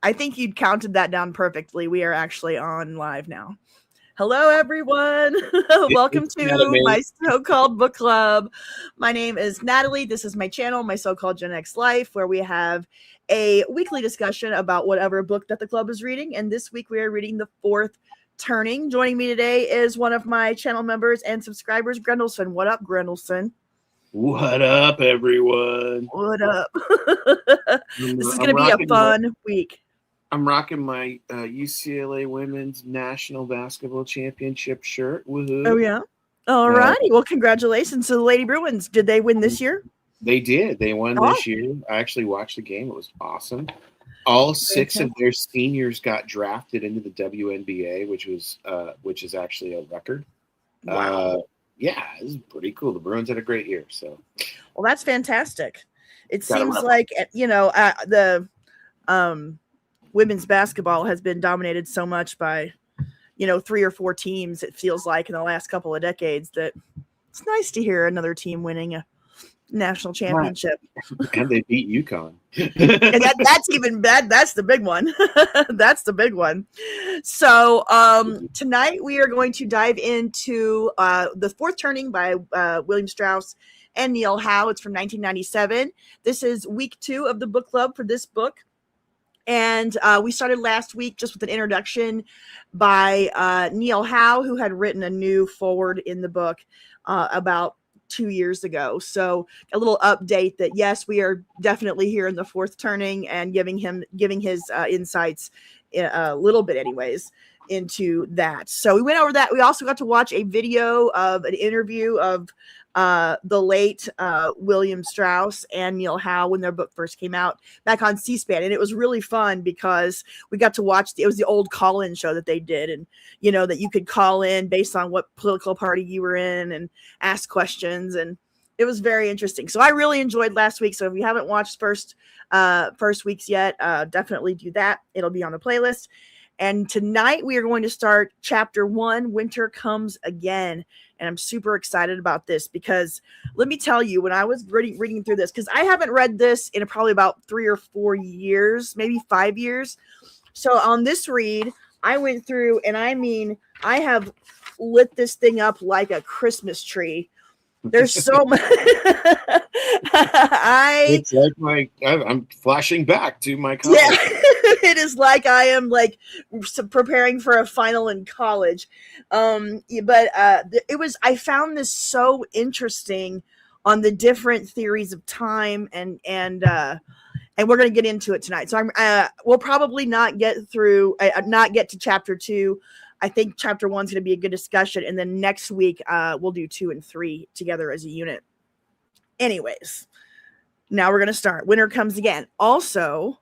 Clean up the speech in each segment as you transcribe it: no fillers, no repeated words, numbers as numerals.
I think you counted that down perfectly. We are actually on live now. Hello, everyone. Welcome to my so-called book club. My name is Natalie. This is my channel, My So-Called Gen X Life, where we have a weekly discussion about whatever book that the club is reading. And this week we are reading The Fourth Turning. Joining me today is one of my channel members and subscribers, Grendelson. What up, Grendelson? What up, everyone? What up? This is going to be a fun week. I'm rocking my UCLA Women's National Basketball Championship shirt. Woohoo. Oh, yeah? All righty. Well, congratulations to the Lady Bruins. Did they win this year? They did. They won this year. I actually watched the game. It was awesome. All six of their seniors got drafted into the WNBA, which is actually a record. Wow. Yeah, this is pretty cool. The Bruins had a great year. So, well, that's fantastic. It seems like, the women's basketball has been dominated so much by, 3 or 4 teams. It feels like in the last couple of decades that it's nice to hear another team winning a national championship. And they beat UConn. And that's even bad. That's the big one. That's the big one. So tonight we are going to dive into The Fourth Turning by William Strauss and Neil Howe. It's from 1997. This is week 2 of the book club for this book. And we started last week just with an introduction by Neil Howe, who had written a new foreword in the book about 2 years ago. So a little update that yes, we are definitely here in The Fourth Turning and giving his insights a little bit anyways into that. So we went over that. We also got to watch a video of an interview of the late William Strauss and Neil Howe when their book first came out back on C-SPAN. And it was really fun because we got to watch, it was the old call-in show that they did. And, that you could call in based on what political party you were in and ask questions. And it was very interesting. So I really enjoyed last week. So if you haven't watched first weeks yet, definitely do that. It'll be on the playlist. And tonight we are going to start chapter 1, Winter Comes Again. And I'm super excited about this because let me tell you, when I was reading through this, because I haven't read this in probably about 3 or 4 years, maybe 5 years. So on this read, I went through and I have lit this thing up like a Christmas tree. There's so much. It's like I'm flashing back to my college. Yeah, it is like I am like preparing for a final in college. I found this so interesting on the different theories of time and we're going to get into it tonight. So we'll probably not get to chapter 2. I think chapter 1 is going to be a good discussion. And then next week, we'll do 2 and 3 together as a unit. Anyways, now we're going to start. Winter Comes Again. Also,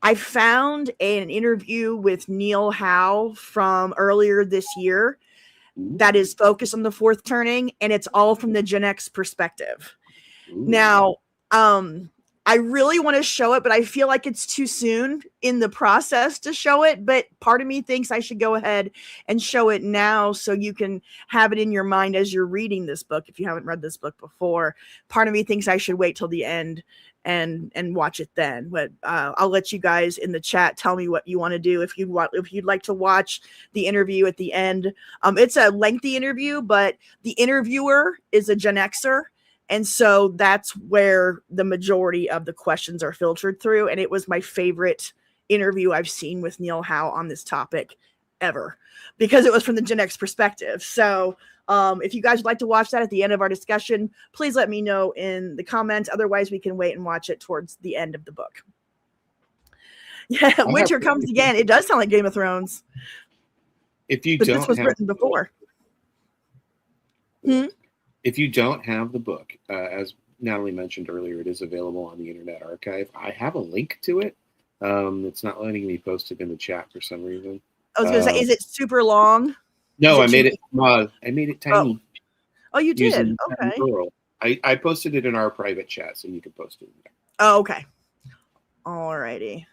I found an interview with Neil Howe from earlier this year that is focused on The Fourth Turning, and it's all from the Gen X perspective. Now, I really want to show it, but I feel like it's too soon in the process to show it. But part of me thinks I should go ahead and show it now so you can have it in your mind as you're reading this book. If you haven't read this book before, part of me thinks I should wait till the end and watch it then. But I'll let you guys in the chat tell me what you want to do. If you'd like to watch the interview at the end, it's a lengthy interview, but the interviewer is a Gen Xer. And so that's where the majority of the questions are filtered through. And it was my favorite interview I've seen with Neil Howe on this topic ever, because it was from the Gen X perspective. So if you guys would like to watch that at the end of our discussion, please let me know in the comments. Otherwise, we can wait and watch it towards the end of the book. Yeah, Winter Comes Again. It does sound like Game of Thrones. This was written before. If you don't have the book, as Natalie mentioned earlier, it is available on the Internet Archive. I have a link to it. It's not letting me post it in the chat for some reason. I was going to say, is it super long? No, I made it small. I made it tiny. Oh, you did? Okay. I posted it in our private chat, so you can post it in there. Oh, okay. All righty.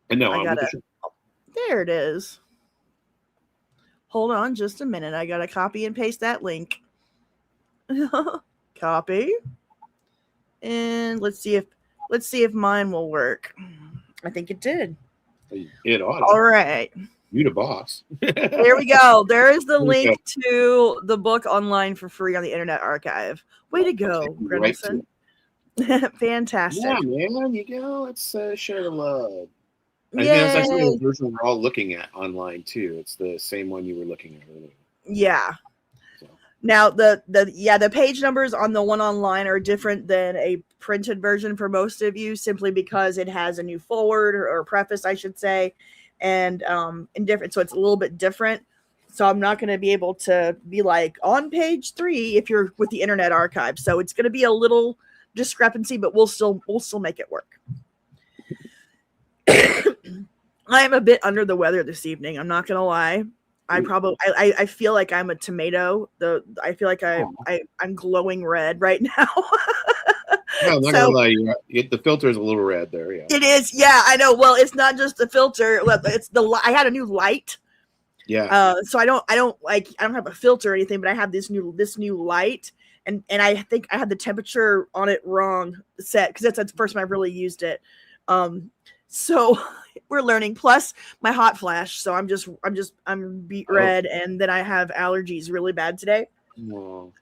And no, there it is. Hold on just a minute. I got to copy and paste that link. Copy. And let's see if mine will work. I think it did. It ought to. All right. You the boss. There we go. There is the link to the book online for free on the Internet Archive. Way to go, Grendelson. Fantastic. Yeah, man. You go. Let's share the love. I Yay. think that's actually the version we're all looking at online too. It's the same one you were looking at earlier. Yeah. So. Now the page numbers on the one online are different than a printed version for most of you, simply because it has a new forward or preface, I should say, and different. So it's a little bit different. So I'm not going to be able to be like on page 3 if you're with the Internet Archive. So it's going to be a little discrepancy, but we'll still make it work. I am a bit under the weather this evening. I'm not gonna lie. I feel like I'm a tomato. I feel like I'm glowing red right now. No, I'm not gonna lie. The filter is a little red there. Yeah, it is. Yeah, I know. Well, it's not just the filter. It's I had a new light. Yeah. So I don't have a filter or anything, but I have this new light, and I think I had the temperature on it wrong set because that's the first time I've really used it. So we're learning. Plus my hot flash. So I'm beet red, and then I have allergies really bad today. Oh,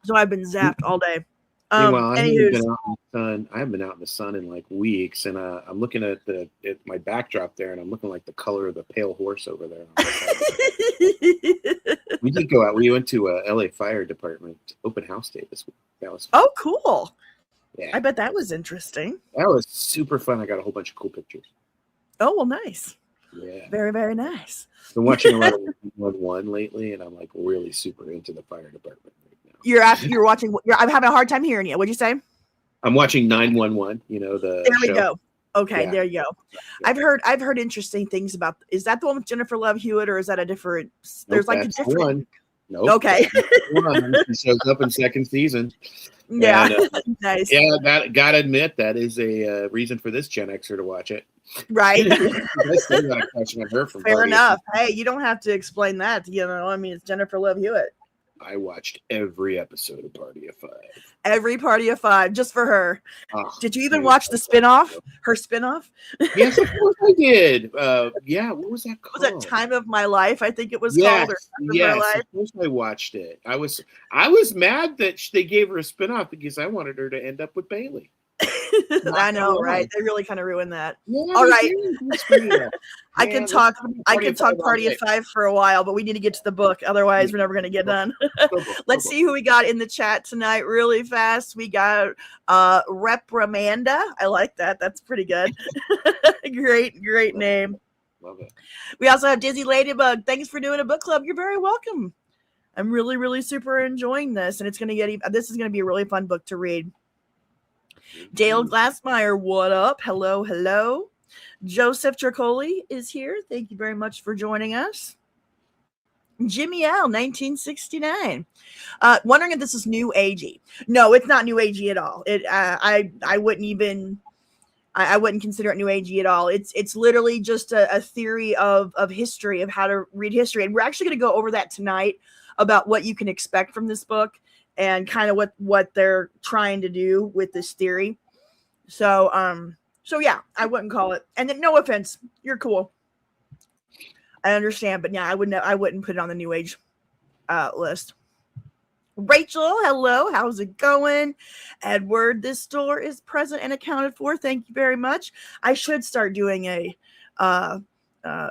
so I've been zapped all day. Well, I haven't been out in the sun in like weeks, and I'm looking at my backdrop there, and I'm looking like the color of the pale horse over there. We did go out. We went to LA Fire Department open house day this week. That was fun. Oh, cool. Yeah. I bet that was interesting. That was super fun. I got a whole bunch of cool pictures. Oh, well, nice. Yeah. Very, very nice. Been watching a lot of 911 lately, and I'm like really super into the fire department right now. You're watching. I'm having a hard time hearing you. What'd you say? I'm watching 911. You know the. There we show. go. Okay, Yeah. There you go. Yeah. I've heard interesting things about. Is that the one with Jennifer Love Hewitt, or is that a different? There's like a different one. Nope. Okay. She shows up in second season. Yeah. And, nice. Yeah, gotta admit that is a reason for this Gen Xer to watch it. Right. I still got a question on her from Fair Party enough. Hey, you don't have to explain that. I mean, it's Jennifer Love Hewitt. I watched every episode of Party of Five. Every Party of Five, just for her. Oh, did you even watch the spinoff? Her spinoff? Yes, of course I did. Yeah, what was that called? Was it Time of My Life? I think it was called. Or Time of My Life? Of course I watched it. I was mad that they gave her a spinoff because I wanted her to end up with Bailey. I know, right? They really kind of ruined that. Yeah, all right. I can talk Party of Five for a while, but we need to get to the book. Otherwise, we're never going to get done. Let's see who we got in the chat tonight really fast. We got Reprimanda. I like that. That's pretty good. Great name. Love it. We also have Dizzy Ladybug. Thanks for doing a book club. You're very welcome. I'm really, really super enjoying this, and this is going to be a really fun book to read. Dale Glassmeyer, what up? Hello. Joseph Tricoli is here. Thank you very much for joining us. Jimmy L, 1969. Wondering if this is new agey. No, it's not new agey at all. I wouldn't consider it new agey at all. It's literally just a theory of history, of how to read history. And we're actually going to go over that tonight about what you can expect from this book and kind of what they're trying to do with this theory. So yeah, I wouldn't call it. And then, no offense, you're cool. I understand, but yeah, I wouldn't put it on the new age list. Rachel, hello. How's it going? Edward, this store is present and accounted for. Thank you very much. I should start doing a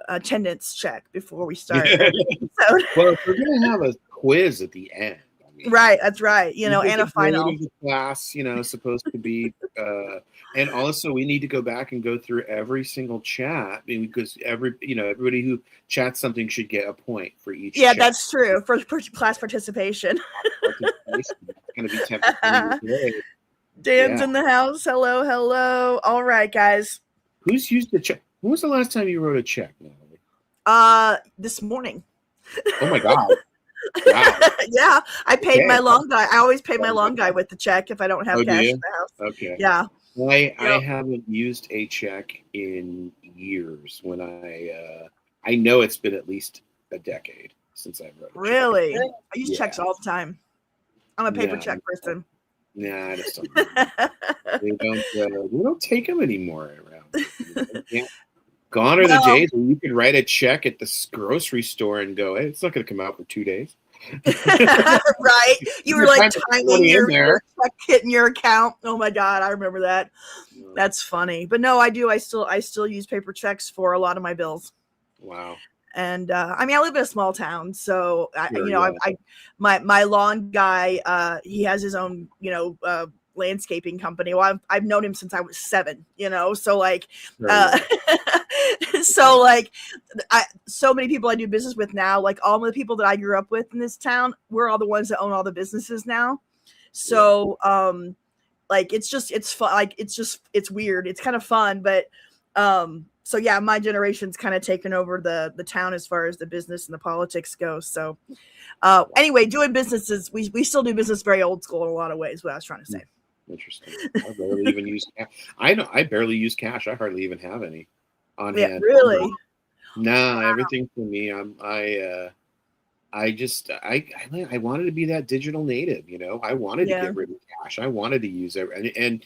attendance check before we start. Well, if we're gonna have a quiz at the end. Right, that's right. And a final class, supposed to be, and also we need to go back and go through every single chat because everybody who chats something should get a point for each. Yeah, chat. That's true for class participation. It's going to be tempting. Dan's in the house. Hello. All right, guys. Who's used the check? When was the last time you wrote a check, Natalie? This morning. Oh my God. Wow. Yeah, I paid my long guy. I always pay my long guy with the check if I don't have cash in the house. Okay. Yeah. I haven't used a check in years. When I know it's been at least a decade since I've wrote a Really? check. I use checks all the time. I'm a paper check person. Nah, I just don't. We don't take them anymore around Yeah. Gone are the Well, days when you could write a check at the grocery store and go, hey, it's not going to come out for 2 days. right. You were You're like trying to put timing money in your there. check hitting your account. Oh my God, I remember that. That's funny. But no, I do. I still use paper checks for a lot of my bills. Wow. And I mean, I live in a small town, so Sure, yeah. my lawn guy, he has his own, landscaping company. Well, I've known him since I was 7, so like, Sure, yeah. so like, so many people I do business with now, like all the people that I grew up with in this town, we're all the ones that own all the businesses now. So, like, it's fun. Like, it's weird. It's kind of fun, but, so yeah, my generation's kind of taken over the town as far as the business and the politics go. So, anyway, doing businesses, we still do business very old school in a lot of ways. What I was trying to say. Interesting. I barely even use cash. I barely use cash. I hardly even have any on hand. Really? Nah, everything for me. I wanted to be that digital native. I wanted to get rid of cash. I wanted to use it, and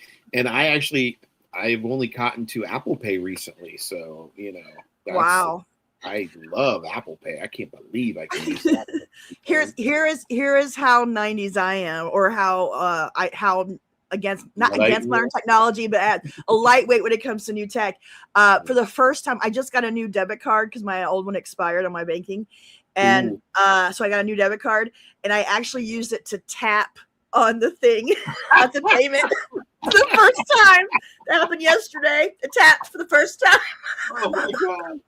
I've only gotten to Apple Pay recently. So Wow. I love Apple Pay. I can't believe I can use that. Here is how 90s I am, or how not against modern technology, but a lightweight when it comes to new tech. For the first time, I just got a new debit card because my old one expired on my banking. And so I got a new debit card, and I actually used it to tap on the thing at the payment for the first time. That happened yesterday. It tapped for the first time. Oh my God.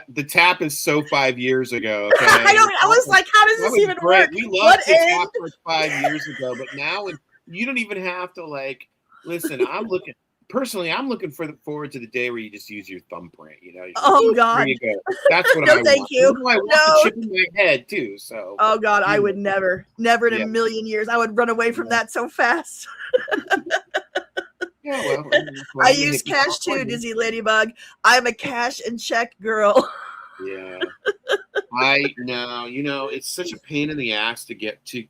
The tap is so 5 years ago. Okay? I was like, how does this even work? We loved the tap for 5 years ago, but now you don't even have to listen. I'm looking forward to the day where you just use your thumbprint. Oh God, you go. That's what no, I want. thank you. I want the chip in my head too. So. Oh God, I would never in a million years. I would run away from that so fast. Yeah, well, I use cash too, Dizzy Ladybug. I'm a cash and check girl. Yeah. I know, it's such a pain in the ass to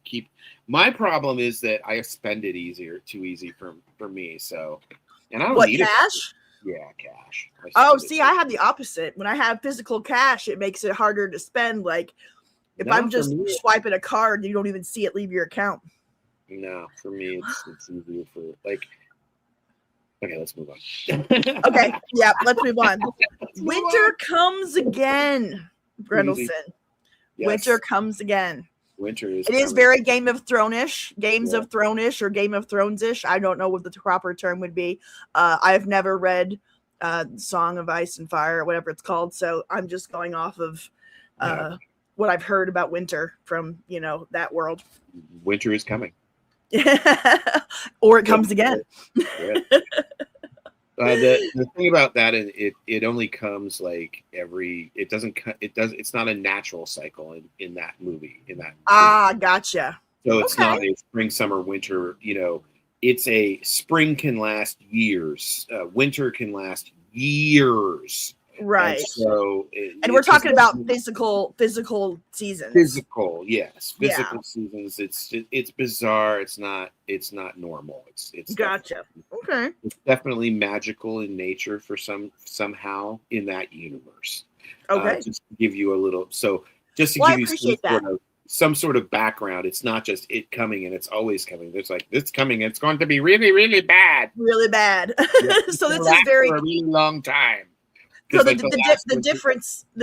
keep. My problem is that I spend it too easy for me. So, and I don't need cash? Yeah, cash. Oh, see, I have the opposite. When I have physical cash, it makes it harder to spend. Like, if I'm just swiping a card, you don't even see it leave your account. No, for me, it's easier for Okay, let's move on. Okay, yeah, let's move on. Winter comes again, Grendelson. Yes. Winter comes again. Winter is. It is very Game of Thrones-ish, of Thrones-ish, or Game of Thrones-ish. I don't know what the proper term would be. I've never read Song of Ice and Fire, or whatever it's called, so I'm just going off of what I've heard about winter from that world. Winter is coming. Or it comes again. Yeah. The thing about that is it only comes it's not a natural cycle in that movie, Gotcha. So it's not a spring, summer, winter, it's a spring can last years. Winter can last years. Right. And so we're talking about physical seasons. Physical seasons. It's bizarre. It's not normal. It's gotcha. Okay. It's definitely magical in nature for somehow in that universe. Okay. Just to give you a little give you some sort of background. It's not just it coming and it's always coming. It's like it's coming. It's going to be really, really bad. Really bad. So this is for a really long time. So the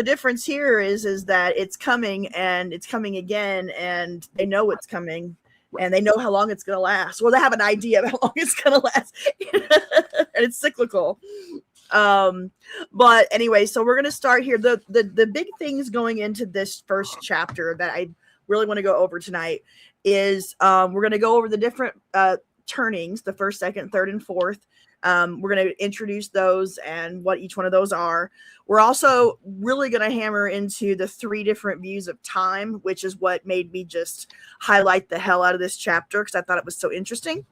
difference here is that it's coming and it's coming again, and they know it's coming, and they know how long it's going to last. Well, they have an idea of how long it's going to last, and it's cyclical. But anyway, so we're going to start here. The big things going into this first chapter that I really want to go over tonight is we're going to go over the different turnings, the first, second, third, and fourth. We're going to introduce those and what each one of those are. We're also really going to hammer into the 3 different views of time, which is what made me just highlight the hell out of this chapter because I thought it was so interesting.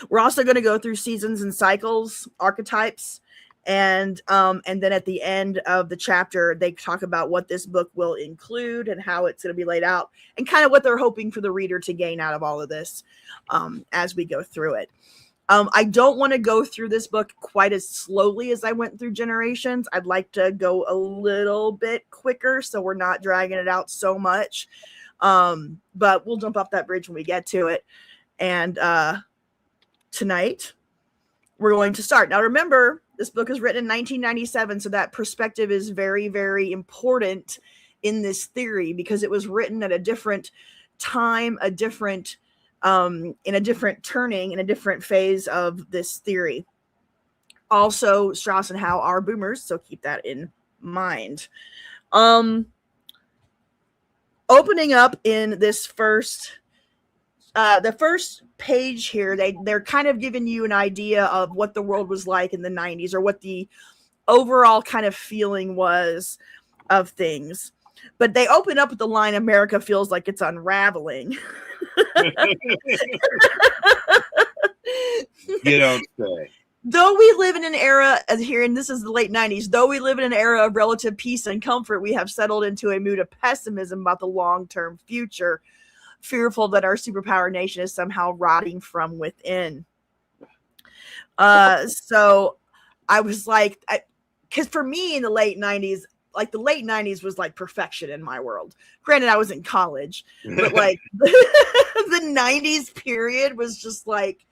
We're also going to go through seasons and cycles, archetypes, and then at the end of the chapter, they talk about what this book will include and how it's going to be laid out and kind of what they're hoping for the reader to gain out of all of this as we go through it. I don't want to go through this book quite as slowly as I went through Generations. I'd like to go a little bit quicker so we're not dragging it out so much. But we'll jump off that bridge when we get to it. And tonight we're going to start. Now remember, this book is written in 1997, so that perspective is very, very important in this theory because it was written at a different time, in a different turning, in a different phase of this theory. Also, Strauss and Howe are boomers, so keep that in mind. Opening up in this the first page here, they're kind of giving you an idea of what the world was like in the 90s, or what the overall kind of feeling was of things. But they open up with the line, "America feels like it's unraveling." You don't say. Though we live in an era here, and this is the late 90s, though we live in an era of relative peace and comfort, we have settled into a mood of pessimism about the long-term future, fearful that our superpower nation is somehow rotting from within. So I was like, because for me in the late 90s, like the late 90s was like perfection in my world. Granted, I was in college, but like the 90s period was just like,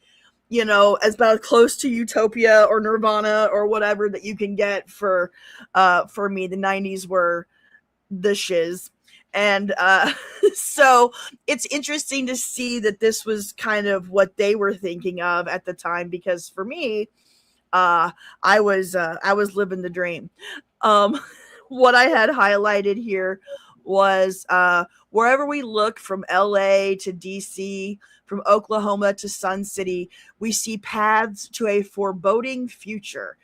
you know, as about close to utopia or nirvana or whatever that you can get for me. The 90s were the shiz. And so it's interesting to see that this was kind of what they were thinking of at the time, because for me, I was living the dream. What I had highlighted here was wherever we look, from LA to DC, from Oklahoma to Sun City, we see paths to a foreboding future.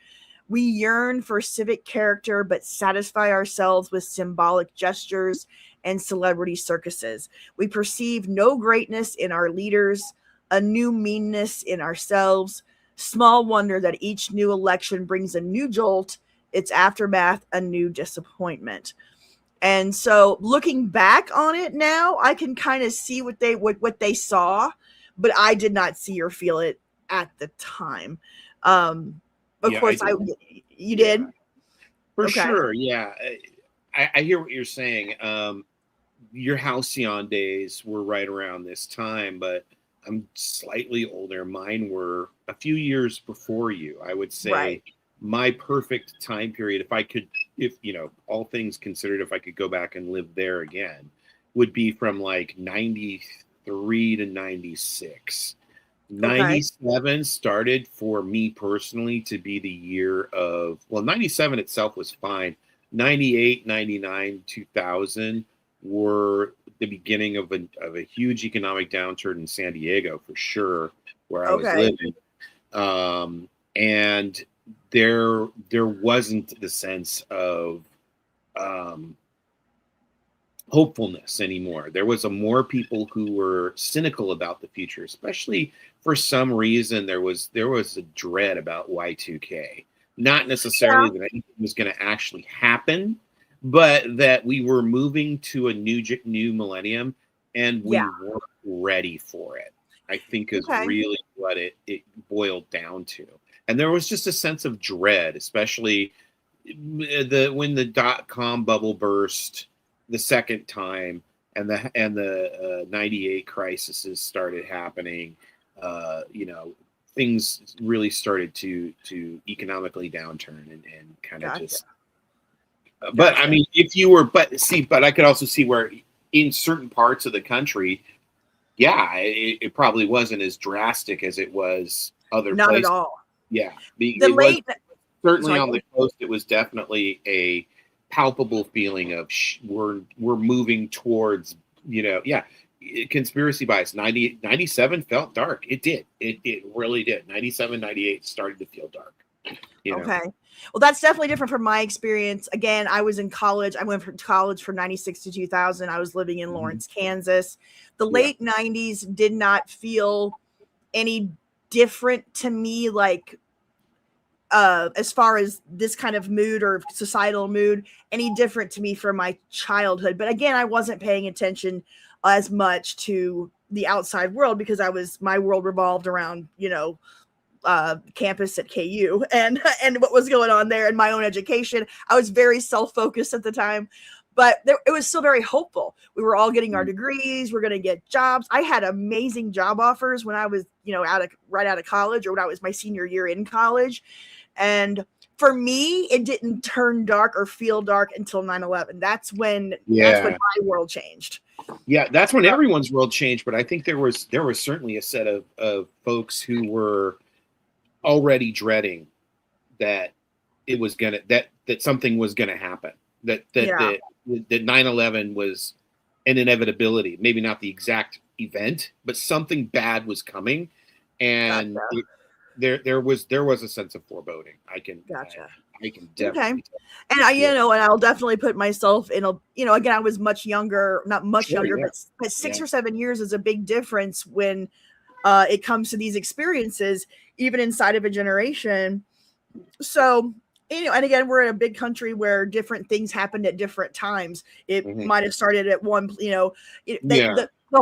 We yearn for civic character, but satisfy ourselves with symbolic gestures and celebrity circuses. We perceive no greatness in our leaders, a new meanness in ourselves. Small wonder that each new election brings a new jolt, its aftermath a new disappointment. And so looking back on it now, I can kind of see what they saw, but I did not see or feel it at the time. Of course, you did? For sure, yeah. I hear what you're saying. Your halcyon days were right around this time, but I'm slightly older. Mine were a few years before you. I would say right. My perfect time period, if you know, all things considered, if I could go back and live there again, would be from like 93 to 96. Okay. 97 started for me personally to be the year of, well, 97 itself was fine. 98, 99, 2000 were the beginning of a huge economic downturn in San Diego, for sure, where I was living. And there wasn't the sense of hopefulness anymore. There was more people who were cynical about the future, especially for some reason. There was a dread about Y2K. Not necessarily that anything was going to actually happen, but that we were moving to a new millennium, and we weren't ready for it, I think is really what it boiled down to. And there was just a sense of dread, especially when the dot-com bubble burst the second time, and the 98 crises started happening. You know, things really started to economically downturn and kind of just. But I mean, but I could also see where in certain parts of the country, it probably wasn't as drastic as it was other places. Not at all. Yeah, certainly on the coast, it was definitely a palpable feeling of we're moving towards, conspiracy bias. 97 felt dark. It did. It really did. 97, 98 started to feel dark. Okay. Well, that's definitely different from my experience. Again, I was in college. I went to college from 96 to 2000. I was living in Lawrence, Kansas. The late 90s did not feel any different to me, like as far as this kind of mood or societal mood, any different to me from my childhood. But again, I wasn't paying attention as much to the outside world because my world revolved around, campus at KU and what was going on there in my own education. I was very self-focused at the time, but it was still very hopeful. We were all getting our degrees. We're going to get jobs. I had amazing job offers when I was, right out of college, or when I was my senior year in college. And for me, it didn't turn dark or feel dark until 9/11. That's when my world changed. Yeah, that's when everyone's world changed. But I think there was certainly a set of folks who were already dreading that it was gonna that something was gonna happen. That 9/11 was an inevitability. Maybe not the exact event, but something bad was coming, and there was a sense of foreboding. I can definitely. Okay. And and I'll definitely put myself in again, I was much younger, not much younger, but 6 or 7 years is a big difference when it comes to these experiences, even inside of a generation. So, and again, we're in a big country where different things happened at different times. It might have started at one, the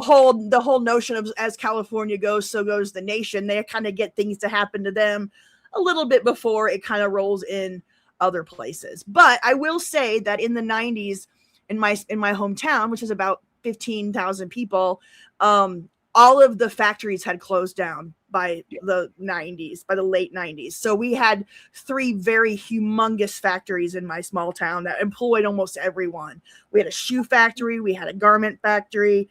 whole notion of as California goes, so goes the nation. They kind of get things to happen to them a little bit before it kind of rolls in other places. But I will say that in the 90s, in my hometown, which is about 15,000 people, all of the factories had closed down by the 90s, by the late 90s. So we had 3 very humongous factories in my small town that employed almost everyone. We had a shoe factory, we had a garment factory,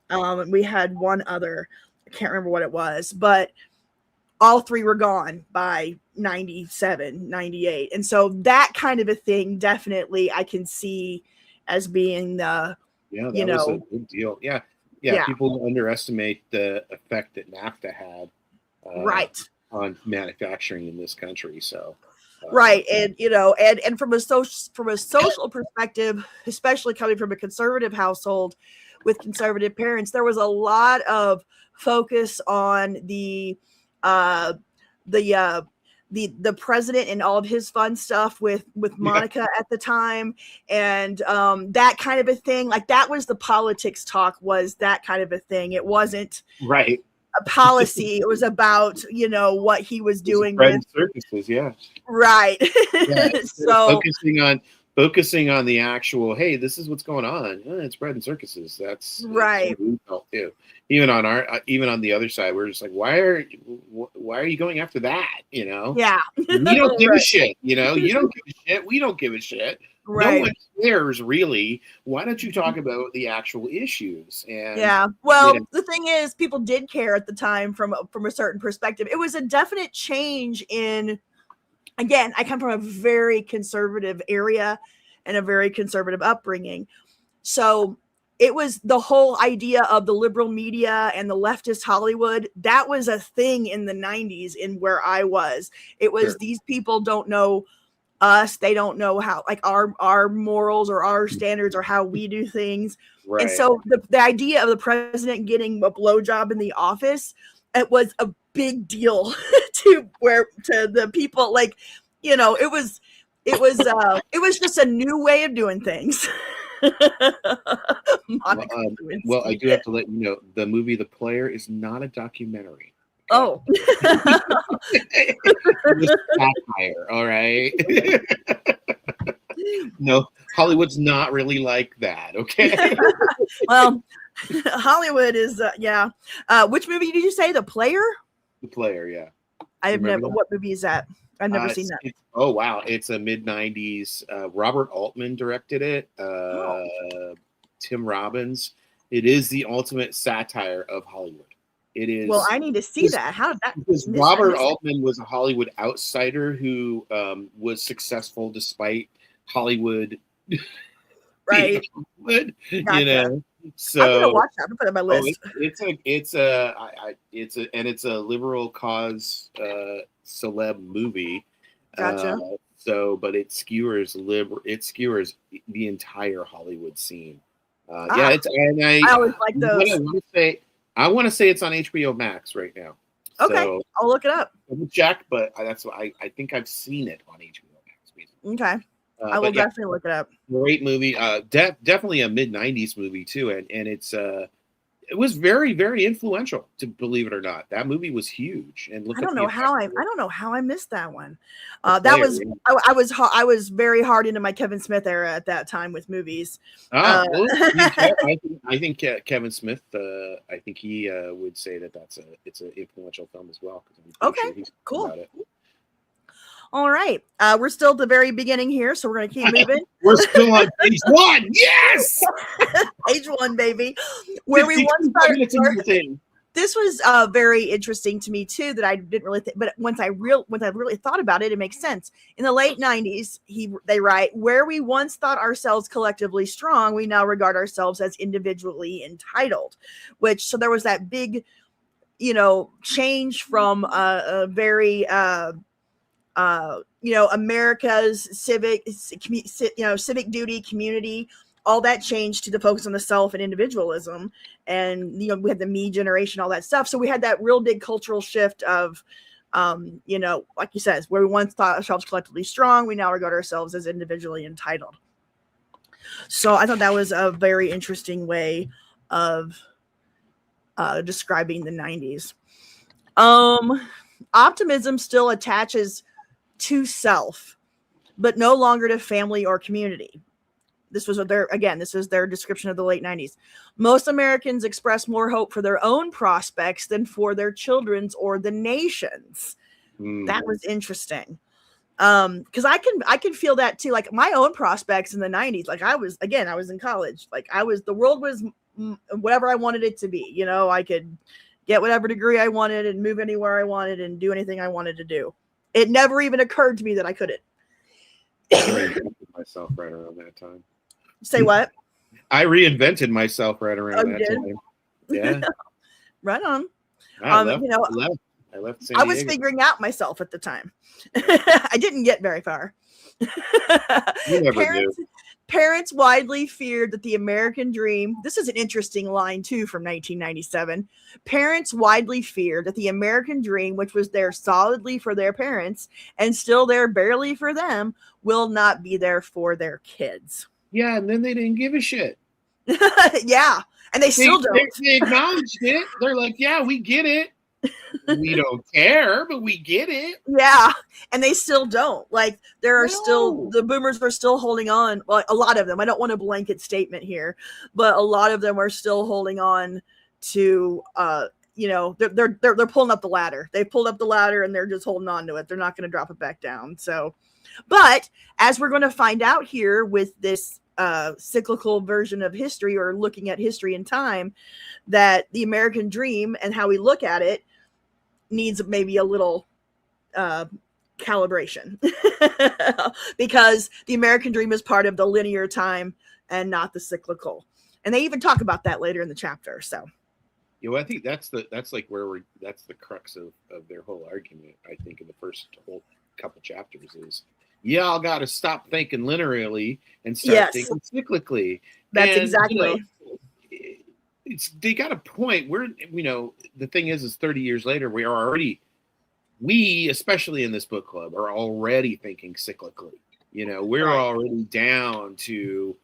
and we had one other, I can't remember what it was, but all 3 were gone by 97, 98. And so that kind of a thing, definitely I can see as being the, was a big deal. Yeah, people underestimate the effect that NAFTA had on manufacturing in this country. So and and from a social perspective, especially coming from a conservative household with conservative parents, there was a lot of focus on the president and all of his fun stuff with Monica at the time, and that kind of a thing. Like, that was the politics talk, was that kind of a thing. It wasn't a policy. It was about what he was doing with circuses. So focusing on the actual, hey, this is what's going on. It's bread and circuses. That's what we felt too. Even on the other side, we're just like, why are you going after that? We don't give a shit. You don't give a shit. We don't give a shit. No one cares, really. Why don't you talk about the actual issues? And the thing is, people did care at the time from a certain perspective. It was a definite change in. Again, I come from a very conservative area and a very conservative upbringing. So it was the whole idea of the liberal media and the leftist Hollywood. That was a thing in the 90s in where I was. It was these people don't know us. They don't know how, like, our morals or our standards or how we do things. And so the idea of the president getting a blowjob in the office, it was a big deal to the people, like, it was just a new way of doing things. Well, I do have to let you know, the movie The Player is not a documentary. Oh. It's satire, all right? No, Hollywood's not really like that, okay? Well, Hollywood is, which movie did you say? The Player? The Player, yeah. I have never. What movie is that? I've never seen that. Oh wow, it's a mid-90s. Robert Altman directed it. Tim Robbins. It is the ultimate satire of Hollywood. It is. Well, I need to see that. How did that? Because Robert Altman was a Hollywood outsider who was successful despite Hollywood. Right. Gotcha. So I'm gonna watch that. I'm gonna put it on my list. It's a liberal cause celeb movie. Gotcha. But it skewers the entire Hollywood scene. I always like those. I want to say it's on HBO Max right now. Okay, so, I'll look it up. I'll check, but that's why I think I've seen it on HBO Max. Basically. Okay. I will definitely look it up. Great movie. Definitely a mid-90s movie too, and it's it was very, very influential, to believe it or not. That movie was huge. And I look up don't the know how effect. I don't know how I missed that one. The That player. was I was very hard into my Kevin Smith era at that time with movies. Well, I think Kevin Smith. I think he would say that it's an influential film as well. Okay, he's cool. about it. All right, we're still at the very beginning here, so we're gonna keep moving. We're still on page 1. Yes, page 1, baby. Where we once started. This was very interesting to me too. That I didn't really think, but once I really thought about it, it makes sense. In the late 90s, they write, where we once thought ourselves collectively strong, we now regard ourselves as individually entitled. So there was that big, change from a very America's civic duty, community, all that changed to the focus on the self and individualism. And, we had the me generation, all that stuff. So we had that real big cultural shift of, like you said, where we once thought ourselves collectively strong, we now regard ourselves as individually entitled. So I thought that was a very interesting way of describing the 90s. Optimism still attaches to self, but no longer to family or community. This was their description of the late 90s. Most Americans express more hope for their own prospects than for their children's or the nation's. That was interesting. Because I can feel that too. Like my own prospects in the 90s, like I was in college. Like the world was whatever I wanted it to be. I could get whatever degree I wanted and move anywhere I wanted and do anything I wanted to do. It never even occurred to me that I couldn't. I reinvented myself right around that time. Say what? I reinvented myself right around that time. Yeah. Right on. I left San Diego. I was figuring out myself at the time. I didn't get very far. You never do. Parents widely feared that the American dream, this is an interesting line too from 1997. Parents widely feared that the American dream, which was there solidly for their parents and still there barely for them, will not be there for their kids. Yeah, and then they didn't give a shit. Yeah, and they still don't. They acknowledged it. They're like, yeah, we get it. We don't care, but we get it. Yeah, and they still don't. Like there are still, the boomers are still holding on. Well, a lot of them. I don't want a blanket statement here, but a lot of them are still holding on to they're pulling up the ladder. They've pulled up the ladder and they're just holding on to it. They're not going to drop it back down. So, but as we're going to find out here with this cyclical version of history, or looking at history and time, that the American dream and how we look at it needs maybe a little calibration because the American dream is part of the linear time and not the cyclical. And they even talk about that later in the chapter. So I think that's the crux of their whole argument. I think in the first whole couple chapters is, y'all got to stop thinking linearly and start thinking cyclically. That's exactly. They got a point. The thing is 30 years later, we especially in this book club are already thinking cyclically. We're already down to,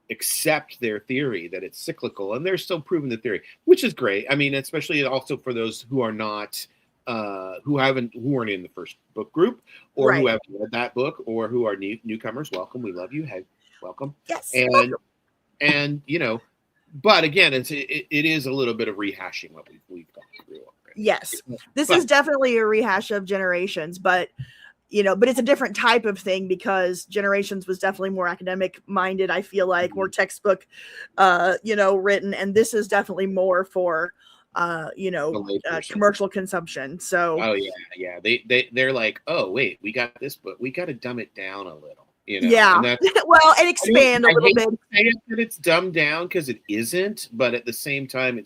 accept their theory that it's cyclical, and they're still proving the theory, which is great. I mean, especially also for those who are not, who weren't in the first book group, or who haven't read that book, or who are newcomers. Welcome. We love you. Hey, welcome. Yes. And but again, it is a little bit of rehashing what we've gone through already. Yes, this is definitely a rehash of Generations, but it's a different type of thing because Generations was definitely more academic minded. I feel like more textbook, written, and this is definitely more for, commercial consumption. So, yeah. They're like, oh wait, we got this, but we got to dumb it down a little. Yeah. And expand a little bit. I hate that it's dumbed down because it isn't, but at the same time,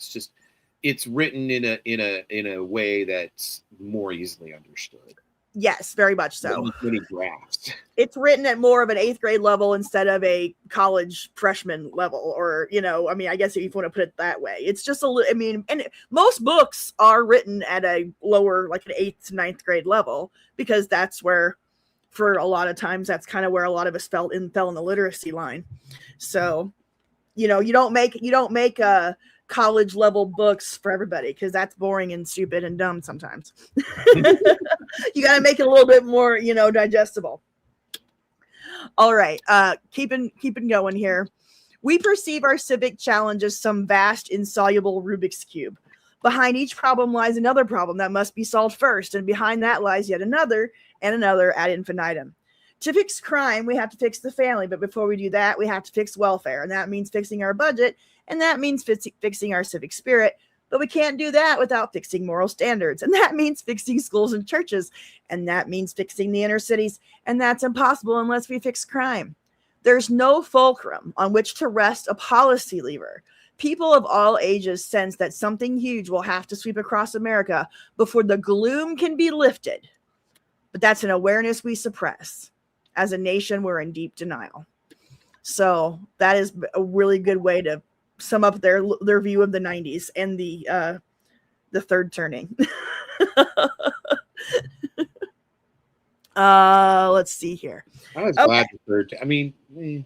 it's written in a way that's more easily understood. Yes, very much so. Many drafts. It's written at more of an 8th grade level instead of a college freshman level, or I guess if you want to put it that way, it's just and most books are written at a lower, like an 8th to 9th grade level, because that's where, for a lot of times, that's kind of where a lot of us fell in the literacy line. So, you don't make college level books for everybody, because that's boring and stupid and dumb sometimes. You got to make it a little bit more, digestible. All right, keeping going here. We perceive our civic challenge as some vast, insoluble Rubik's Cube. Behind each problem lies another problem that must be solved first, and behind that lies yet another and another ad infinitum. To fix crime, we have to fix the family, but before we do that, we have to fix welfare, and that means fixing our budget, and that means fixing our civic spirit, but we can't do that without fixing moral standards, and that means fixing schools and churches, and that means fixing the inner cities, and that's impossible unless we fix crime. There's no fulcrum on which to rest a policy lever. People of all ages sense that something huge will have to sweep across America before the gloom can be lifted, but that's an awareness we suppress. As a nation, we're in deep denial. So that is a really good way to sum up their view of the 90s and the third turning. Let's see here. I was glad the third. I mean, the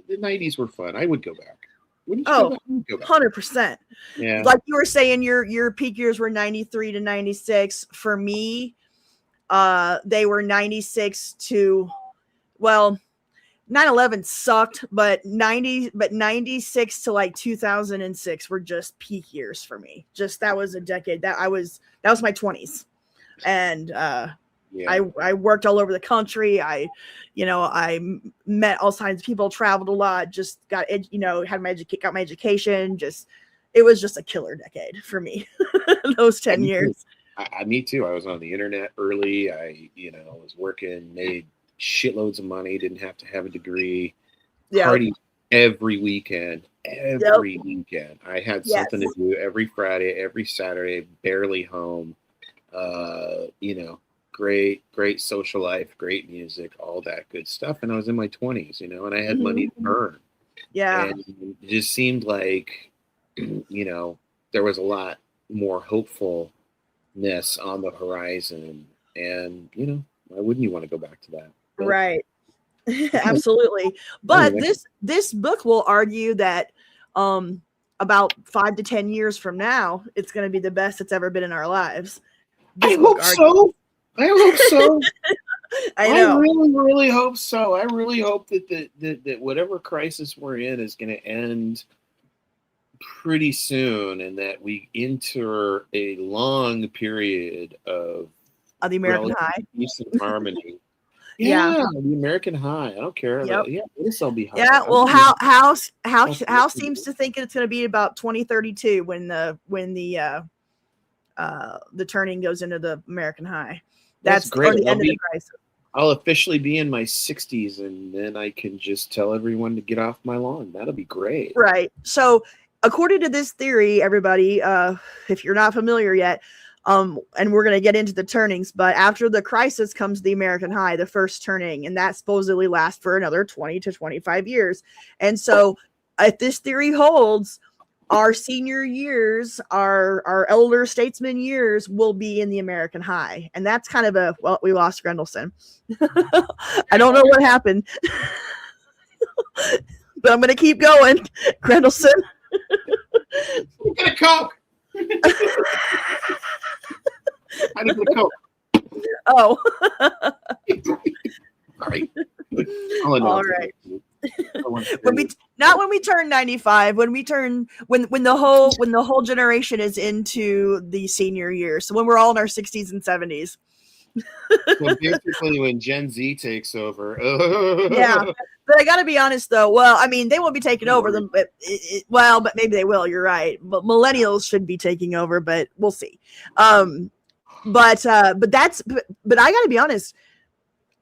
90s were fun. I would go back. Wouldn't you go back? 100%. Yeah. Like you were saying, your peak years were 93 to 96. For me, they were 96 to, well, 9/11 sucked, but 96 to like 2006 were just peak years for me. Just that was a decade that was my 20s, and I worked all over the country. I met all kinds of people, traveled a lot, just got my education. Just it was just a killer decade for me. Those 10 years. Me too. I was on the internet early. I was working, made shitloads of money, didn't have to have a degree. Party every weekend. Weekend. I had something to do every Friday, every Saturday, barely home. Great social life, great music, all that good stuff. And I was in my 20s, and I had money to burn. Yeah. And it just seemed like, there was a lot more hopefulness on the horizon. And, why wouldn't you want to go back to that? But, right. Absolutely. But this book will argue that about 5 to 10 years from now, it's going to be the best it's ever been in our lives. I hope so. I know. I really, really hope so. I really hope that whatever crisis we're in is going to end pretty soon, and that we enter a long period of the American high, peace and harmony. The American high. I don't care. Yep. This will be high. Yeah. Well, Howe seems to think it's going to be about 2032 when the turning goes into the American high. That's great. Or the end of the crisis. I'll officially be in my 60s, and then I can just tell everyone to get off my lawn. That'll be great. Right. So, according to this theory, everybody, if you're not familiar yet, and we're going to get into the turnings, but after the crisis comes the American high, the first turning, and that supposedly lasts for another 20 to 25 years. And so, if this theory holds, our senior years, our elder statesman years will be in the American high. And that's kind of we lost Grendelson. I don't know what happened, but I'm going to keep going. Grendelson. Get a Coke. I need a Coke. Oh. Sorry. All right. When we turn 95, when the whole generation is into the senior year, so when we're all in our 60s and 70s. So basically when Gen Z takes over. Yeah, but I gotta be honest though. Well, I mean, they won't be taking over them, but but maybe they will. You're right. But millennials should be taking over, but we'll see. But I gotta be honest.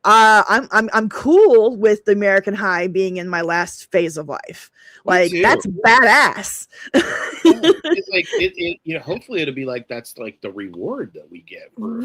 I'm cool with the American high being in my last phase of life. Like that's badass. It's like hopefully it'll be like that's like the reward that we get for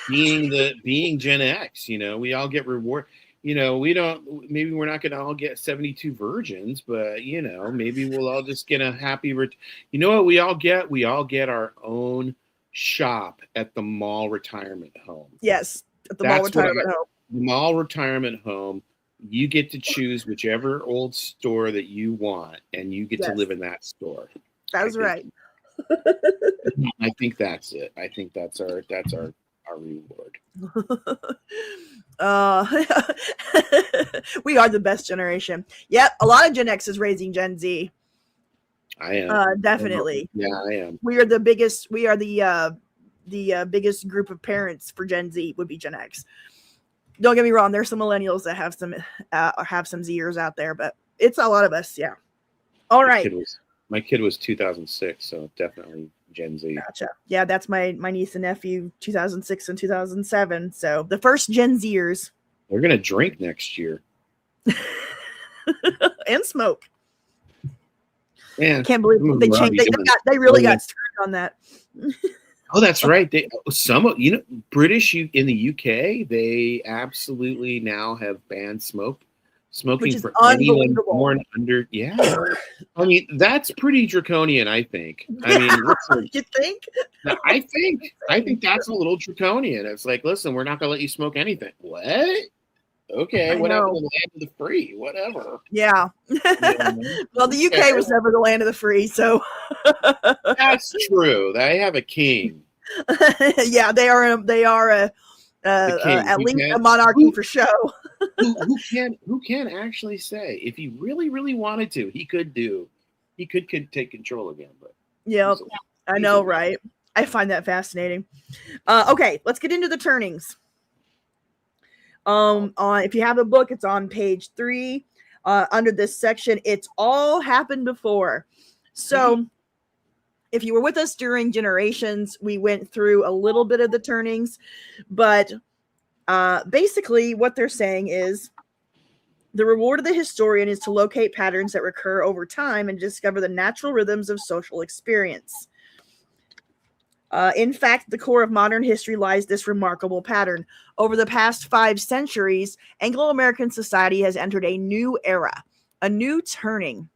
being Gen X. We all get reward. Maybe we're not going to all get 72 virgins, but maybe we'll all just get a happy. You know what we all get? We all get our own shop at the mall retirement home. Yes, at the mall retirement home. Mall retirement home, you get to choose whichever old store that you want, and you get to live in that store. That's right. I think that's it. I think that's our reward. uh, we are the best generation. Yep, a lot of Gen X is raising Gen Z. I am. Definitely. Yeah, I am. We are the biggest. We are the biggest group of parents for Gen Z would be Gen X. Don't get me wrong. There's some millennials that have some Zers out there, but it's a lot of us. Yeah. All right. My kid was 2006, so definitely Gen Z. Gotcha. Yeah, that's my niece and nephew, 2006 and 2007. So the first Gen Zers. They're gonna drink next year. And smoke. Yeah, can't believe they changed. They really got screwed on that. Oh, that's right. British in the UK, they absolutely now have banned smoking for anyone born under. Yeah, I mean that's pretty draconian. I think. I mean, listen, you think? I think that's a little draconian. It's like, listen, we're not gonna let you smoke anything. What? Okay, whatever. The land of the free, whatever. Yeah. Well, the UK was never the land of the free, so that's true. They have a king. Yeah, they are at least a monarchy for show. who can actually say if he really, really wanted to, he could take control again. But yeah, I know, right? I find that fascinating. Okay, let's get into the turnings. If you have a book, it's on page 3. Under this section, it's all happened before. So if you were with us during Generations, we went through a little bit of the turnings, but basically what they're saying is the reward of the historian is to locate patterns that recur over time and discover the natural rhythms of social experience. In fact, the core of modern history lies this remarkable pattern. Over the past 5 centuries, Anglo-American society has entered a new era, a new turning.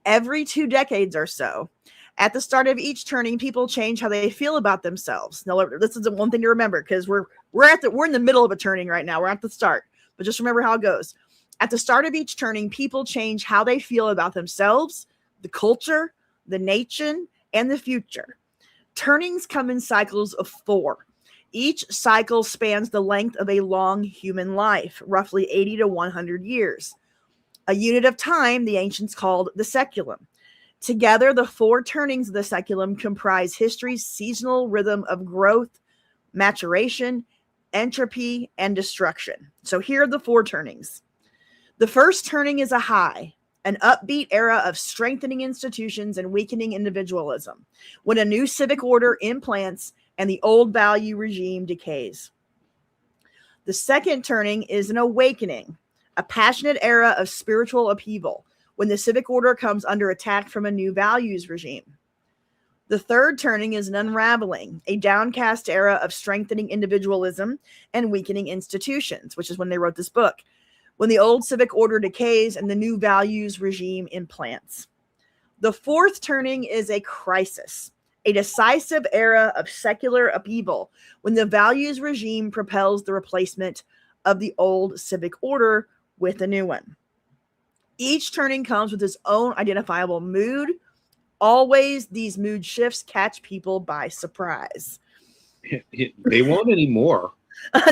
Every 2 decades or so, at the start of each turning, people change how they feel about themselves. Now, this is one thing to remember because we're in the middle of a turning right now. We're at the start, but just remember how it goes. At the start of each turning, people change how they feel about themselves, the culture, the nation, and the future. Turnings come in cycles of 4. Each cycle spans the length of a long human life, roughly 80 to 100 years. A unit of time the ancients called the seculum. Together, the 4 turnings of the seculum comprise history's seasonal rhythm of growth, maturation, entropy, and destruction. So here are the 4 turnings. The first turning is a high, an upbeat era of strengthening institutions and weakening individualism, when a new civic order implants and the old value regime decays. The second turning is an awakening, a passionate era of spiritual upheaval, when the civic order comes under attack from a new values regime. The third turning is an unraveling, a downcast era of strengthening individualism and weakening institutions, which is when they wrote this book, when the old civic order decays and the new values regime implants. The fourth turning is a crisis, a decisive era of secular upheaval, when the values regime propels the replacement of the old civic order with a new one. Each turning comes with its own identifiable mood. Always, these mood shifts catch people by surprise. They won't anymore.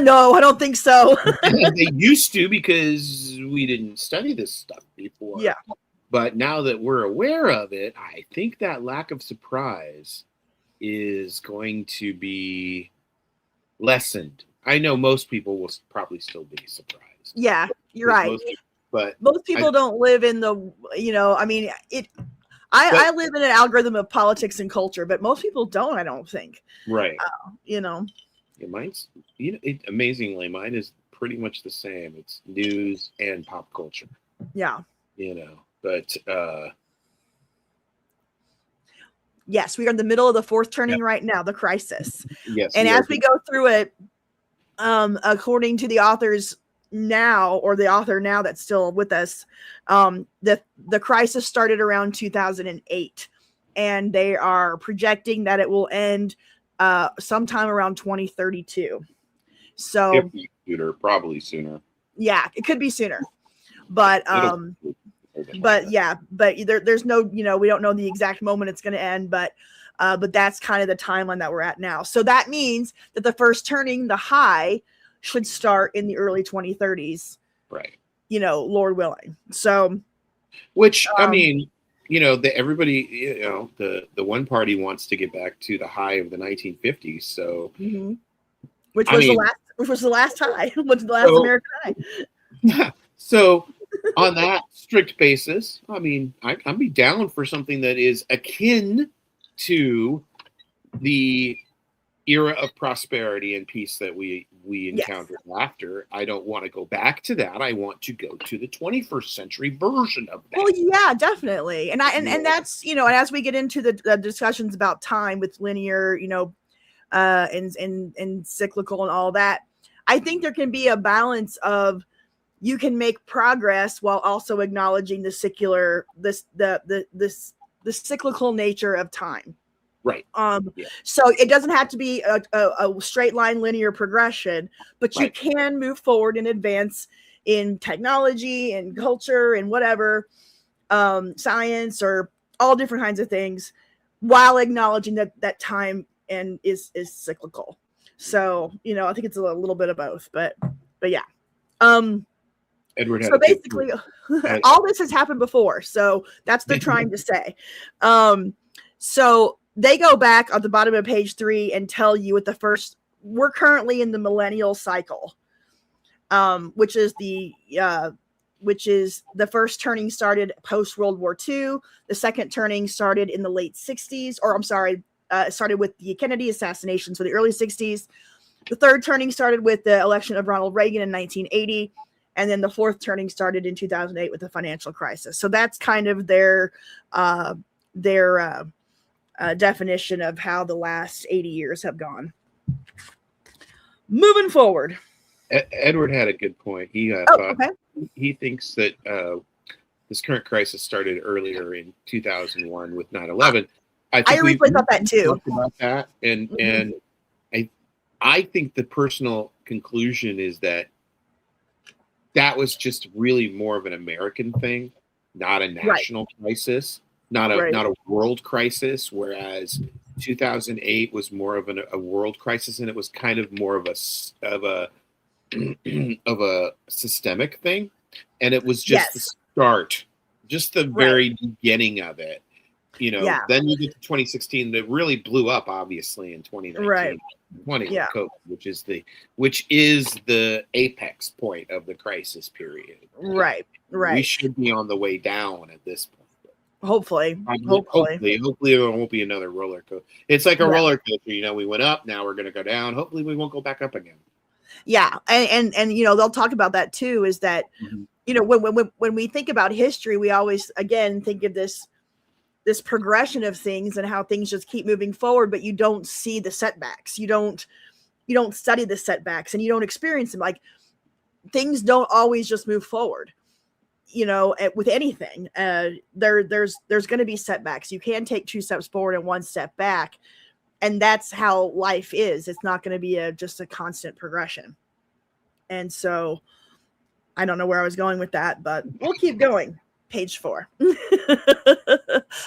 No, I don't think so. They used to because we didn't study this stuff before. Yeah. But now that we're aware of it, I think that lack of surprise is going to be lessened. I know most people will probably still be surprised. Yeah, you're right. But most people don't live in the, I mean, I live in an algorithm of politics and culture, but most people don't, I don't think. Right. Mine's, amazingly, mine is pretty much the same. It's news and pop culture. Yeah. But yes, we are in the middle of the fourth turning right now, the crisis. Yes. And as we go through it, according to the authors now, or the author now that's still with us, the crisis started around 2008, and they are projecting that it will end sometime around 2032. So probably sooner. Yeah, it could be sooner, but but yeah, but there's no, we don't know the exact moment it's going to end, but that's kind of the timeline that we're at now. So that means that the first turning, the high, should start in the early 2030s, right? Lord willing. So, which I mean, everybody, the one party wants to get back to the high of the 1950s. So, which was the last high, which was the last American high. Yeah. So, on that strict basis, I mean, I'd be down for something that is akin to the era of prosperity and peace that we encountered after. I don't want to go back to that. I want to go to the 21st century version of that. Well, yeah, definitely. And and that's, and as we get into the discussions about time with linear, and cyclical and all that, I think there can be a balance of, you can make progress while also acknowledging the cyclical nature of time. Right. So it doesn't have to be a straight line linear progression, but you can move forward and advance in technology and culture and whatever, science, or all different kinds of things, while acknowledging that time and is cyclical. So, I think it's a little bit of both, but yeah. Edward. So basically, all this has happened before. So that's what they're trying to say. So they go back at the bottom of page 3 and tell you we're currently in the millennial cycle, which is the first turning started post World War II. The second turning started in the late 60s, or started with the Kennedy assassination, so the early 60s. The third turning started with the election of Ronald Reagan in 1980. And then the fourth turning started in 2008 with the financial crisis. So that's kind of their definition of how the last 80 years have gone. Moving forward. Edward had a good point. He he thinks that this current crisis started earlier in 2001 with 9/11. I originally thought that too. About that, and I think the personal conclusion is that was just really more of an American thing, not a national crisis, not a world crisis. Whereas 2008 was more of a world crisis, and it was kind of more of a systemic thing, and it was just the start, just the very beginning of it. Then you get to 2016 that really blew up, obviously, in 2019, 20 with COVID, which is the apex point of the crisis period. Right. We should be on the way down at this point. Hopefully there won't be another roller coaster. It's like a roller coaster. We went up, now we're going to go down. Hopefully we won't go back up again. Yeah, and they'll talk about that too. Is that when we think about history, we always again think of this progression of things and how things just keep moving forward, but you don't see the setbacks. You don't study the setbacks, and you don't experience them. Like, things don't always just move forward. With anything, there's going to be setbacks. You can take 2 steps forward and 1 step back, and that's how life is. It's not going to be just a constant progression. And so, I don't know where I was going with that, but we'll keep going. Page 4.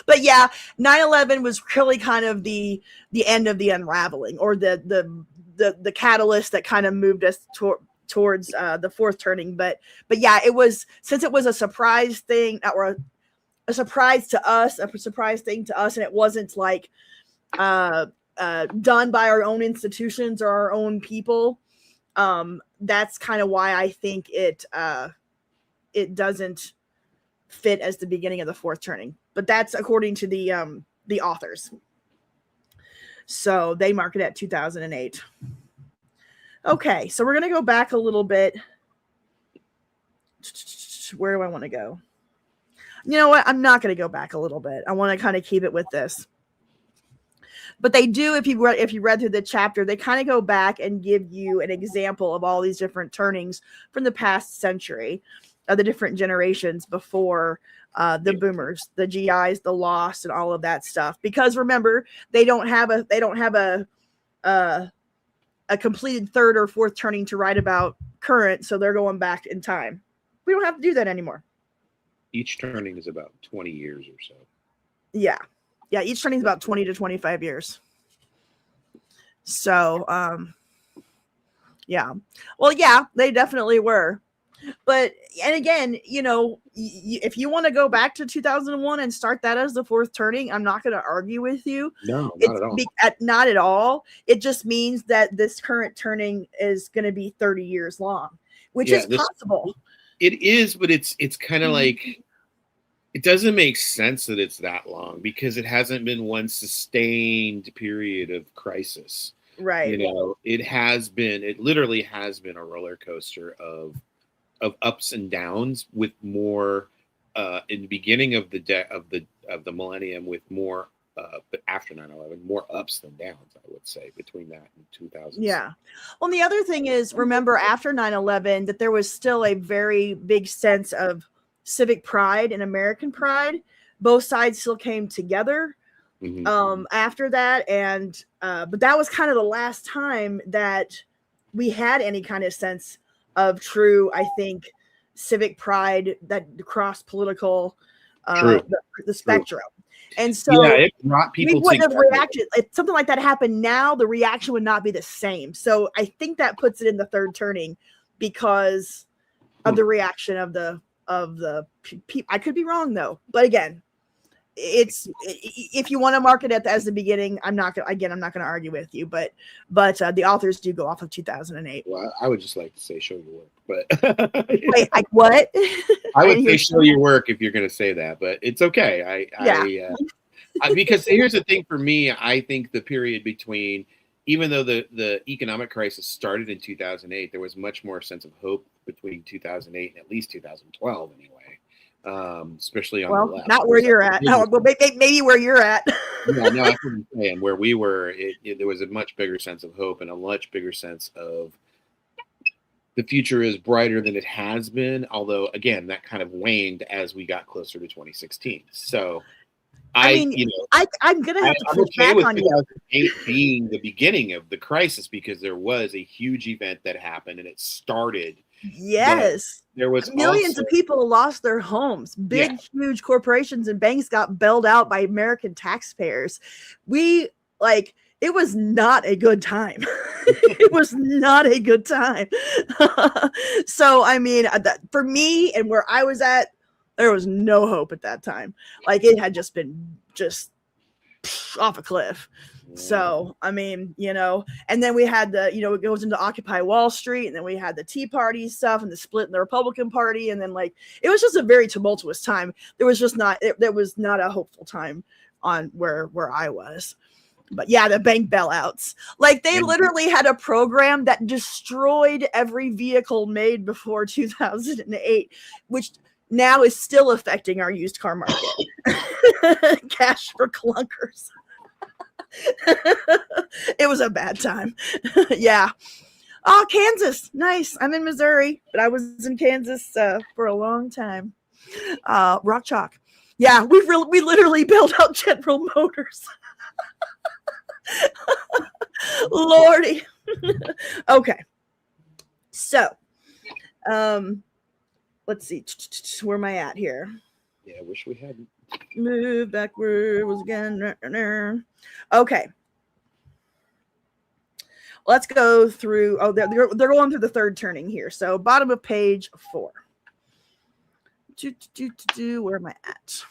But yeah, 9/11 was really kind of the end of the unraveling, or the catalyst that kind of moved us towards the fourth turning. But yeah, it was, since it was a surprise thing, or a surprise to us, a surprise thing to us, and it wasn't like done by our own institutions or our own people. That's kind of why I think it doesn't fit as the beginning of the fourth turning, but that's according to the authors. So they mark it at 2008. Okay, so we're going to go back a little bit. Where do I want to go? You know what? I'm not going to go back a little bit. I want to kind of keep it with this. But they do, if you read through the chapter, they kind of go back and give you an example of all these different turnings from the past century, of the different generations before the boomers, the GIs, the lost, and all of that stuff. Because remember, they don't have a completed third or fourth turning to write about current, so they're going back in time. We don't have to do that anymore. Each turning is about 20 years or so. Yeah. Yeah, each turning is about 20 to 25 years. So, yeah. Well, yeah, they definitely were. But, and again, you know, if you want to go back to 2001 and start that as the fourth turning, I'm not going to argue with you. No, not at all. Not at all. It just means that this current turning is going to be 30 years long, which is possible. It is, but it's kind of like, it doesn't make sense that it's that long because it hasn't been one sustained period of crisis. Right. You know, it literally has been a roller coaster of ups and downs, with more in the beginning of the millennium, with more but after 9/11, more ups than downs, I would say, between that and 2000. Yeah. Well, and the other thing is, remember after 9/11 that there was still a very big sense of civic pride and American pride. Both sides still came together after that, and but that was kind of the last time that we had any kind of sense of true, I think, civic pride that crossed political the spectrum. And so it brought people we wouldn't have reacted. If something like that happened now, the reaction would not be the same. So I think that puts it in the third turning because of the reaction of the people. I could be wrong though, but again, if you want to mark it as the beginning, I'm not going to argue with you, but the authors do go off of 2008. Well, I would just like to say show your work, but wait, what? I would say show your work if you're going to say that, but it's okay. Because here's the thing for me, I think the period between, even though the economic crisis started in 2008, there was much more sense of hope between 2008 and at least 2012 anyway. Especially on the left. Not where you're at. Well, maybe where you're at. Yeah, no, that's what I'm saying. Where we were, there was a much bigger sense of hope and a much bigger sense of the future is brighter than it has been. Although, again, that kind of waned as we got closer to 2016. So, I'm gonna have to push back on you. 2008 being the beginning of the crisis, because there was a huge event that happened and it started. Yes. There was millions of people lost their homes. Huge corporations and banks got bailed out by American taxpayers. It was not a good time. It was not a good time. So, I mean, for me and where I was at, there was no hope at that time. Like, it had just been off a cliff. So, I mean, you know, and then we had it goes into Occupy Wall Street, and then we had the Tea Party stuff and the split in the Republican Party. And then it was just a very tumultuous time. There was not a hopeful time on where I was. But yeah, the bank bailouts, they literally had a program that destroyed every vehicle made before 2008, which now is still affecting our used car market. Cash for clunkers. It was a bad time. Yeah. Oh, Kansas. Nice. I'm in Missouri, but I was in Kansas for a long time. Rock Chalk. Yeah, we literally built out General Motors. Lordy. Okay. So, let's see. Where am I at here? Yeah, I wish we hadn't. Move backwards again. Okay. Let's go through. Oh, they're going through the third turning here. So bottom of page 4. Where am I at?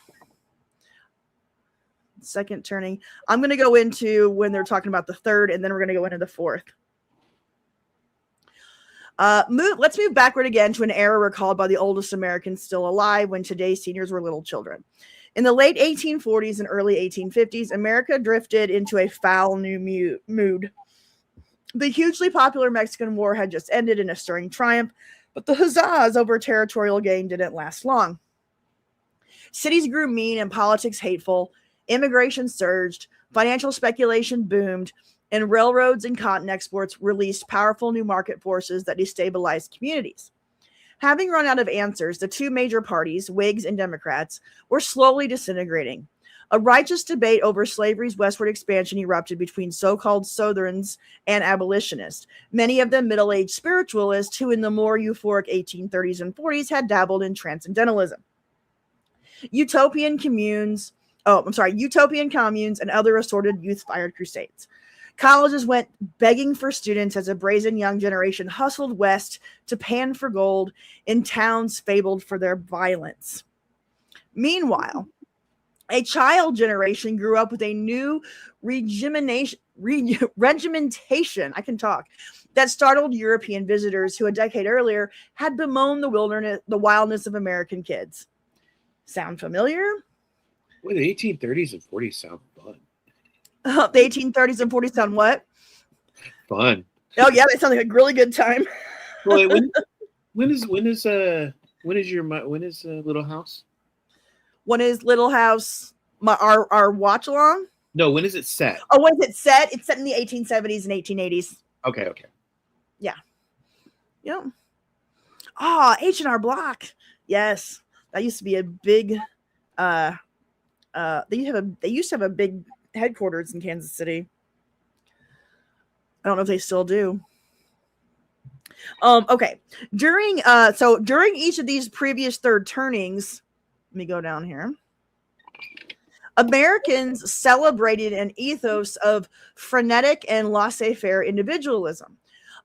Second turning. I'm going to go into when they're talking about the third, and then we're going to go into the fourth. Let's move backward again to an era recalled by the oldest Americans still alive, when today's seniors were little children. In the late 1840s and early 1850s, America drifted into a foul new mood. The hugely popular Mexican War had just ended in a stirring triumph, but the huzzas over territorial gain didn't last long. Cities grew mean and politics hateful, immigration surged, financial speculation boomed, and railroads and cotton exports released powerful new market forces that destabilized communities. Having run out of answers, the two major parties, Whigs and Democrats, were slowly disintegrating. A righteous debate over slavery's westward expansion erupted between so-called Southerns and abolitionists, many of them middle-aged spiritualists who in the more euphoric 1830s and 40s had dabbled in transcendentalism. Utopian communes and other assorted youth-fired crusades. Colleges went begging for students as a brazen young generation hustled west to pan for gold in towns fabled for their violence. Meanwhile, a child generation grew up with a new regimentation that startled European visitors who a decade earlier had bemoaned the wildness of American kids. Sound familiar? Well, the 1830s and 40s sound fun. The 1830s and 40s sound what? Fun. Oh yeah, they sound like a really good time. Wait, when is Little House? When is Little House our watch along? No, when is it set? Oh, when is it set? It's set in the 1870s and 1880s. Okay. Yeah. Yep. Oh, H&R Block. Yes. That used to be a big they used to have a big headquarters in Kansas City. I don't know if they still do. Okay. During each of these previous third turnings, let me go down here. Americans celebrated an ethos of frenetic and laissez-faire individualism,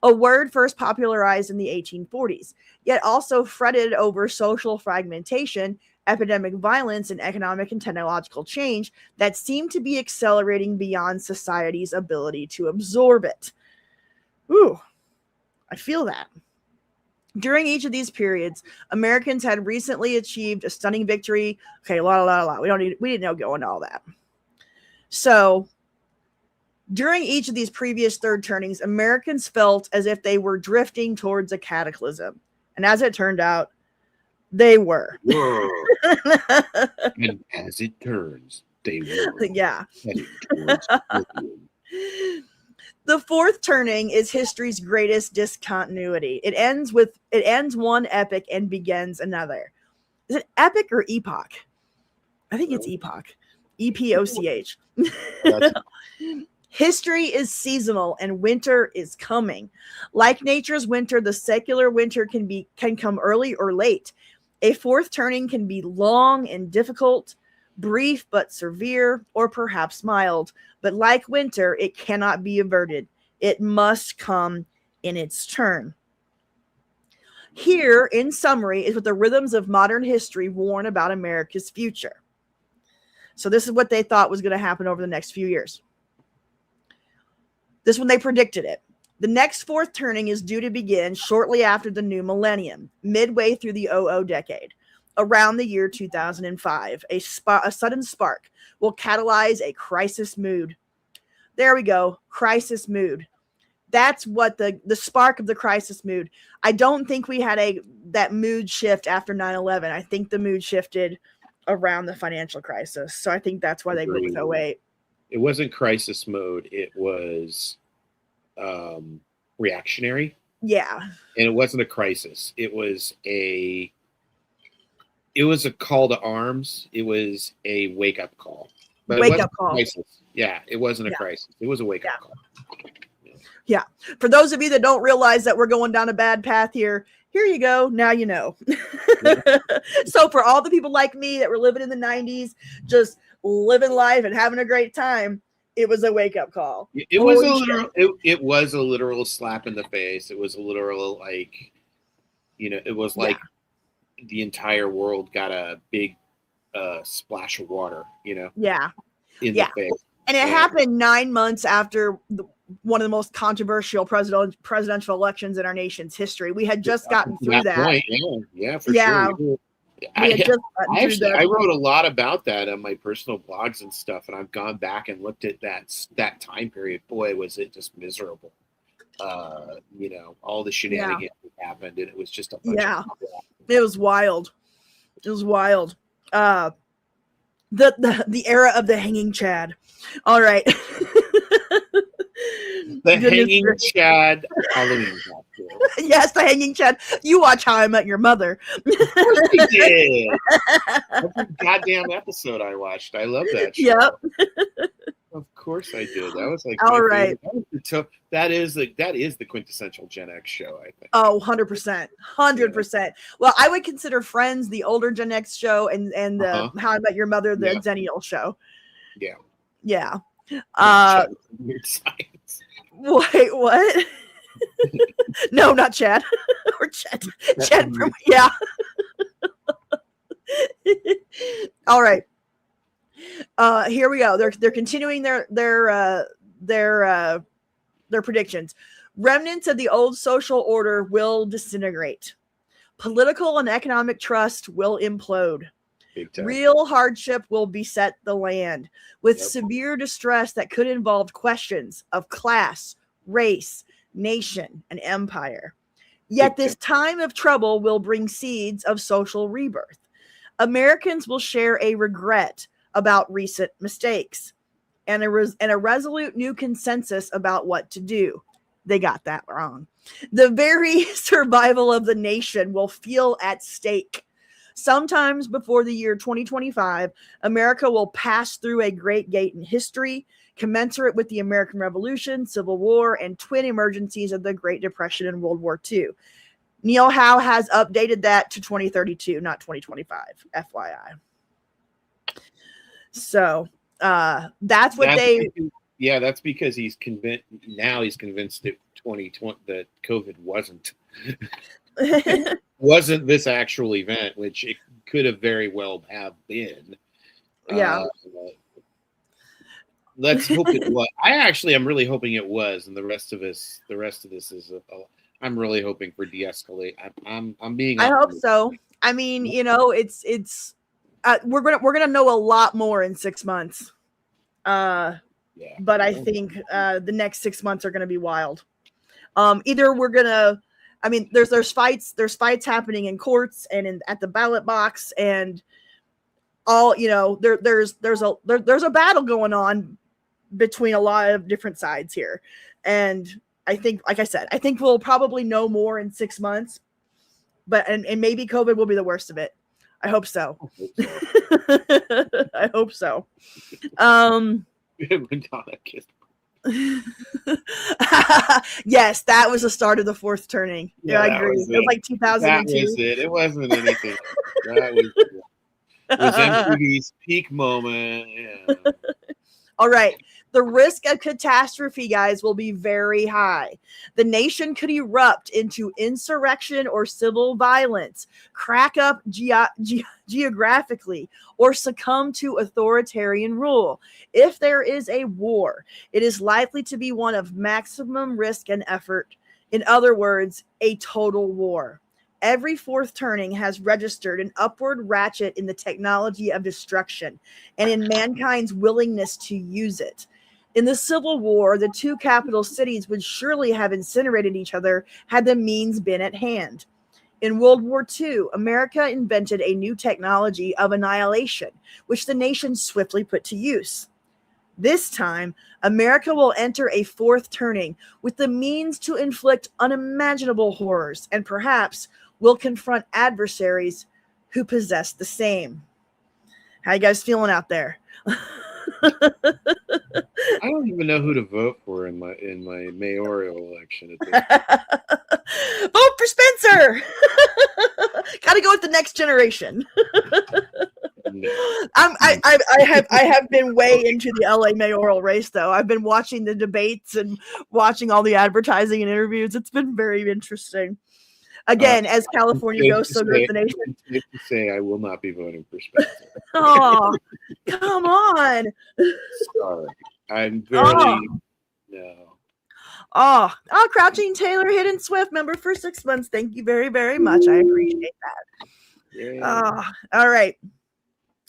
a word first popularized in the 1840s, yet also fretted over social fragmentation, epidemic violence, and economic and technological change that seemed to be accelerating beyond society's ability to absorb it. Ooh, I feel that. During each of these periods, Americans had recently achieved a stunning victory. Okay, a lot. We didn't go into all that. So, during each of these previous third turnings, Americans felt as if they were drifting towards a cataclysm. And as it turned out, they were. And as it turns, they were. Yeah. Heading towards The fourth turning is history's greatest discontinuity. It ends one epoch and begins another. Is it epic or epoch? I think it's epoch. EPOCH. History is seasonal and winter is coming. Like nature's winter, the secular winter can come early or late. A fourth turning can be long and difficult, brief but severe, or perhaps mild. But like winter, it cannot be averted. It must come in its turn. Here, in summary, is what the rhythms of modern history warn about America's future. So this is what they thought was going to happen over the next few years. This one, they predicted it. The next fourth turning is due to begin shortly after the new millennium, midway through the 00 decade. Around the year 2005, a sudden spark will catalyze a crisis mood. There we go, crisis mood. That's what the spark of the crisis mood. I don't think we had that mood shift after 9/11. I think the mood shifted around the financial crisis. So I think that's why they went with 08. It wasn't crisis mode. It was reactionary. Yeah. And it wasn't a crisis. It was a call to arms. It was a wake-up call. But wake-up call. Crisis. Yeah, it wasn't a crisis. It was a wake-up call. Yeah. For those of you that don't realize that we're going down a bad path here you go. Now you know. Yeah. So for all the people like me that were living in the 90s, just living life and having a great time, it was a wake-up call. It was a literal slap in the face. It was a literal, it was like the entire world got a big splash of water, Yeah. In the face. And it happened 9 months after one of the most controversial presidential elections in our nation's history. We had just gotten through that. Point, yeah, for sure. I wrote a lot about that on my personal blogs and stuff, and I've gone back and looked at that time period. Boy, was it just miserable. All the shenanigans that happened, and it was just a bunch of it was wild. It was wild. The era of the hanging Chad. All right. The hanging Chad Halloween costume. Yes, the hanging Chad. You watch How I Met Your Mother. Of course I did. Every goddamn episode I watched. I love that show. Yep. Of course I did. That was like All my right. favorite. That is the quintessential Gen X show, I think. Oh, 100%. 100%. Well, I would consider Friends the older Gen X show, and the How I Met Your Mother the Zennial show. Yeah. Yeah. Weird science. Wait, what? No, not Chad. Or Chad. Chad from, yeah. All right. Here we go. They're continuing their predictions. Remnants of the old social order will disintegrate. Political and economic trust will implode. Real hardship will beset the land, with severe distress that could involve questions of class, race, nation, and empire. Yet this time of trouble will bring seeds of social rebirth. Americans will share a regret about recent mistakes and a resolute new consensus about what to do. They got that wrong. The very survival of the nation will feel at stake. Sometimes before the year 2025, America will pass through a great gate in history, commensurate with the American Revolution, Civil War, and twin emergencies of the Great Depression and World War II. Neil Howe has updated that to 2032, not 2025, FYI. So that's what that's because he's convinced that 2020 that COVID wasn't this actual event, which it could have very well have been. Yeah. Let's hope it was. I actually am really hoping it was, and the rest of this is I'm really hoping for de-escalate. I'm being. I hope so. I mean, it's we're gonna know a lot more in 6 months. But I think the next 6 months are gonna be wild. Either we're gonna, I mean, there's fights happening in courts and at the ballot box, and all there's a battle going on between a lot of different sides here, and I think, like I said, I think we'll probably know more in 6 months, but and maybe COVID will be the worst of it. I hope so. I hope so. Yes, that was the start of the fourth turning. Yeah, I agree. It was like 2002. That was it. It wasn't anything. It was MTV's peak moment. Yeah. All right. The risk of catastrophe, guys, will be very high. The nation could erupt into insurrection or civil violence, crack up geographically, or succumb to authoritarian rule. If there is a war, it is likely to be one of maximum risk and effort. In other words, a total war. Every fourth turning has registered an upward ratchet in the technology of destruction and in mankind's willingness to use it. In the Civil War, the two capital cities would surely have incinerated each other had the means been at hand. In World War II, America invented a new technology of annihilation, which the nation swiftly put to use. This time, America will enter a fourth turning with the means to inflict unimaginable horrors, and perhaps will confront adversaries who possess the same. How you guys feeling out there? I don't even know who to vote for in my mayoral election. Vote for Spencer. Got to go with the next generation. I have been way into the LA mayoral race, though. I've been watching the debates and watching all the advertising and interviews. It's been very interesting. Again, as California goes, so goes the nation. Safe to say, I will not be voting for Spencer. Oh, come on! Sorry, I'm very no. Oh, Crouching Taylor, Hidden Swift, member for 6 months. Thank you very, very much. I appreciate that. Yeah. All right.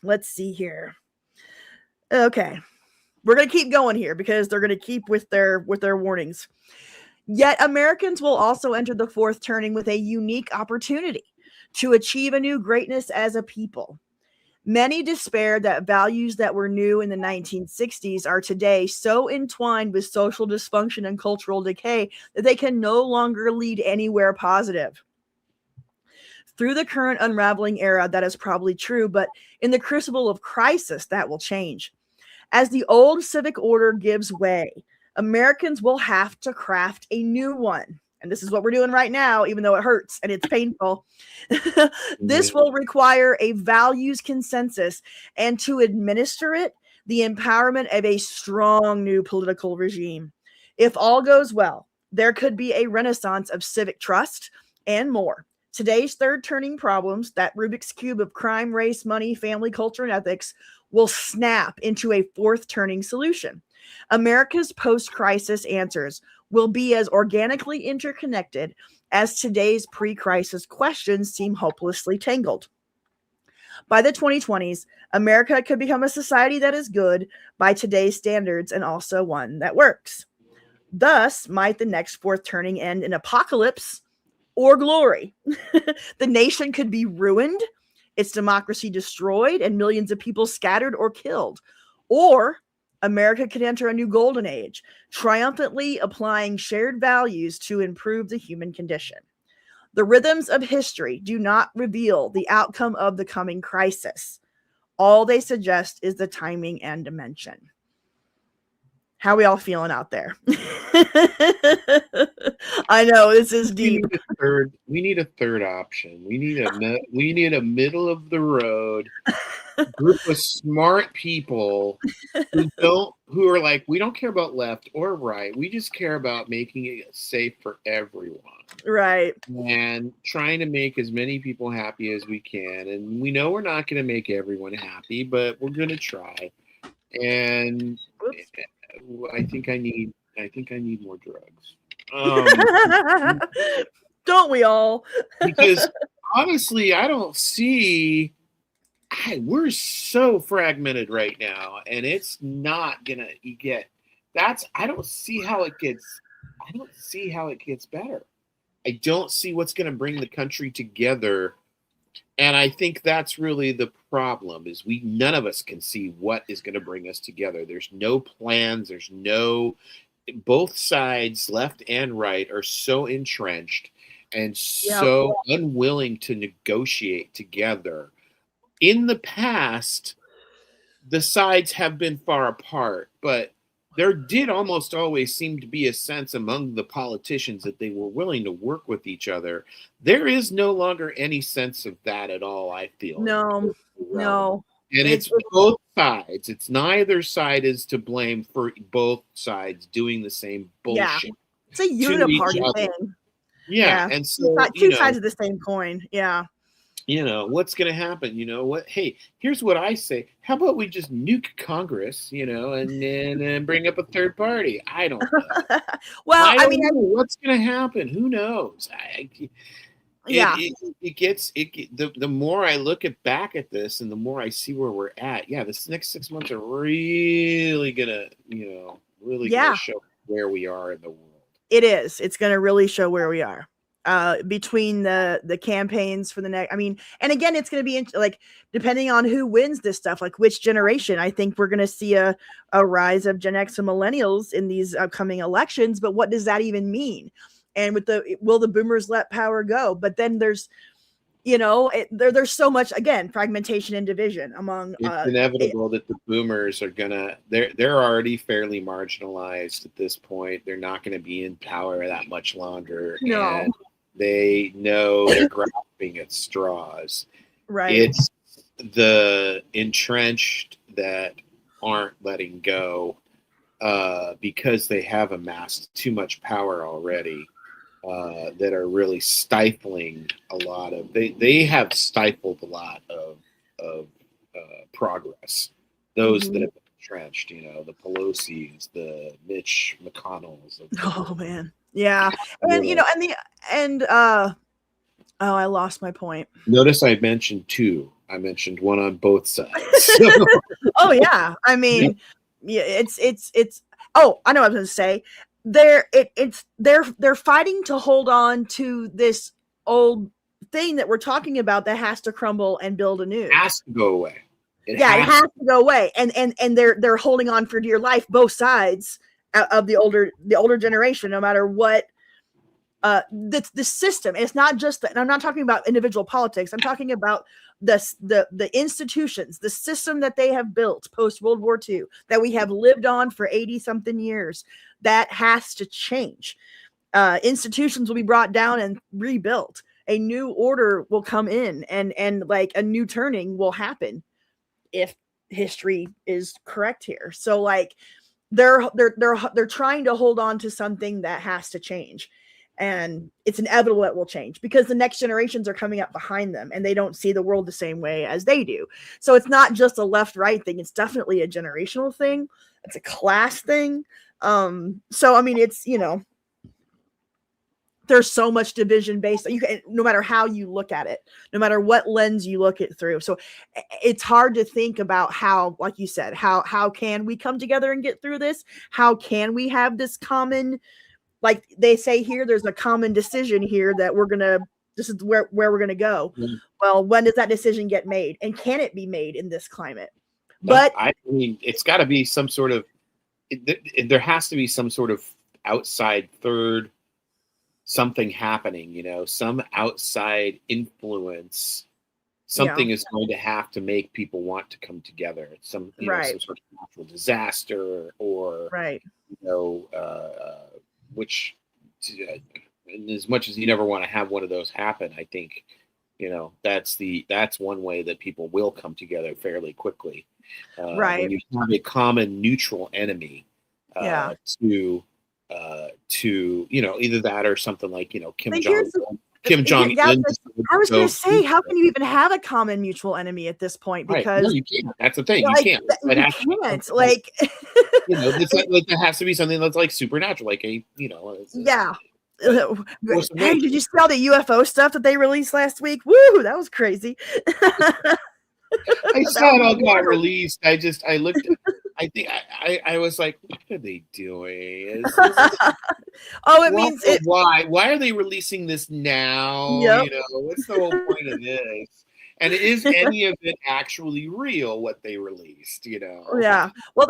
Let's see here. Okay, we're gonna keep going here because they're gonna keep with their warnings. Yet Americans will also enter the fourth turning with a unique opportunity to achieve a new greatness as a people. Many despair that values that were new in the 1960s are today so entwined with social dysfunction and cultural decay that they can no longer lead anywhere positive. Through the current unraveling era, that is probably true, but in the crucible of crisis, that will change. As the old civic order gives way, Americans will have to craft a new one. And this is what we're doing right now, even though it hurts and it's painful. This will require a values consensus, and to administer it, the empowerment of a strong new political regime. If all goes well, there could be a renaissance of civic trust and more. Today's third turning problems, that Rubik's Cube of crime, race, money, family, culture, and ethics, will snap into a fourth turning solution. America's post-crisis answers will be as organically interconnected as today's pre-crisis questions seem hopelessly tangled. By the 2020s, America could become a society that is good by today's standards and also one that works. Thus, might the next fourth turning end in apocalypse or glory. The nation could be ruined, its democracy destroyed, and millions of people scattered or killed. Or America could enter a new golden age, triumphantly applying shared values to improve the human condition. The rhythms of history do not reveal the outcome of the coming crisis. All they suggest is the timing and dimension. How are we all feeling out there? I know this is deep. We need a third option. We need a middle of the road group of smart people who are like, we don't care about left or right. We just care about making it safe for everyone. Right. And trying to make as many people happy as we can. And we know we're not going to make everyone happy, but we're going to try. And I think I need more drugs. Don't we all? Because honestly, I don't see. We're so fragmented right now, and it's not gonna get. I don't see how it gets. I don't see how it gets better. I don't see what's gonna bring the country together. And I think that's really the problem, is none of us can see what is going to bring us together. There's no plans. Both sides, left and right, are so entrenched and so unwilling to negotiate together. In the past, the sides have been far apart, but there did almost always seem to be a sense among the politicians that they were willing to work with each other. There is no longer any sense of that at all, I feel. No. And it's both sides. It's neither side is to blame for both sides doing the same bullshit. Yeah. It's a uniparty thing. Yeah. And so two sides of the same coin. Yeah. What's going to happen? Hey, here's what I say. How about we just nuke Congress, and then bring up a third party? I don't know. Well, I mean, what's going to happen? Who knows? The more I look back at this and the more I see where we're at, this next 6 months are really going to, going to show where we are in the world. It is. It's going to really show where we are. Between the campaigns for the next, and again, it's going to be depending on who wins this stuff, like which generation. I think we're going to see a rise of Gen X and millennials in these upcoming elections, but what does that even mean? And will the boomers let power go? But then there's, there's so much, again, fragmentation and division among. It's inevitable that the boomers are they're already fairly marginalized at this point. They're not going to be in power that much longer. No. And they know they're grasping at straws. Right. It's the entrenched that aren't letting go because they have amassed too much power already. That are really stifling a lot of they have stifled a lot of progress. Those that have been entrenched, the Pelosi's, the Mitch McConnells. Oh man, yeah, and I lost my point. Notice I mentioned two. I mentioned one on both sides. Oh yeah, it's. Oh, I know what I was going to say. They're fighting to hold on to this old thing that we're talking about that has to crumble and build anew. It has to go away. It has to go away, and they're holding on for dear life, both sides of the older generation, no matter what the system. It's not just that. I'm not talking about individual politics. I'm talking about the institutions, the system that they have built post World War II that we have lived on for 80 something years. That has to change. Institutions will be brought down and rebuilt. A new order will come in, and like a new turning will happen if history is correct here. So like they're trying to hold on to something that has to change, and it's inevitable it will change because the next generations are coming up behind them and they don't see the world the same way as they do. So it's not just a left right thing, it's definitely a generational thing, it's a class thing. So I mean, it's, you know, there's so much division based, you can, no matter how you look at it, no matter what lens you look it through. So it's hard to think about how, like you said, how can we come together and get through this? How can we have this common, like they say here, there's a common decision here that this is where we're gonna go. Mm-hmm. Well, when does that decision get made, and can it be made in this climate? But I mean, it's got to be some sort of, there has to be some sort of outside third something happening, you know, some outside influence. Something is going to have to make people want to come together. Some, you know, some sort of natural disaster, or you know, which, and as much as you never want to have one of those happen, I think, you know, that's one way that people will come together fairly quickly. When you have a common neutral enemy, to you know, either that or something like, you know, Kim Jong-un. I was going to say, how can you even have a common mutual enemy at this point? Because no, you can't. That's the thing. Like, you can't. You can't. Like, you know, it's like there has to be something that's like supernatural, like a, you know. Hey, did you see all the UFO stuff that they released last week? Woo, that was crazy. I saw it all got released. I looked. I think I was like, what are they doing? Why? Why are they releasing this now? Yep. You know, what's the whole point of this? And is any of it actually real? What they released? You know? Yeah. Well,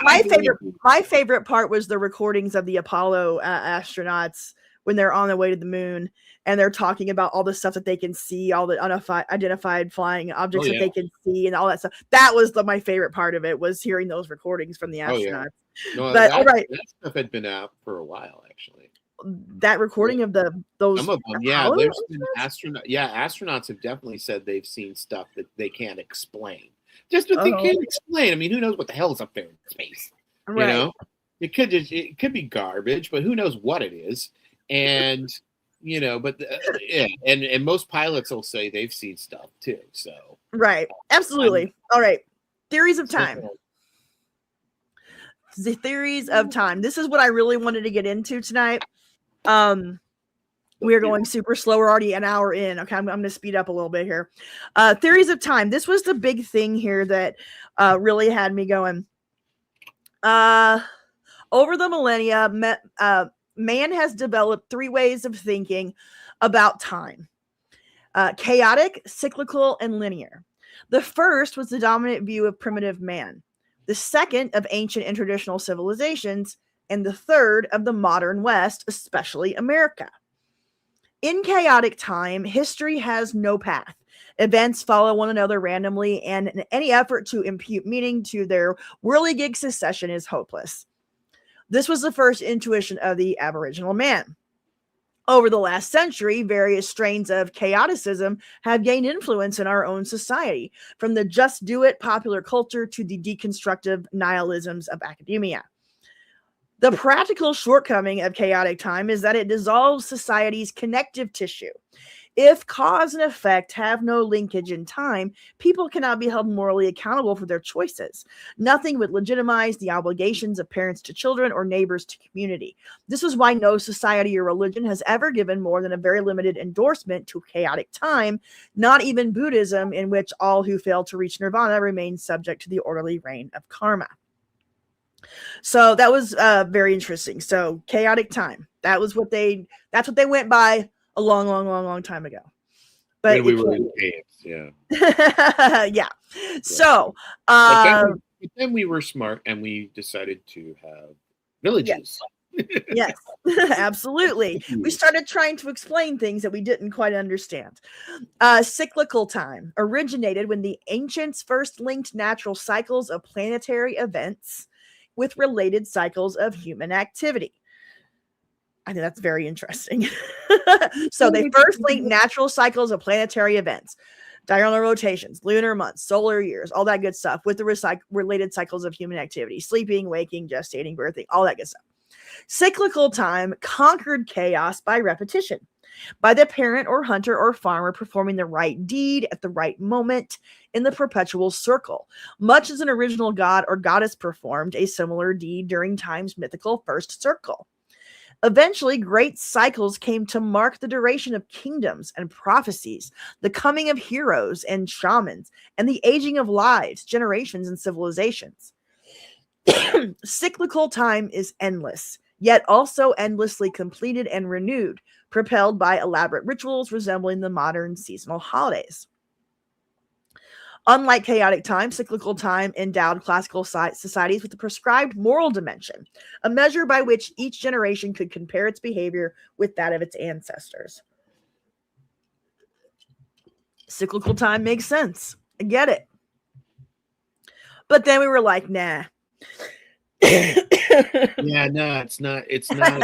my favorite part was the recordings of the Apollo astronauts when they're on their way to the moon. And they're talking about all the stuff that they can see, all the unidentified flying objects that they can see, and all that stuff. That was my favorite part of it, was hearing those recordings from the astronauts. No, but that stuff had been out for a while, actually. That recording of those. Some of them, there's been astronauts have definitely said they've seen stuff that they can't explain. Just what they can't explain. I mean, who knows what the hell is up there in space? Right. You know, it could be garbage, but who knows what it is? And you know, but and most pilots will say they've seen stuff too. So absolutely. All right, theories of time. The theories of time. This is what I really wanted to get into tonight. We are going super slow. We're already an hour in. Okay, I'm going to speed up a little bit here. Theories of time. This was the big thing here that really had me going. Over the millennia, man has developed three ways of thinking about time: chaotic, cyclical, and linear. The first was the dominant view of primitive man, the second of ancient and traditional civilizations, and the third of the modern West, especially America. In chaotic time, history has no path. Events follow one another randomly, and any effort to impute meaning to their whirligig succession is hopeless. This was the first intuition of the Aboriginal man. Over the last century, various strains of chaoticism have gained influence in our own society, from the just do it popular culture to the deconstructive nihilisms of academia. The practical shortcoming of chaotic time is that it dissolves society's connective tissue. If cause and effect have no linkage in time, people cannot be held morally accountable for their choices. Nothing would legitimize the obligations of parents to children or neighbors to community. This is why no society or religion has ever given more than a very limited endorsement to chaotic time, not even Buddhism, in which all who fail to reach nirvana remain subject to the orderly reign of karma. So that was very interesting. So chaotic time. That's what they went by a long time ago. But we were in chaos, yeah. So but then we were smart and we decided to have villages. Yes, absolutely. We started trying to explain things that we didn't quite understand. Cyclical time originated when the ancients first linked natural cycles of planetary events with related cycles of human activity. I think that's very interesting. So they first linked natural cycles of planetary events, diurnal rotations, lunar months, solar years, all that good stuff with the related cycles of human activity, sleeping, waking, gestating, birthing, all that good stuff. Cyclical time conquered chaos by repetition, by the parent or hunter or farmer performing the right deed at the right moment in the perpetual circle, much as an original god or goddess performed a similar deed during time's mythical first circle. Eventually, great cycles came to mark the duration of kingdoms and prophecies, the coming of heroes and shamans, and the aging of lives, generations, and civilizations. Cyclical time is endless, yet also endlessly completed and renewed, propelled by elaborate rituals resembling the modern seasonal holidays. Unlike chaotic time, cyclical time endowed classical societies with a prescribed moral dimension, a measure by which each generation could compare its behavior with that of its ancestors. Cyclical time makes sense. I get it. But then we were like, nah. Yeah, no, it's not. It's not.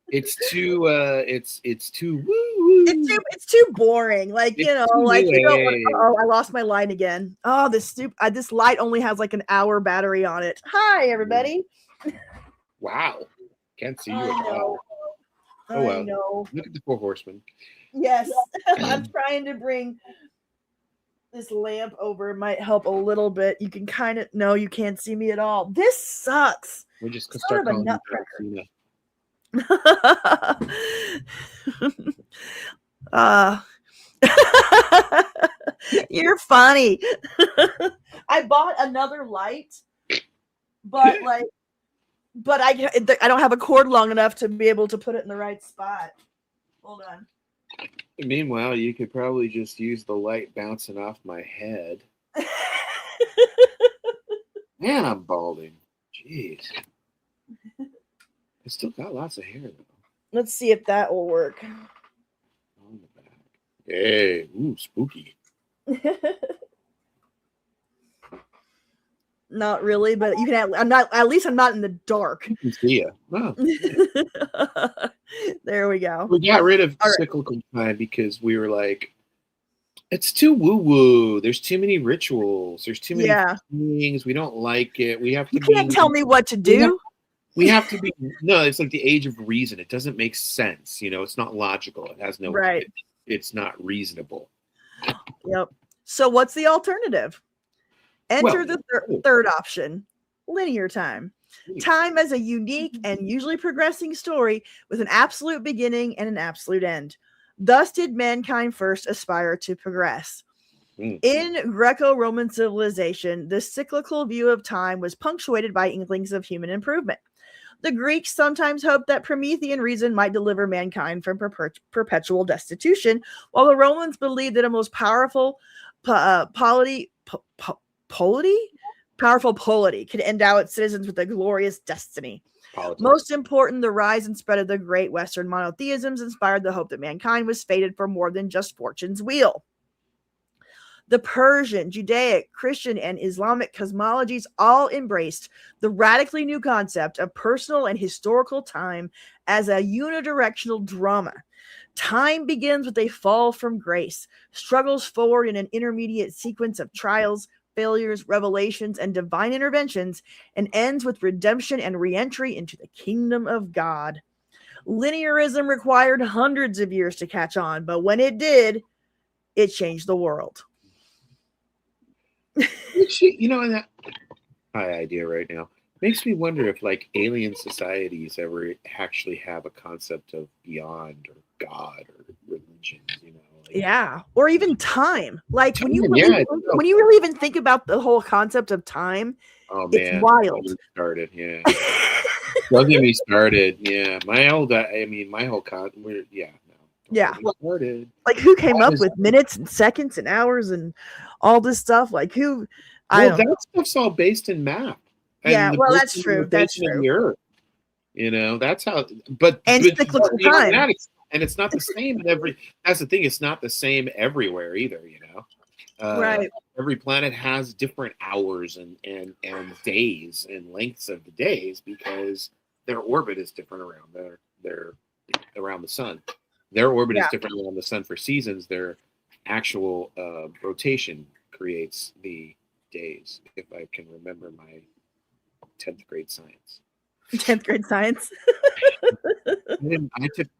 It's too. It's too. Woo-woo. It's too boring. Like It's you know, too like you don't. new. Oh, I lost my light again. Oh, this light only has like an hour battery on it. Hi, everybody. Wow, can't see you I at know. all. Oh I well. know. Look at the four horsemen. Yes, I'm trying to bring this lamp over. It might help a little bit. You can kind of no, you can't see me at all. This sucks. We're just gonna Son start of a calling you nutcracker. Cena. You're funny. I bought another light, but I don't have a cord long enough to be able to put it in the right spot. Hold on. Meanwhile, you could probably just use the light bouncing off my head. Man, I'm balding. Jeez. I still got lots of hair though. Let's see if that will work. On the back. Hey, ooh, spooky. Not really, but you can. I'm not. At least I'm not in the dark. You can see ya. Oh. There we go. We got rid of cyclical time because we were like, it's too woo-woo. There's too many rituals. There's too many things. We don't like it. We have to. You can't tell me what to do. We have to be. No, it's like the age of reason. It doesn't make sense. You know, it's not logical. It has no. Right. It's not reasonable. Yep. So what's the alternative? Enter the third option, linear time. Time as a unique and usually progressing story with an absolute beginning and an absolute end. Thus did mankind first aspire to progress. In Greco-Roman civilization, the cyclical view of time was punctuated by inklings of human improvement. The Greeks sometimes hoped that Promethean reason might deliver mankind from perpetual destitution, while the Romans believed that a most powerful polity could endow its citizens with a glorious destiny. Politics. Most important, the rise and spread of the great Western monotheisms inspired the hope that mankind was fated for more than just fortune's wheel. The Persian, Judaic, Christian, and Islamic cosmologies all embraced the radically new concept of personal and historical time as a unidirectional drama. Time begins with a fall from grace, struggles forward in an intermediate sequence of trials, failures, revelations, and divine interventions, and ends with redemption and re-entry into the kingdom of God. Linearism required hundreds of years to catch on, but when it did, it changed the world. You know, that idea right now makes me wonder if like alien societies ever actually have a concept of beyond or God or religion, you know. Like, yeah, or even time. Like when you really even think about the whole concept of time, it's wild. Don't started, yeah. Don't get me started. Yeah, my whole started. Like who came up with minutes and seconds and hours and all this stuff? Like who? That stuff's all based in math. Yeah, well, that's true. That's true. That's how. But cyclical beyond time. that, it's not the same in every. That's the thing. It's not the same everywhere either. Right. Every planet has different hours and days and lengths of the days because their orbit is different around their around the sun. Their orbit is different around the sun for seasons. Their actual rotation creates the days. If I can remember my 10th grade science. 10th grade science.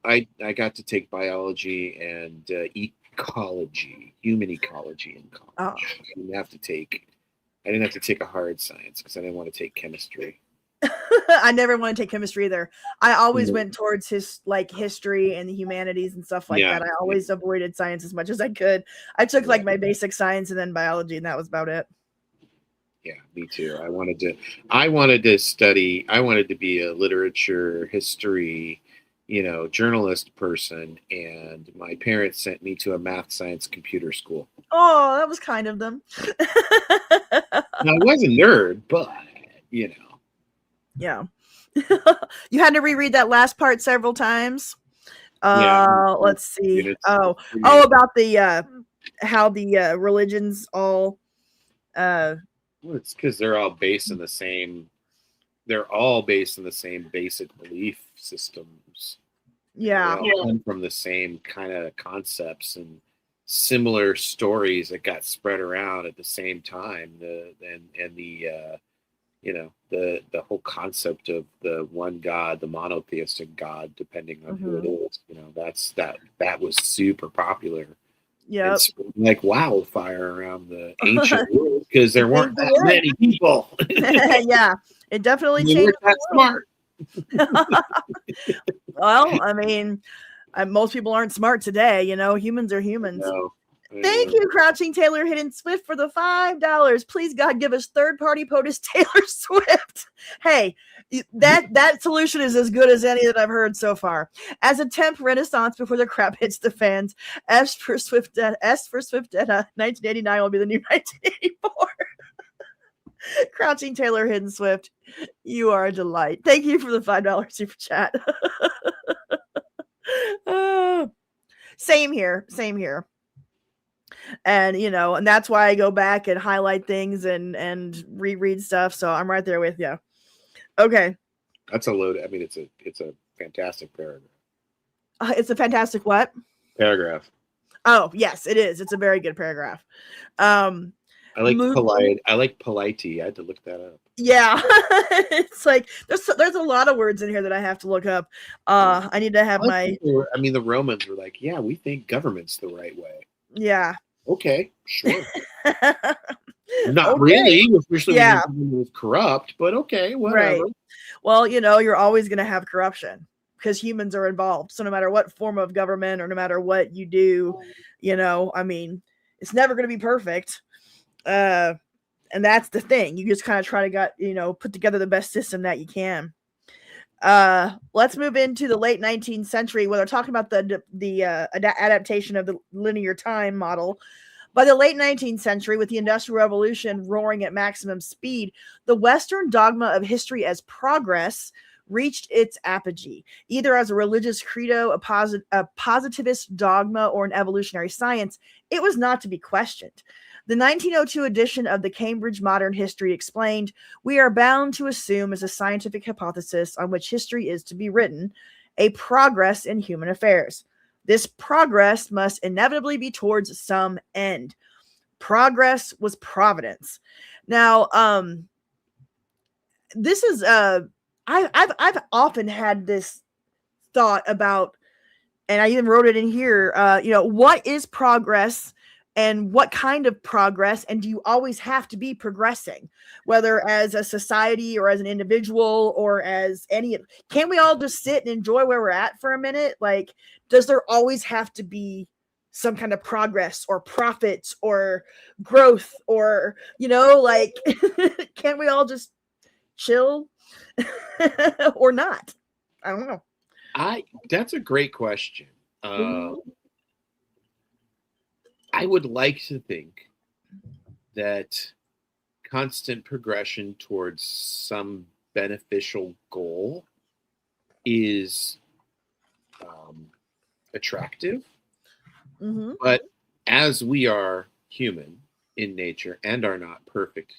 I got to take biology and ecology, human ecology in college. Oh. I didn't have to take a hard science because I didn't want to take chemistry. I never want to take chemistry either. I always went towards history and the humanities and stuff like that. I always avoided science as much as I could. I took like my basic science and then biology, and that was about it. Yeah, me too. I wanted to study. I wanted to be a literature, history, journalist person, and my parents sent me to a math, science, computer school. Oh, that was kind of them. Now, I was a nerd, but Yeah. You had to reread that last part several times. Let's see. About the how the religions all well, it's because they're all based in the same. They're all based in the same basic belief systems. Yeah. They all come from the same kind of concepts and similar stories that got spread around at the same time. The whole concept of the one God, the monotheistic God, depending on who it is. That was super popular. Yeah, like wildfire around the ancient world because there weren't that many people. Yeah, it definitely changed. That smart. Well, I mean, most people aren't smart today. Humans are humans. No. Thank you, Crouching Taylor Hidden Swift, for the $5. Please, God, give us third-party POTUS Taylor Swift. Hey, that solution is as good as any that I've heard so far. As a temp renaissance before the crap hits the fans, S for Swiftetta, 1989 will be the new 1984. Crouching Taylor Hidden Swift, you are a delight. Thank you for the $5 super chat. Same here. And and that's why I go back and highlight things and reread stuff. So I'm right there with you. Okay. That's a load. I mean, it's a fantastic paragraph. It's a fantastic what? Paragraph. Oh, yes, it is. It's a very good paragraph. I like polite. I like politey. I had to look that up. Yeah. It's like there's a lot of words in here that I have to look up. I need to have the Romans were like, yeah, we think government's the right way. Yeah. Okay, sure. Not really, especially when it was corrupt, but okay, whatever. Right. Well, you're always going to have corruption because humans are involved. So no matter what form of government or no matter what you do, it's never going to be perfect. And that's the thing. You just kind of try to put together the best system that you can. Let's move into the late 19th century where they're talking about the adaptation of the linear time model. By the late 19th century, with the Industrial Revolution roaring at maximum speed, the Western dogma of history as progress reached its apogee, either as a religious credo, a positivist dogma, or an evolutionary science. It was not to be questioned. The 1902 edition of the Cambridge Modern History explained, "We are bound to assume as a scientific hypothesis on which history is to be written, a progress in human affairs. This progress must inevitably be towards some end. Progress was providence." Now, this is I've often had this thought about, and I even wrote it in here. What is progress? And what kind of progress? And do you always have to be progressing, whether as a society or as an individual or as can we all just sit and enjoy where we're at for a minute? Like, does there always have to be some kind of progress or profits or growth or, can't we all just chill or not? I don't know. That's a great question. I would like to think that constant progression towards some beneficial goal is attractive, Mm-hmm. but as we are human in nature and are not perfect,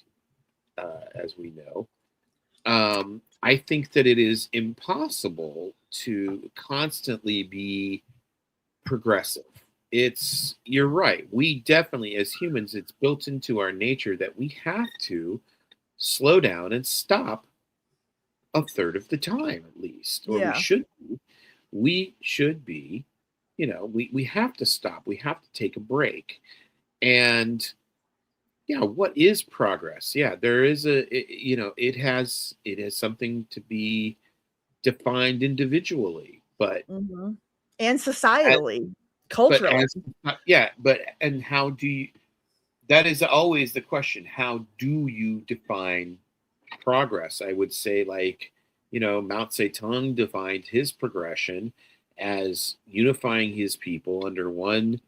as we know, I think that it is impossible to constantly be progressive. You're right. We definitely, as humans, it's built into our nature that we have to slow down and stop a third of the time at least, or we Yeah. should be. We should be, we have to stop. We have to take a break. And yeah, what is progress? Yeah, there is it has something to be defined individually, but Mm-hmm. And as, societally, but culturally. as yeah, but and how do you? That is always the question. How do you define progress? I would say, like, Mao Zedong defined his progression as unifying his people under one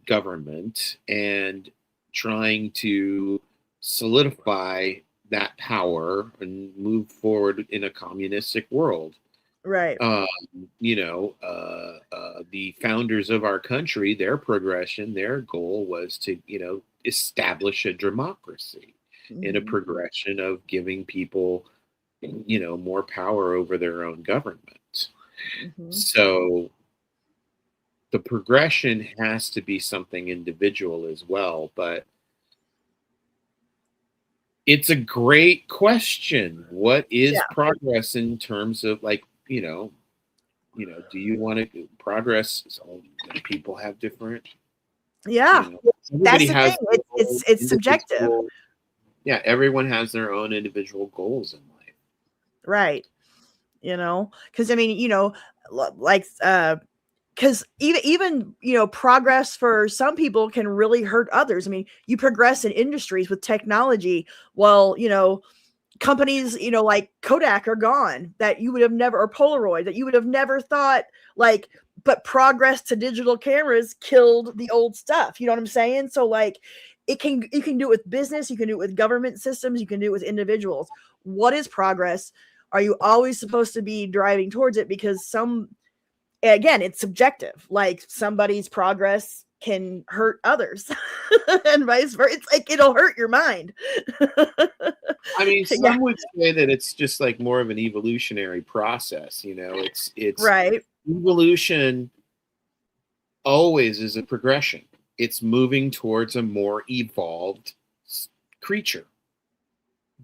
government and trying to solidify that power and move forward in a communistic world. Right. Um, the founders of our country, their progression, their goal was to, establish a democracy in a Mm-hmm. progression of giving people, more power over their own government. Mm-hmm. So the progression has to be something individual as well, but it's a great question. What is Yeah. progress in terms of, like, do you want to progress? So people have different, Yeah. everybody That's the thing. has their own It's subjective. individual, yeah, everyone has their own individual goals in life. Right. Because I mean, like because even progress for some people can really hurt others. I mean, you progress in industries with technology, well, companies, like Kodak are gone, that you would have never, or Polaroid, that you would have never thought, like, but progress to digital cameras killed the old stuff. You know what I'm saying? So like you can do it with business, you can do it with government systems, you can do it with individuals. What is progress? Are you always supposed to be driving towards it? Because again, it's subjective. Like somebody's progress can hurt others and vice versa. It's like it'll hurt your mind. I mean, Yeah. some would say that it's just like more of an evolutionary process. It's Right. evolution always is a progression. It's moving towards a more evolved creature.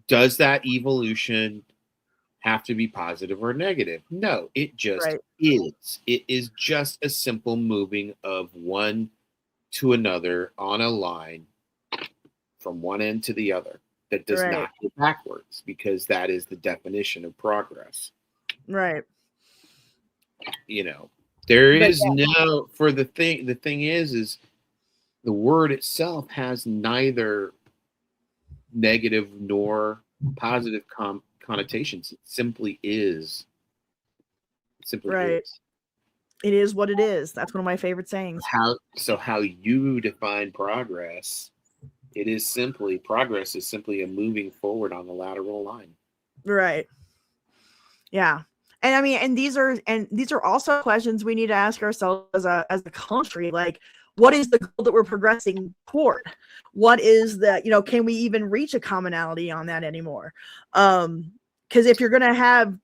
Does that evolution have to be positive or negative? No, it just Right. is. It is just a simple moving of one to another on a line from one end to the other that does Right. not go backwards, because that is the definition of progress. Right. You know, there But is no, for the thing is the word itself has neither negative nor positive connotations. It simply is. It simply right. is. It is what it is. That's one of my favorite sayings. How you define progress, progress is simply a moving forward on the lateral line. Right. Yeah. And I mean, and these are also questions we need to ask ourselves as a country. Like, what is the goal that we're progressing toward? What is can we even reach a commonality on that anymore? Because if you're gonna have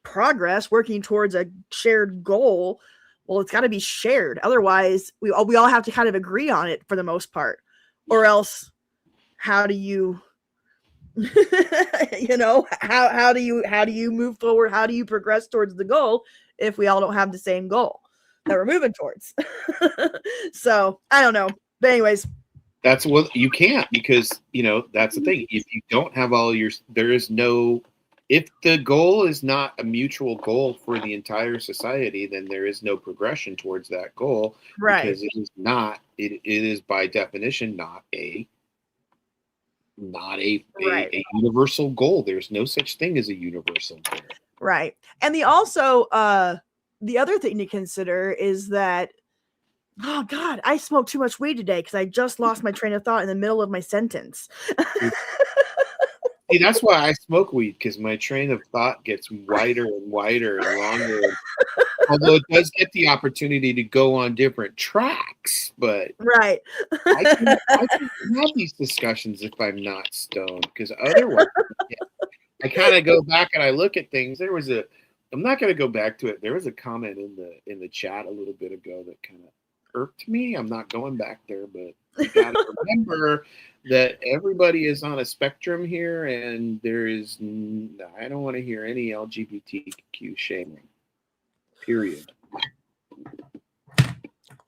progress working towards a shared goal, well, it's got to be shared. Otherwise, we all have to kind of agree on it for the most part, or else, how do you, how do you move forward? How do you progress towards the goal if we all don't have the same goal that we're moving towards? So I don't know, but anyways. That's what you can't, because that's the thing. If you don't have there is no. If the goal is not a mutual goal for the entire society, then there is no progression towards that goal, Right. because it is not. It is by definition not Right. a universal goal. There's no such thing as a universal goal. Right. And the other thing to consider is that, oh God, I smoked too much weed today because I just lost my train of thought in the middle of my sentence. See, that's why I smoke weed, because my train of thought gets wider and wider and longer. Although it does get the opportunity to go on different tracks, but Right. I can have these discussions if I'm not stoned, because otherwise I kind of go back and I look at things. I'm not going to go back to it. There was a comment in the chat a little bit ago that kind of irked me. I'm not going back there, but you got to remember that everybody is on a spectrum here, and I don't want to hear any LGBTQ shaming. Period.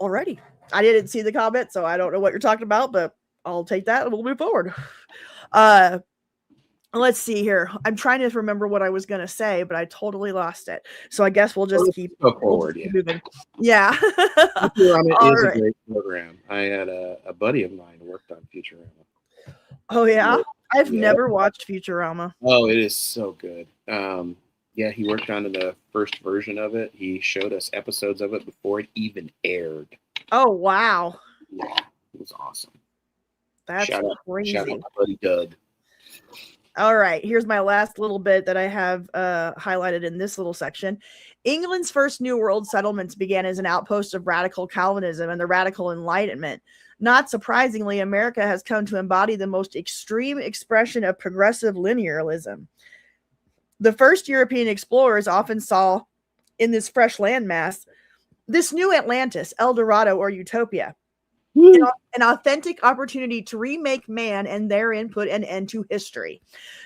Alrighty. I didn't see the comment, so I don't know what you're talking about, but I'll take that and we'll move forward. Let's see here. I'm trying to remember what I was going to say, but I totally lost it. So I guess we'll just keep moving. Yeah. Futurama is a great program. I had a buddy of mine who worked on Futurama. Oh, yeah? I've never watched Futurama. Oh, it is so good. Yeah, he worked on the first version of it. He showed us episodes of it before it even aired. Oh, wow. Yeah, it was awesome. That's crazy. Shout out my buddy Doug. All right, here's my last little bit that I have highlighted in this little section. England's first New World settlements began as an outpost of radical Calvinism and the radical Enlightenment. Not surprisingly, America has come to embody the most extreme expression of progressive linealism. The first European explorers often saw in this fresh landmass this new Atlantis, El Dorado, or Utopia. An authentic opportunity to remake man and therein put an end to history.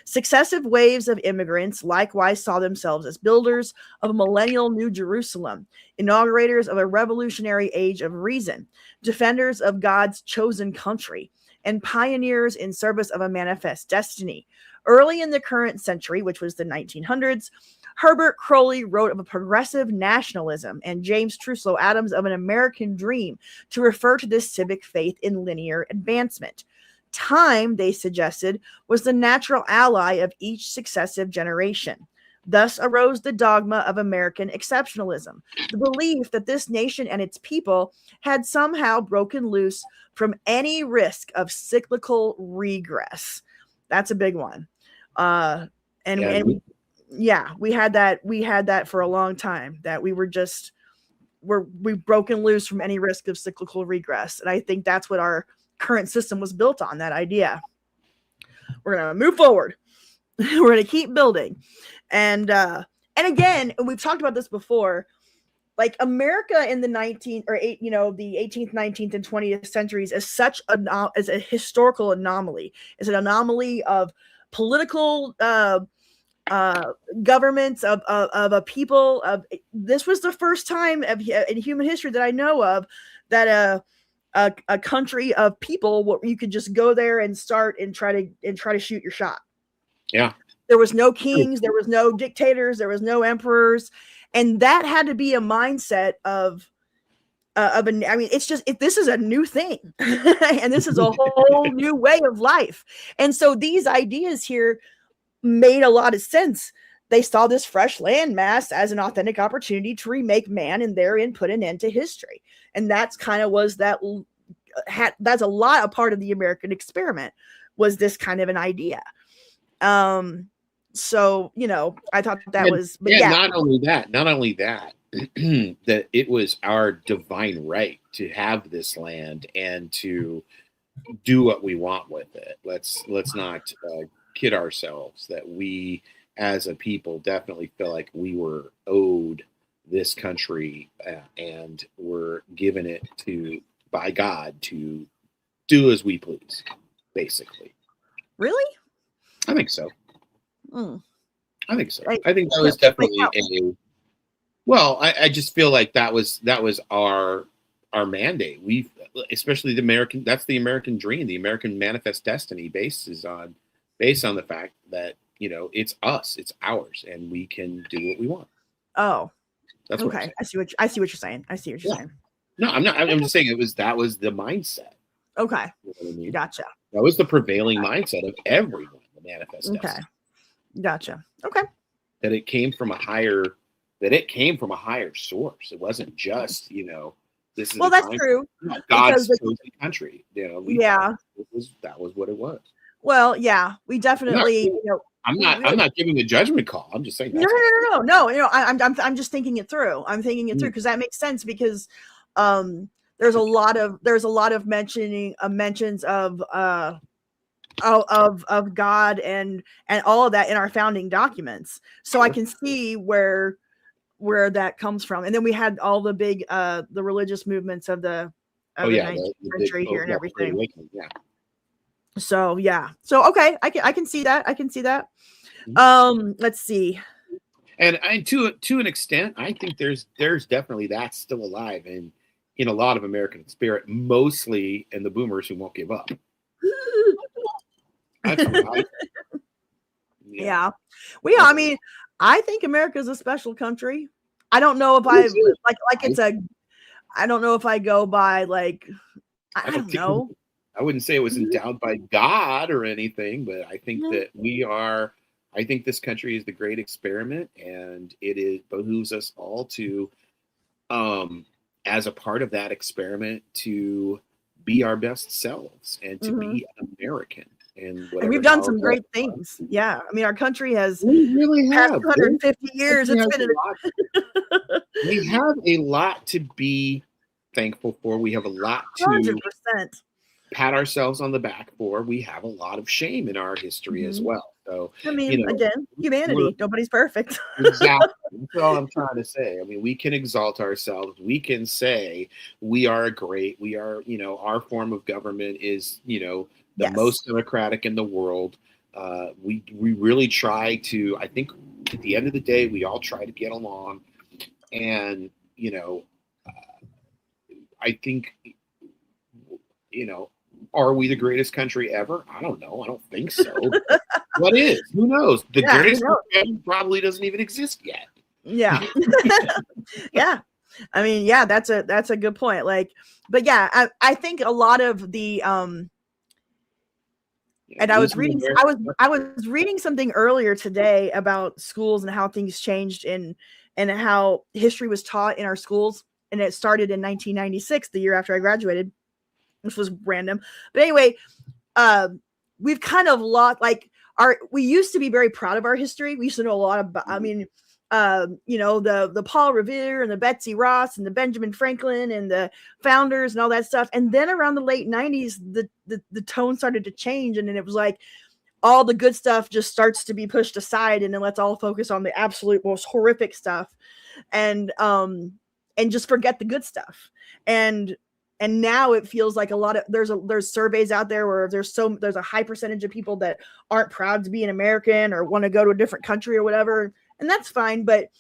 Successive waves of immigrants likewise saw themselves as builders of a millennial New Jerusalem, inaugurators of a revolutionary age of reason, defenders of God's chosen country, and pioneers in service of a manifest destiny. Early in the current century, which was the 1900s, Herbert Crowley wrote of a progressive nationalism and James Truslow Adams of an American dream to refer to this civic faith in linear advancement. Time, they suggested, was the natural ally of each successive generation. Thus arose the dogma of American exceptionalism, the belief that this nation and its people had somehow broken loose from any risk of cyclical regress. That's a big one. We had that for a long time, that we've broken loose from any risk of cyclical regress. And I think that's what our current system was built on, that idea. We're going to move forward. We're going to keep building. And again, we've talked about this before, like America in the 18th, 19th, and 20th centuries is as a historical anomaly. It's an anomaly of political governments, of a people. This was the first time in human history that I know of that a country of people where you could just go there and start and try to shoot your shot. Yeah. There was no kings, there was no dictators, there was no emperors, and that had to be a mindset this is a new thing, and this is a whole new way of life. And so these ideas here made a lot of sense. They saw this fresh landmass as an authentic opportunity to remake man and therein put an end to history. And that's kind of that's a lot a part of the American experiment, was this kind of an idea. So, I thought that was, but yeah. Not only that, that it was our divine right to have this land and to do what we want with it. Let's not kid ourselves that we as a people definitely feel like we were owed this country and were given it by God to do as we please, basically. Really? I think so. I think so. I think that Yeah, was definitely I just feel like that was our mandate. Especially the American, that's the American dream, the American manifest destiny based on the fact that, it's us, it's ours, and we can do what we want. Oh, that's okay. I see what you're saying. Saying. No, I'm not. I'm just saying that was the mindset. Okay. You know what I mean? Gotcha. That was the prevailing mindset of everyone, the manifest destiny. Okay. Gotcha. Okay. That it came from a higher source. It wasn't just, this is that's true. God's chosen country. Yeah. That was what it was. Well, yeah, we I'm not, definitely, I'm not giving a judgment call. I'm just saying no, that's no, no, no, no. I'm just thinking it through. I'm thinking it through Mm. because that makes sense because there's a lot of mentions of God and all of that in our founding documents. So I Sure. can see where that comes from. And then we had all the big the religious movements of the Oh of the yeah, 19th the big century here and yeah, Great everything. Awakening. Yeah. So yeah. So okay, I can see that. I can see that. Mhm. Let's see. And to an extent, I think there's definitely that's still alive in a lot of American spirit, mostly in the boomers who won't give up. That's what I yeah. Yeah. Well, yeah, That's I what mean, I think America's a special country. I don't know if I I too. like I, it's a I don't know if I go by like I I don't don't think know. I wouldn't say it was endowed by God or anything, but I think Mhm. that we are. I think this country is the great experiment, and it behooves us all to, um, as a part of that experiment, to be our best selves and to Mhm. be an American in And whatever we've done however some that great things. Yeah. I mean, our country has we really past have. This 250 years. country It's has been a lot. We have a lot to be thankful for. We have a lot to 100%. pat ourselves on the back for. We have a lot of shame in our history as Mhm. well. So, I you mean, know, again, we're humanity. Nobody's perfect. exactly that's all I'm trying to say. I mean, we can exalt ourselves. We can say we are great. We are, our form of government is, the Yes. most democratic in the world. We really try to. I think at the end of the day, we all try to get along, and I think you know, are we the greatest country ever? I don't know. I don't think so. What is? Who knows? The Yeah, who greatest knows? country ever probably doesn't even exist yet. Yeah. Yeah. I mean, yeah, that's a good point. Like, but yeah, I think a lot of the and I was Losing reading America. I was reading something earlier today about schools and how things changed and how history was taught in our schools, and it started in 1996, the year after I graduated, which was random. But anyway, uh, we've kind of lost like we used to be very proud of our history. We used to know a lot about, I mean, the Paul Revere and the Betsy Ross and the Benjamin Franklin and the founders and all that stuff. And then around the late 90s, the tone started to change. And then it was like all the good stuff just starts to be pushed aside. And then let's all focus on the absolute most horrific stuff. And just forget the good stuff. And now it feels like a lot of there's surveys out there where there's a high percentage of people that aren't proud to be an American or want to go to a different country or whatever, and that's fine. But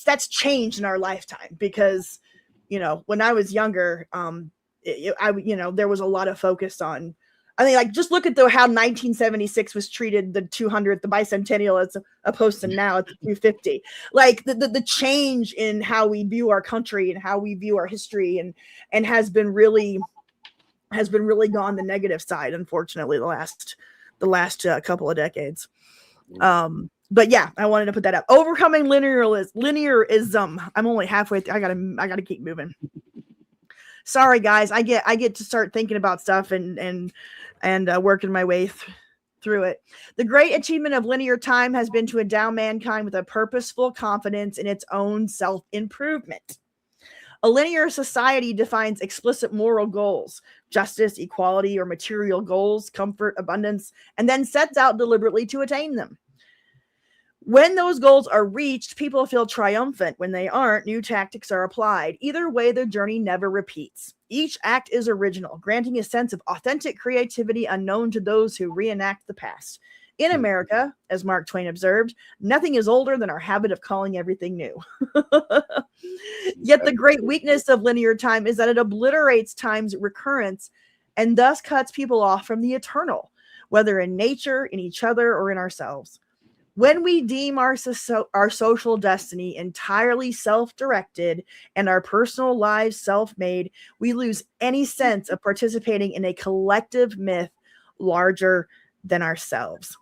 that's changed in our lifetime because when I was younger, there was a lot of focus on. I mean, like, just look at how 1976 was treated, the 200th, the bicentennial, as opposed to now at the 250. Like the change in how we view our country and how we view our history and has been really gone the negative side, unfortunately, the last couple of decades. But yeah, I wanted to put that up. Overcoming linearism. I'm only halfway through. I gotta keep moving. Sorry, guys. I get to start thinking about stuff and working my way through it. The great achievement of linear time has been to endow mankind with a purposeful confidence in its own self-improvement. A linear society defines explicit moral goals, justice, equality, or material goals, comfort, abundance, and then sets out deliberately to attain them. When those goals are reached, people feel triumphant. When they aren't, new tactics are applied. Either way, the journey never repeats. Each act is original, granting a sense of authentic creativity unknown to those who reenact the past. In America, as Mark Twain observed, nothing is older than our habit of calling everything new. Yet the great weakness of linear time is that it obliterates time's recurrence and thus cuts people off from the eternal, whether in nature, in each other, or in ourselves. When we deem our social destiny entirely self-directed and our personal lives self-made, we lose any sense of participating in a collective myth larger than ourselves.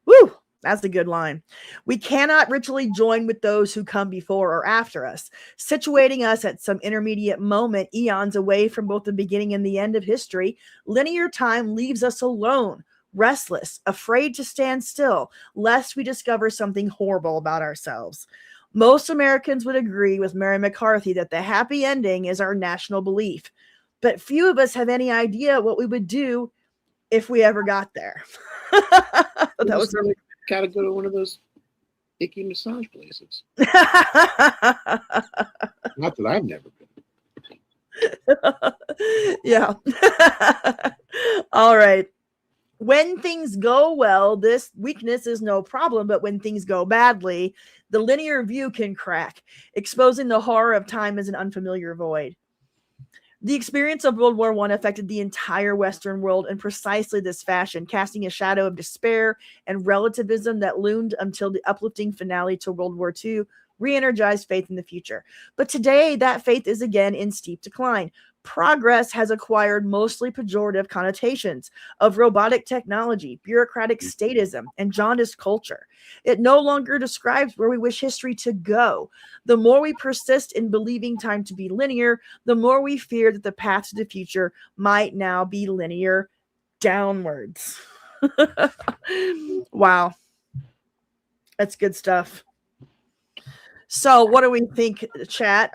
Woo! That's a good line. We cannot ritually join with those who come before or after us, situating us at some intermediate moment, eons away from both the beginning and the end of history. Linear time leaves us alone, restless, afraid to stand still, lest we discover something horrible about ourselves. Most Americans would agree with Mary McCarthy that the happy ending is our national belief, but few of us have any idea what we would do if we ever got there. That was really gotta go to one of those icky massage places. Not that I've never been. Yeah. All right. When things go well, this weakness is no problem, but when things go badly, the linear view can crack, exposing the horror of time as an unfamiliar void. The experience of World War I affected the entire Western world in precisely this fashion, casting a shadow of despair and relativism that loomed until the uplifting finale to World War II re-energized faith in the future. But today, that faith is again in steep decline. Progress has acquired mostly pejorative connotations of robotic technology, bureaucratic statism, and jaundiced culture. It no longer describes where we wish history to go. The more we persist in believing time to be linear, the more we fear that the path to the future might now be linear downwards. Wow. That's good stuff. So what do we think, chat?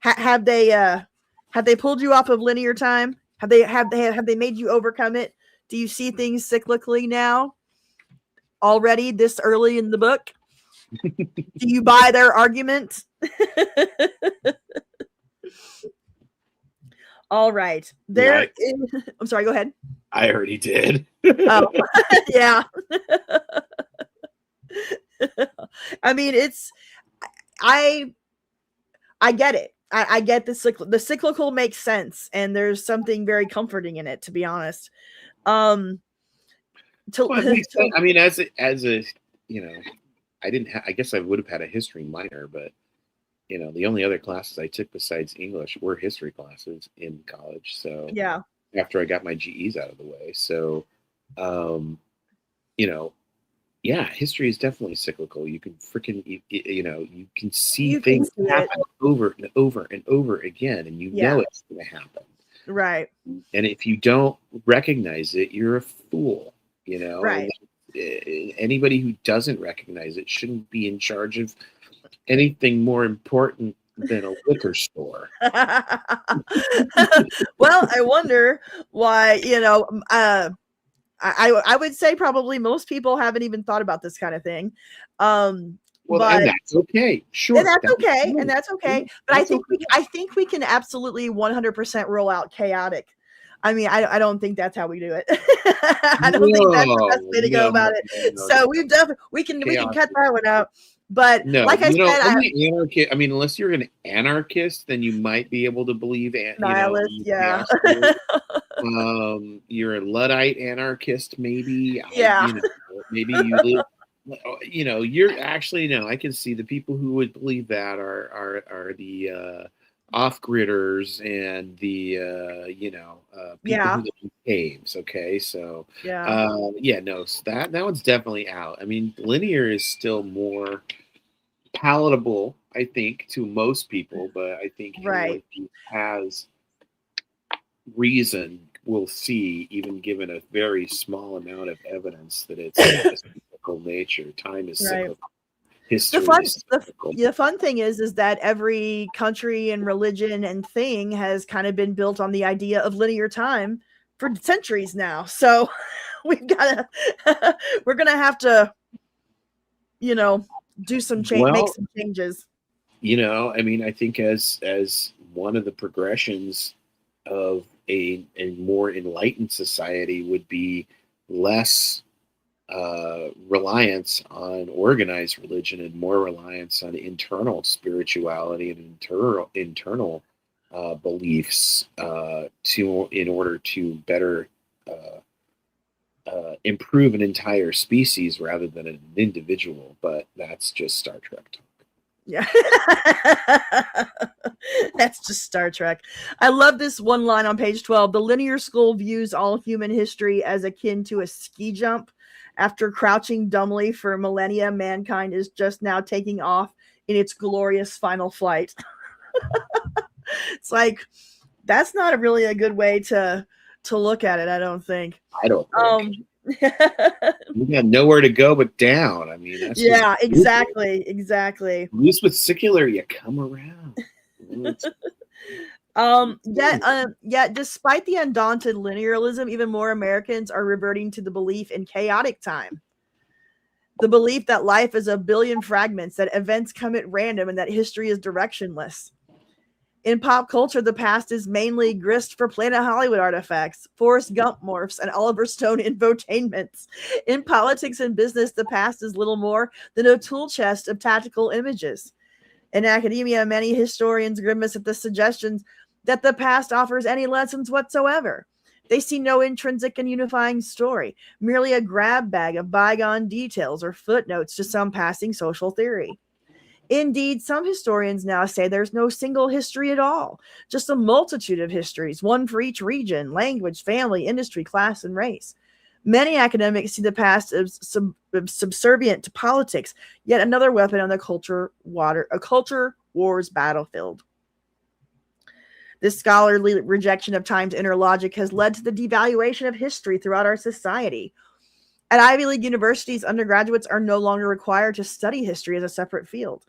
Have they pulled you off of linear time? Have they made you overcome it? Do you see things cyclically now? Already this early in the book? Do you buy their argument? All right. I'm sorry, go ahead. I already did. Oh, yeah. I mean, I get it. I get the cyclical makes sense, and there's something very comforting in it, to be honest. I mean, as a I guess I would have had a history minor, but the only other classes I took besides English were history classes in college. So yeah, after I got my GEs out of the way, so yeah, history is definitely cyclical. You can freaking, you can see things happen over and over and over again, and know it's going to happen. Right. And if you don't recognize it, you're a fool. Right. Anybody who doesn't recognize it shouldn't be in charge of anything more important than a liquor store. Well, I wonder why, I would say probably most people haven't even thought about this kind of thing. And that's okay. Sure. And that's okay. And that's okay. But I think we can absolutely 100% roll out chaotic. I mean, I don't think that's how we do it. I don't think that's the best way to go about it. So we can cut that one out. But like I said, I mean, unless you're an anarchist, then you might be able to believe nihilist. Yeah. You're a Luddite anarchist, maybe. Yeah. Maybe you live. You're actually no. I can see the people who would believe that are the off-gridders and the people who live in caves. Okay, so so that one's definitely out. I mean, linear is still more palatable, I think, to most people, but I think anyone who has reason will see, even given a very small amount of evidence, that it's a cyclical nature. Time is cyclical. History the fun thing is that every country and religion and thing has kind of been built on the idea of linear time for centuries now. So we're gonna have to, do some change, make some changes. I mean, I think as one of the progressions of a more enlightened society would be less reliance on organized religion and more reliance on internal spirituality and internal beliefs in order to better improve an entire species rather than an individual. But that's just Star Trek talk. Yeah. That's just Star Trek. I love this one line on page 12. The linear school views all human history as akin to a ski jump, After crouching dumbly for millennia, mankind is just now taking off in its glorious final flight. It's like, that's not really a good way to look at it, I don't think. I don't think. You got nowhere to go but down. I mean, that's yeah, exactly. At least with secular, you come around. Yet despite the undaunted linealism, even more Americans are reverting to the belief in chaotic time. The belief that life is a billion fragments, that events come at random, and that history is directionless. In pop culture, the past is mainly grist for Planet Hollywood artifacts, Forrest Gump morphs, and Oliver Stone infotainments. In politics and business, the past is little more than a tool chest of tactical images. In academia, many historians grimace at the suggestions that the past offers any lessons whatsoever. They see no intrinsic and unifying story, merely a grab bag of bygone details or footnotes to some passing social theory. Indeed, some historians now say there's no single history at all, just a multitude of histories, one for each region, language, family, industry, class, and race. Many academics see the past as subservient to politics, yet another weapon on the culture wars battlefield. This scholarly rejection of time's inner logic has led to the devaluation of history throughout our society. At Ivy League universities, undergraduates are no longer required to study history as a separate field.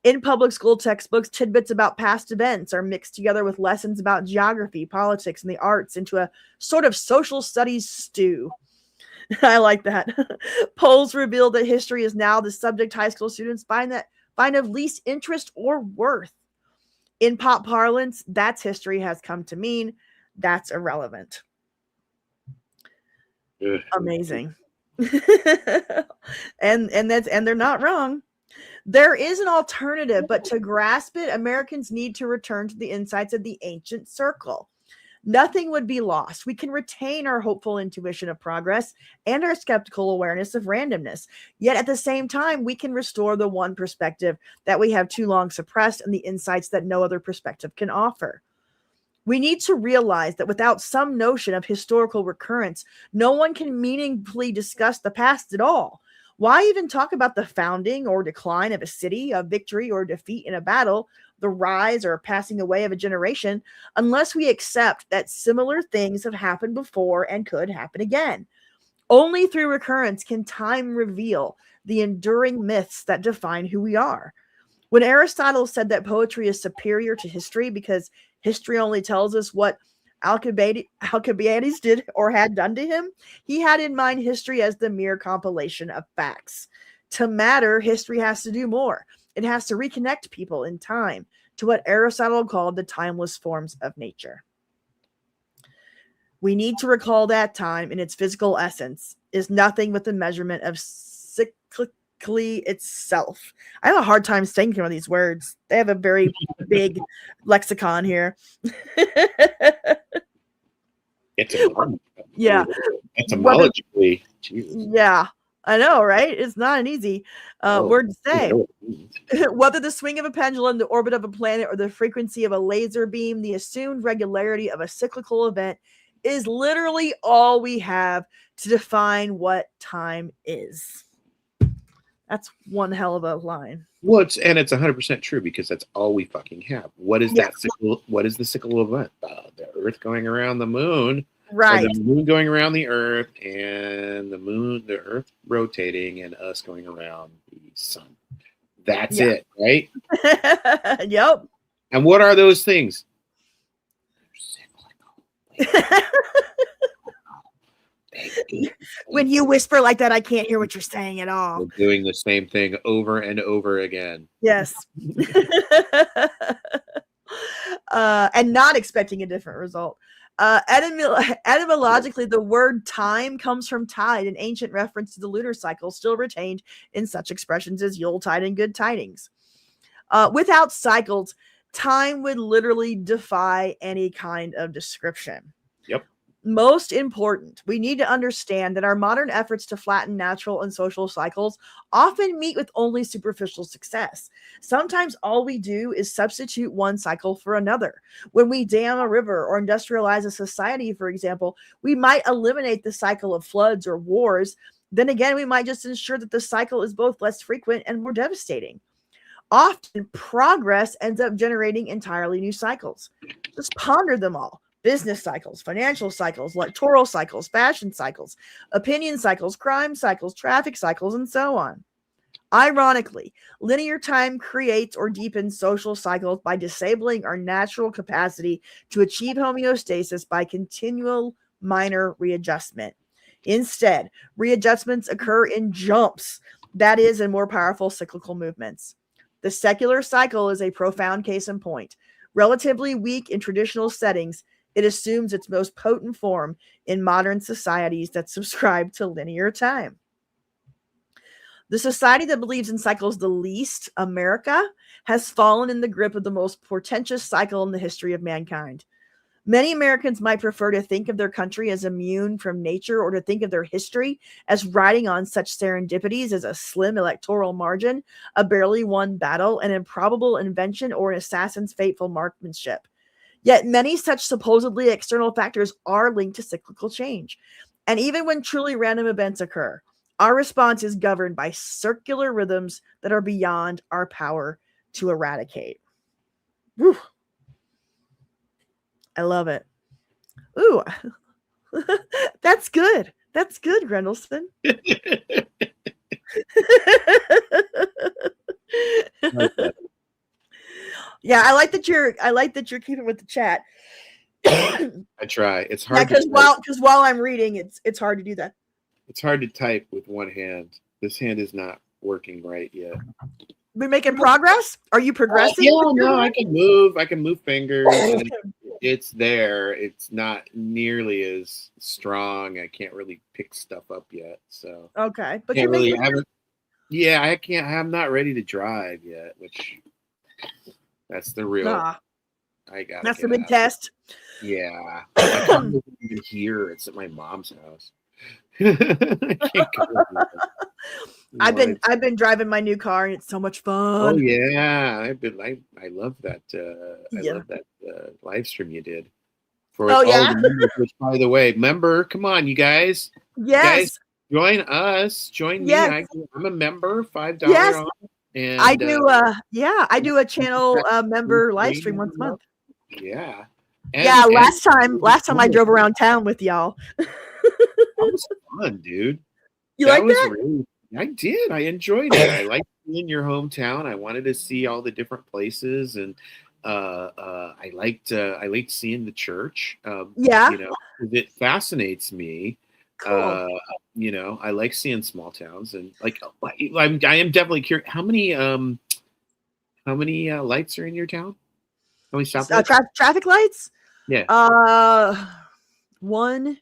In public school textbooks, tidbits about past events are mixed together with lessons about geography, politics, and the arts into a sort of social studies stew. I like that. Polls reveal that history is now the subject high school students find of least interest or worth. In pop parlance, that's history has come to mean that's irrelevant. Amazing. and they're not wrong. There is an alternative, but to grasp it, Americans need to return to the insights of the ancient circle. Nothing would be lost. We can retain our hopeful intuition of progress and our skeptical awareness of randomness. Yet at the same time, we can restore the one perspective that we have too long suppressed and the insights that no other perspective can offer. We need to realize that without some notion of historical recurrence, no one can meaningfully discuss the past at all. Why even talk about the founding or decline of a city, a victory or defeat in a battle, the rise or passing away of a generation, unless we accept that similar things have happened before and could happen again? Only through recurrence can time reveal the enduring myths that define who we are. When Aristotle said that poetry is superior to history because history only tells us what Alcibiades did or had done to him, he had in mind history as the mere compilation of facts. To matter, history has to do more. It has to reconnect people in time to what Aristotle called the timeless forms of nature. We need to recall that time in its physical essence is nothing but the measurement of cyclically itself. I have a hard time saying some of these words. They have a very big lexicon here. Yeah. Etymologically. Jesus. Yeah. I know, right? It's not an easy word to say. Whether the swing of a pendulum, the orbit of a planet, or the frequency of a laser beam, the assumed regularity of a cyclical event is literally all we have to define what time is. That's one hell of a line. Well, it's 100% true because that's all we fucking have. What is that cycle? What is the cyclical event? The Earth going around the moon. Right. The moon going around the Earth, and the Earth rotating, and us going around the sun. That's it, right? Yep. And what are those things? When you whisper like that, I can't hear what you're saying at all. We're doing the same thing over and over again. Yes. And not expecting a different result. Etymologically, the word time comes from tide, an ancient reference to the lunar cycle, still retained in such expressions as Yuletide and Good Tidings. Without cycles, time would literally defy any kind of description. Yep. Most important, we need to understand that our modern efforts to flatten natural and social cycles often meet with only superficial success. Sometimes all we do is substitute one cycle for another. When we dam a river or industrialize a society, for example, we might eliminate the cycle of floods or wars, Then again, we might just ensure that the cycle is both less frequent and more devastating. Often, progress ends up generating entirely new cycles. Just ponder them all: business cycles, financial cycles, electoral cycles, fashion cycles, opinion cycles, crime cycles, traffic cycles, and so on. Ironically, linear time creates or deepens social cycles by disabling our natural capacity to achieve homeostasis by continual minor readjustment. Instead, readjustments occur in jumps, that is, in more powerful cyclical movements. The secular cycle is a profound case in point. Relatively weak in traditional settings, it assumes its most potent form in modern societies that subscribe to linear time. The society that believes in cycles the least, America, has fallen in the grip of the most portentous cycle in the history of mankind. Many Americans might prefer to think of their country as immune from nature, or to think of their history as riding on such serendipities as a slim electoral margin, a barely won battle, an improbable invention, or an assassin's fateful marksmanship. Yet many such supposedly external factors are linked to cyclical change. And even when truly random events occur, our response is governed by circular rhythms that are beyond our power to eradicate. Whew. I love it. Ooh, that's good. That's good, Grendelston. Yeah, I like that you're keeping with the chat. I try. It's hard because while I'm reading, it's hard to do that. It's hard to type with one hand. This hand is not working right yet. We're making progress? Are you progressing? Yeah, no, I can move. I can move fingers. And it's there. It's not nearly as strong. I can't really pick stuff up yet. So okay, but can't really. Yeah, I can't. I'm not ready to drive yet. Which that's the real. I got. That's the big test. Yeah, I can't even here. It's at my mom's house. I can't go I've been driving my new car and it's so much fun. Oh yeah, I love that. I love that live stream you did for all the members. Which, by the way, come on, you guys. Yes, you guys, join us. Join me. I'm a member. $5 yes. off. And I do. I do a channel member live stream once a month. Yeah. Last time I drove around town with y'all. That was fun, dude. You like that? Really, I did. I enjoyed it. I liked seeing your hometown. I wanted to see all the different places, and I liked seeing the church. It fascinates me. Cool. I like seeing small towns, and I am definitely curious. How many lights are in your town? How many stoplights? Traffic lights? Yeah. 1,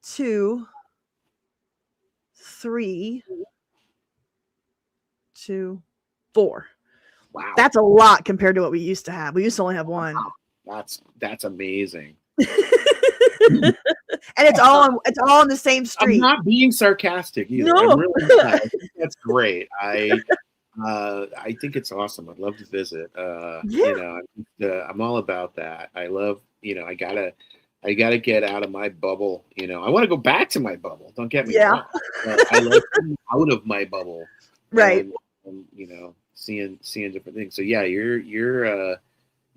2, 3, 2, 4. Wow, that's a lot compared to what we used to have. We used to only have one. Wow. That's amazing. And it's all on the same street. I'm not being sarcastic either. No. I'm really not. I think that's great. I think it's awesome. I'd love to visit. I'm all about that. I love. I gotta get out of my bubble. I want to go back to my bubble. Don't get me wrong. I like being out of my bubble, right? And seeing different things. So yeah, your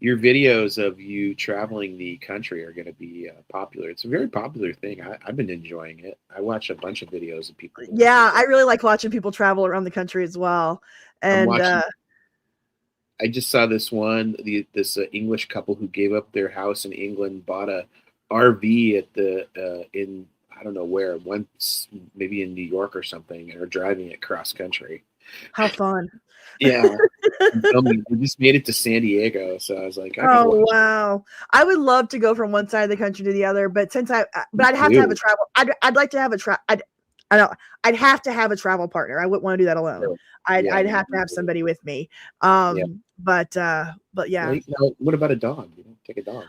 videos of you traveling the country are going to be popular. It's a very popular thing. I've been enjoying it. I watch a bunch of videos of people. Yeah, I really like watching people travel around the country as well. And I just saw this one, this English couple who gave up their house in England, bought a RV at in I don't know where, once maybe in New York or something, and are driving it cross country. How fun! Yeah, we just made it to San Diego, so I was like, "Oh wow, I would love to go from one side of the country to the other." But I'd have to have a travel. I'd like to have I'd have to have a travel partner. I wouldn't want to do that alone. I'd have to have somebody with me. But yeah. Well, what about a dog? Take a dog.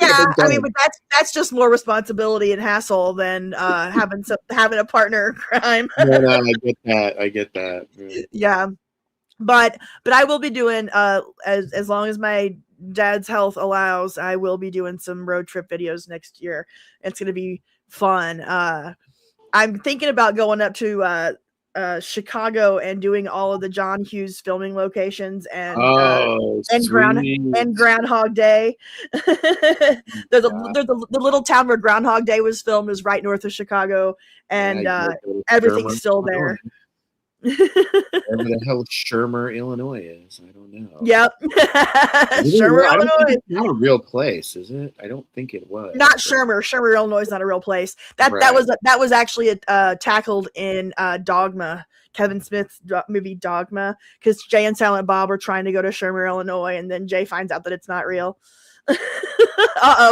Yeah, I mean, but that's just more responsibility and hassle than having a partner in crime. No, I get that. Yeah, but I will be doing as long as my dad's health allows, I will be doing some road trip videos next year. It's going to be fun. I'm thinking about going up to Chicago and doing all of the John Hughes filming locations Oh, and sweet. Groundhog Day. Yeah, The little town where Groundhog Day was filmed is right north of Chicago, yeah. and You gotta go to everything's Shermer, still Illinois. there. Wherever the hell Shermer, Illinois is, I don't know. Yep. Shermer, I don't think Illinois. it's not a real place, is it? I don't think it was. Not But, Shermer. Shermer, Illinois is not a real place. That right. was actually tackled in Dogma, Kevin Smith's movie Dogma, because Jay and Silent Bob are trying to go to Shermer, Illinois, and then Jay finds out that it's not real.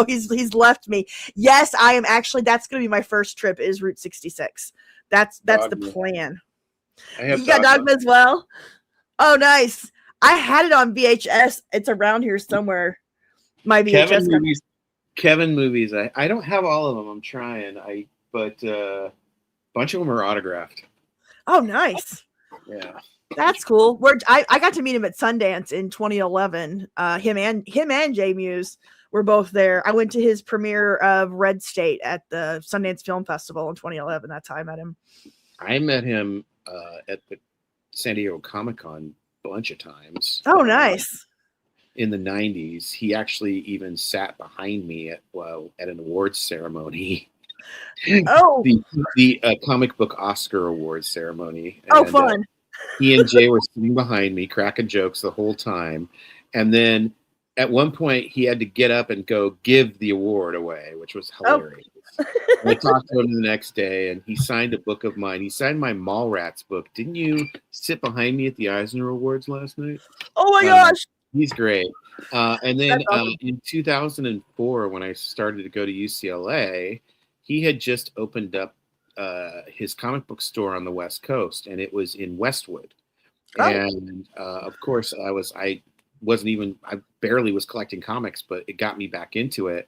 He's left me. Yes, I am actually. That's going to be my first trip. Is Route 66. That's the Dogma. plan. I have You got Dogma as well. Oh, nice. I had it on VHS. It's around here somewhere. My VHS. Kevin movies. I don't have all of them. I'm trying. But a bunch of them are autographed. Oh, nice. Yeah. That's cool. I got to meet him at Sundance in 2011. Him and Jay Muse were both there. I went to his premiere of Red State at the Sundance Film Festival in 2011. That's how I met him. I met him at the San Diego Comic-Con a bunch of times. Oh, nice. In the 90s, he actually even sat behind me at an awards ceremony. Oh, the comic book Oscar awards ceremony. Oh, fun. He and Jay were sitting behind me, cracking jokes the whole time. And then at one point, he had to get up and go give the award away, which was hilarious. I talked to him the next day, and he signed a book of mine. He signed my Mallrats book. Didn't you sit behind me at the Eisner Awards last night? Oh, my gosh. He's great. And then awesome. In 2004, when I started to go to UCLA, he had just opened up his comic book store on the West Coast, and it was in Westwood. Oh. And of course, I barely was collecting comics, but it got me back into it.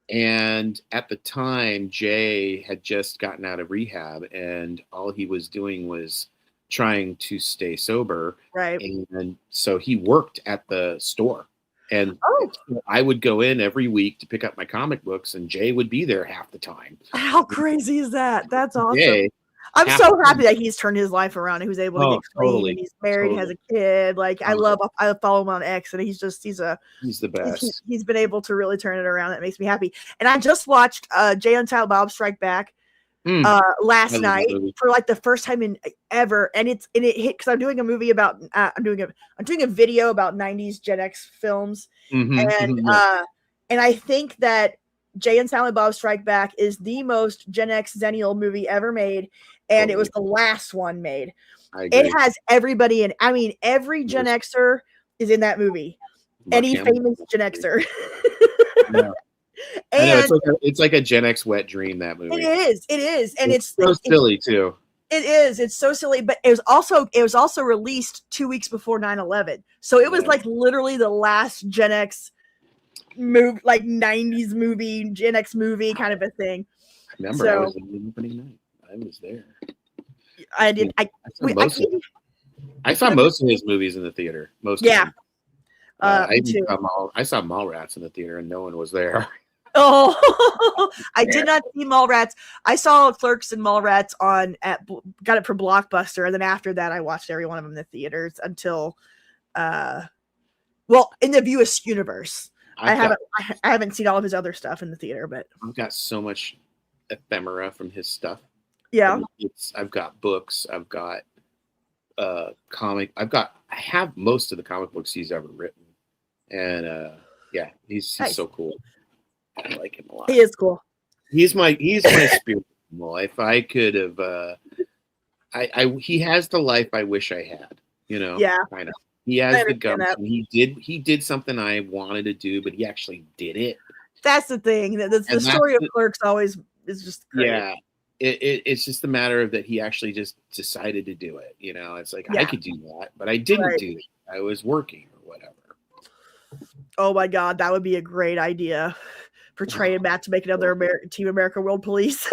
And at the time, Jay had just gotten out of rehab, and all he was doing was trying to stay sober. Right. And so he worked at the store. And I would go in every week to pick up my comic books, and Jay would be there half the time. How crazy is that? That's awesome. Jay, I'm so happy that he's turned his life around and he was able to get clean. Totally, and he's married, has a kid. Like I follow him on X, and he's the best. He's been able to really turn it around. That makes me happy. And I just watched Jay and Silent Bob Strike Back last night for like the first time in ever, and it hit because I'm doing a movie about I'm doing a video about 90s Gen X films, and I think that Jay and Silent Bob Strike Back is the most Gen X Xennial movie ever made, and it was the last one made. It has everybody in. I mean, every Gen Xer is in that movie. Any famous Gen Xer. Yeah. And I know, it's like a Gen X wet dream, that movie. It is, and it's so silly too. It is. It's so silly, but it was also released 2 weeks before 9/11, so it was like literally the last Gen X movie, like 90s movie, Gen X movie kind of a thing. I remember I was in the opening night. I was there. I did. I saw most of his movies in the theater. Most. Yeah. I saw Mallrats in the theater, and no one was there. Oh, I did not see Mallrats. I saw Clerks and Mallrats got it for Blockbuster, and then after that, I watched every one of them in the theaters until, in the View universe. I haven't seen all of his other stuff in the theater, but I've got so much ephemera from his stuff. Yeah, I've got books. I've got comic. I have most of the comic books he's ever written, and he's nice. So cool. I like him a lot. He is cool. He's my spirit animal. If I could have, he has the life I wish I had. Yeah, kind of. He has the guts. He did something I wanted to do, but he actually did it. That's the thing. The story of Clerks always is just great. Yeah. It's just a matter of that he actually just decided to do it. It's like I could do that, but I didn't do it. I was working or whatever. Oh my God, that would be a great idea. Portraying Matt to make another Team America World Police.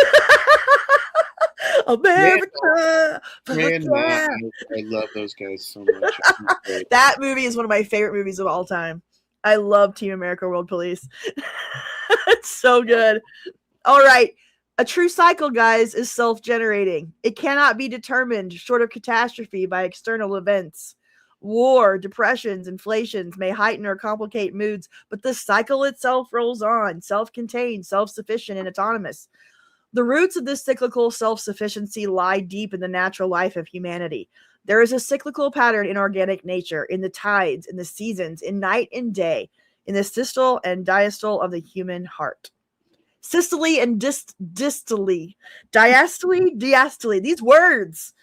America. Man, I love those guys so much. That movie is one of my favorite movies of all time. I love Team America World Police. It's so good. All right. A true cycle, guys, is self-generating. It cannot be determined short of catastrophe by external events. War, depressions, inflations may heighten or complicate moods, but the cycle itself rolls on, self-contained, self-sufficient, and autonomous. The roots of this cyclical self-sufficiency lie deep in the natural life of humanity. There is a cyclical pattern in organic nature, in the tides, in the seasons, in night and day, in the systole and diastole of the human heart. Systole and dystole, diastole, diastole. These words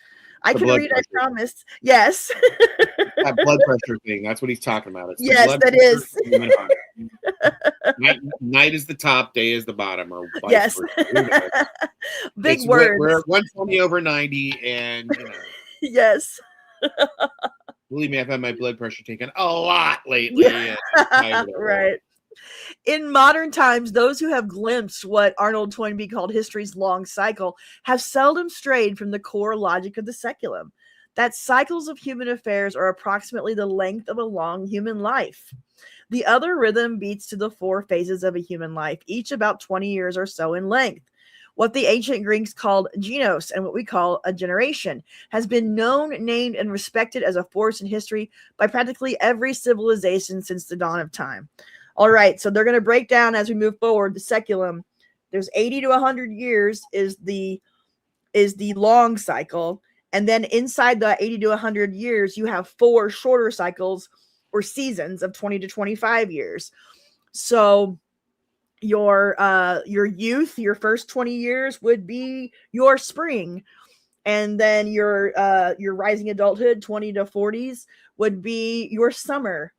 I The can blood read. I pressure. promise. Yes. That blood pressure thing. That's what he's talking about. It's the Yes, blood that pressure is. of the human heart. Night is the top, day is the bottom, or vice Yes. versa. Who knows? Big words. We're 120 over 90, and you know, Yes. believe me, I've had my blood pressure taken a lot lately. And I'm tired of it. Right. In modern times, those who have glimpsed what Arnold Toynbee called history's long cycle have seldom strayed from the core logic of the seculum, that cycles of human affairs are approximately the length of a long human life. The other rhythm beats to the 4 phases of a human life, each about 20 years or so in length. What the ancient Greeks called genos and what we call a generation has been known, named, and respected as a force in history by practically every civilization since the dawn of time. All right, so they're going to break down as we move forward the seculum. There's 80 to 100 years is the long cycle, and then inside the 80 to 100 years you have 4 shorter cycles or seasons of 20 to 25 years. So your youth, your first 20 years would be your spring, and then your rising adulthood, 20 to 40s, would be your summer,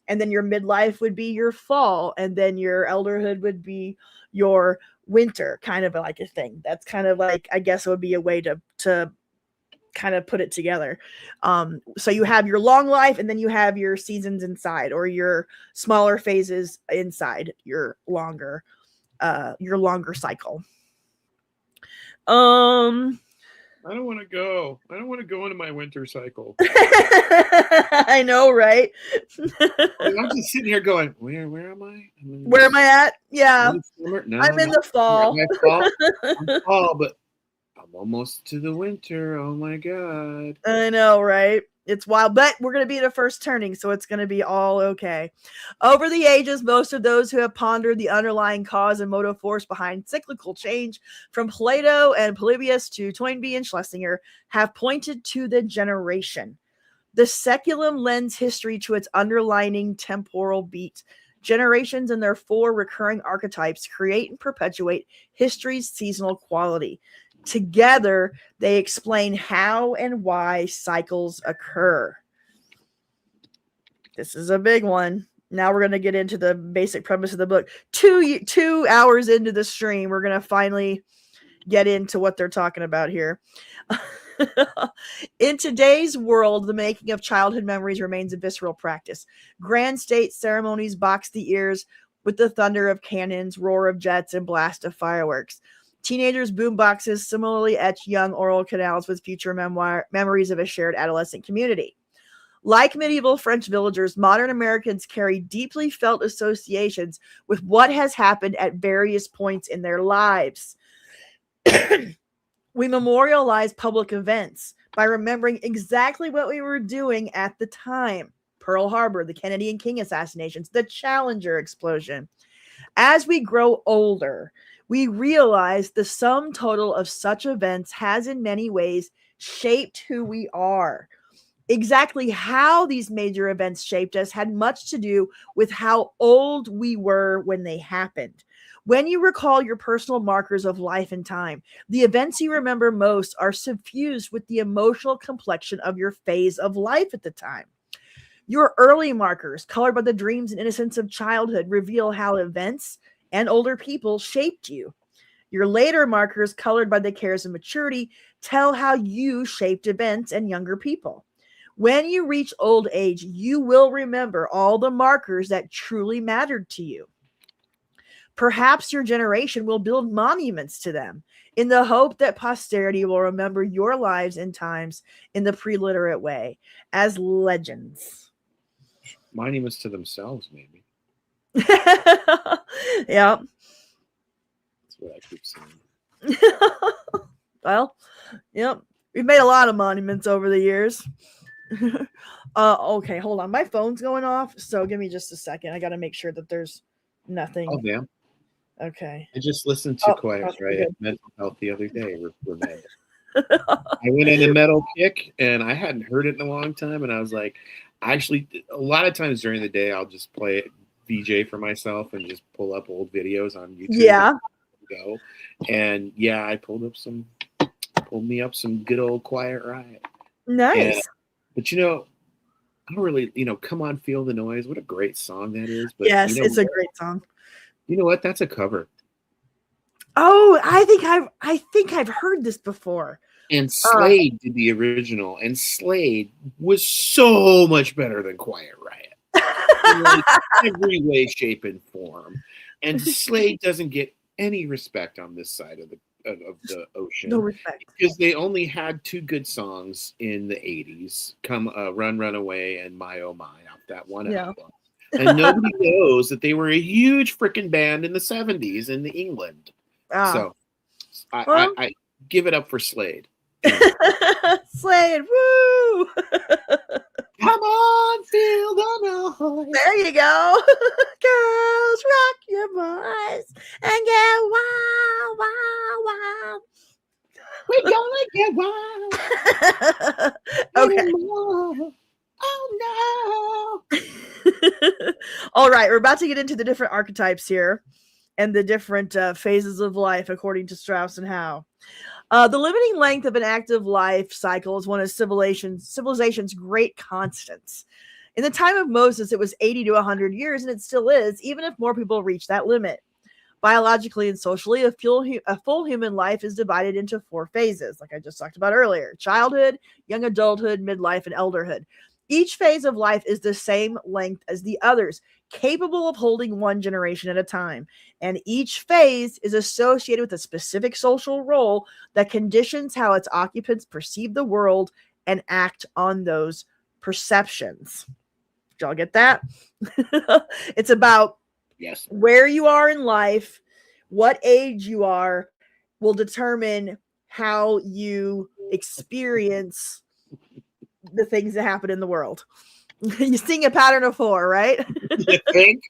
and then your midlife would be your fall, and then your elderhood would be your winter, kind of like a thing. That's kind of like, I guess it would be a way to kind of put it together. So you have your long life, and then you have your seasons inside, or your smaller phases inside your longer cycle. I don't want to go. I don't want to go into my winter cycle. I know, right? I'm just sitting here going, where am I? Where am I at? Yeah. No, I'm in the fall. I'm fall, but I'm almost to the winter. Oh my God. I know, right? It's wild, but we're going to be the first turning, so it's going to be all okay. Over the ages, most of those who have pondered the underlying cause and motive force behind cyclical change, from Plato and Polybius to Toynbee and Schlesinger, have pointed to the generation. The seculum lends history to its underlining temporal beat. Generations and their 4 recurring archetypes create and perpetuate history's seasonal quality. Together, they explain how and why cycles occur. This is a big one. Now we're going to get into the basic premise of the book. 2 hours into the stream, we're going to finally get into what they're talking about here. In today's world, the making of childhood memories remains a visceral practice. Grand state ceremonies box the ears with the thunder of cannons, roar of jets, and blast of fireworks. Teenagers' boomboxes similarly etch young oral canals with future memories of a shared adolescent community. Like medieval French villagers, modern Americans carry deeply felt associations with what has happened at various points in their lives. We memorialize public events by remembering exactly what we were doing at the time. Pearl Harbor, the Kennedy and King assassinations, the Challenger explosion. As we grow older, we realize the sum total of such events has in many ways shaped who we are. Exactly how these major events shaped us had much to do with how old we were when they happened. When you recall your personal markers of life and time, the events you remember most are suffused with the emotional complexion of your phase of life at the time. Your early markers, colored by the dreams and innocence of childhood, reveal how events and older people shaped you. Your later markers, colored by the cares of maturity, tell how you shaped events and younger people. When you reach old age, you will remember all the markers that truly mattered to you. Perhaps your generation will build monuments to them in the hope that posterity will remember your lives and times in the pre-literate way as legends. Monuments to themselves, maybe. Yeah. That's what I keep saying. Well, yep. We've made a lot of monuments over the years. Okay, hold on. My phone's going off, so give me just a second. I got to make sure that there's Oh, nothing. damn. Okay. I just listened to Oh, Quiet okay, Riot good. Mental Health the other day. We're mad. I went in a metal kick, and I hadn't heard it in a long time, and I was like, actually, a lot of times during the day, I'll just play it, VJ for myself, and just pull up old videos on YouTube Yeah. and go. And yeah, I pulled me up some good old Quiet Riot. Nice. But I don't really, Come On Feel the Noise. What a great song that is. But Yes, it's a great song. you know what? That's a cover. Oh, I think I've heard this before. And Slade did the original, and Slade was so much better than Quiet Riot. In like every way, shape, and form. And Slade doesn't get any respect on this side of the ocean. No respect. Because they only had two good songs in the 80s, Run, Run Away, and My Oh My, off that one album. And nobody knows that they were a huge freaking band in the 70s in England. So I give it up for Slade. Slade, woo! Come on, feel the noise. There you go. Girls, rock your voice and get wild, wild, wild. We're gonna get wild. Okay. Oh no. All right, we're about to get into the different archetypes here and the different phases of life according to Strauss and Howe. The limiting length of an active life cycle is one of civilization's great constants. In the time of Moses, it was 80 to 100 years, and it still is, even if more people reach that limit. Biologically and socially, a full human life is divided into 4 phases, like I just talked about earlier: childhood, young adulthood, midlife, and elderhood. Each phase of life is the same length as the others, capable of holding one generation at a time. And each phase is associated with a specific social role that conditions how its occupants perceive the world and act on those perceptions. Did y'all get that? It's about where you are in life, what age you are, will determine how you experience the things that happen in the world. You're seeing a pattern of 4, right? You think?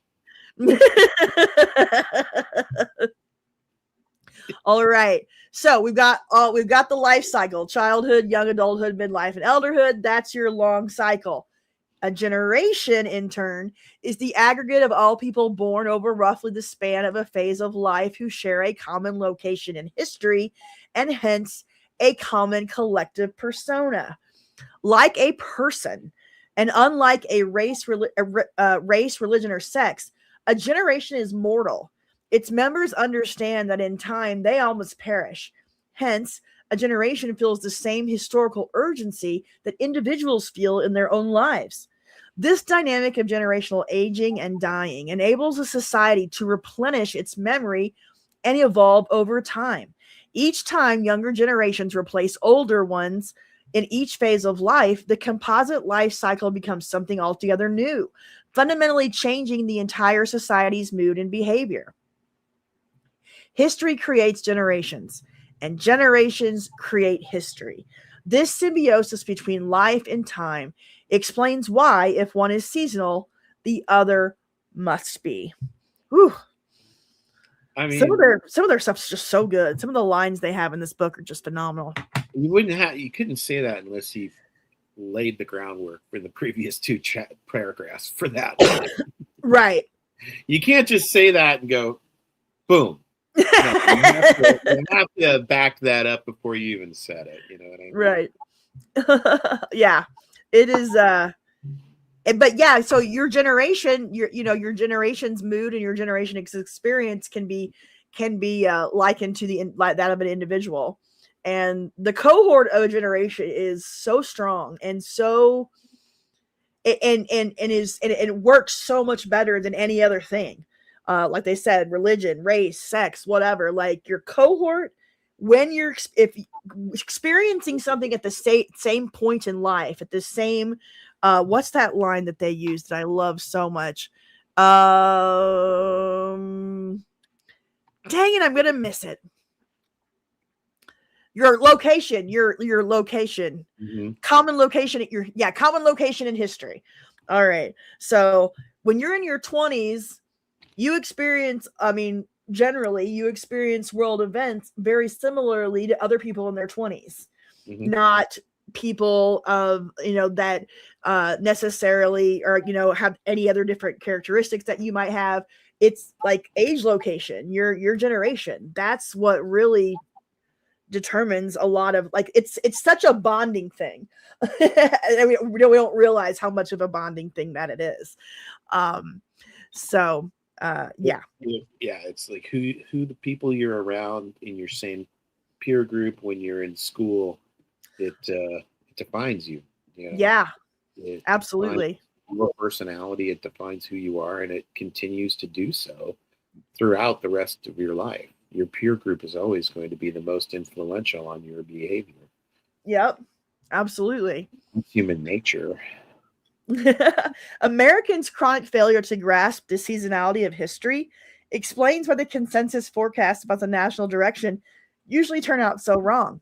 All right. So we've got the life cycle: childhood, young adulthood, midlife, and elderhood. That's your long cycle. A generation, in turn, is the aggregate of all people born over roughly the span of a phase of life who share a common location in history and hence a common collective persona. Like a person, and unlike a race, religion, or sex, a generation is mortal. Its members understand that in time they all must perish. Hence, a generation feels the same historical urgency that individuals feel in their own lives. This dynamic of generational aging and dying enables a society to replenish its memory and evolve over time. Each time younger generations replace older ones in each phase of life, the composite life cycle becomes something altogether new, fundamentally changing the entire society's mood and behavior. History creates generations, and generations create history. This symbiosis between life and time explains why, if one is seasonal, the other must be. Whew. I mean, some of their stuff's just so good. Some of the lines they have in this book are just phenomenal. You couldn't say that unless you laid the groundwork for the previous 2 paragraphs for that line. Right. You can't just say that and go, boom. No, you have to back that up before you even said it. You know what I mean? Right. Yeah. It is but yeah, so your generation, your generation's mood and your generation's experience can be likened to that of an individual. And the cohort of a generation is so strong and so and it works so much better than any other thing. Like they said, religion, race, sex, whatever. Like your cohort, when you're experiencing something at the same point in life, at the same what's that line that they used that I love so much? Dang it, I'm gonna miss it. Your location, your location, Mm-hmm. common location at common location in history. All right. So when you're in your 20s, you experience, generally you experience world events very similarly to other people in their 20s, Mm-hmm. not people of, that necessarily, or, have any other different characteristics that you might have. It's like age location, your generation. That's what really determines a lot of, like, it's such a bonding thing. We don't realize how much of a bonding thing that it is. So yeah. It's like who the people you're around in your same peer group when you're in school, it defines you. Yeah, It absolutely. defines your personality, it defines who you are, and it continues to do so throughout the rest of your life. Your peer group is always going to be the most influential on your behavior. Yep, absolutely. It's human nature. Americans' chronic failure to grasp the seasonality of history explains why the consensus forecasts about the national direction usually turn out so wrong.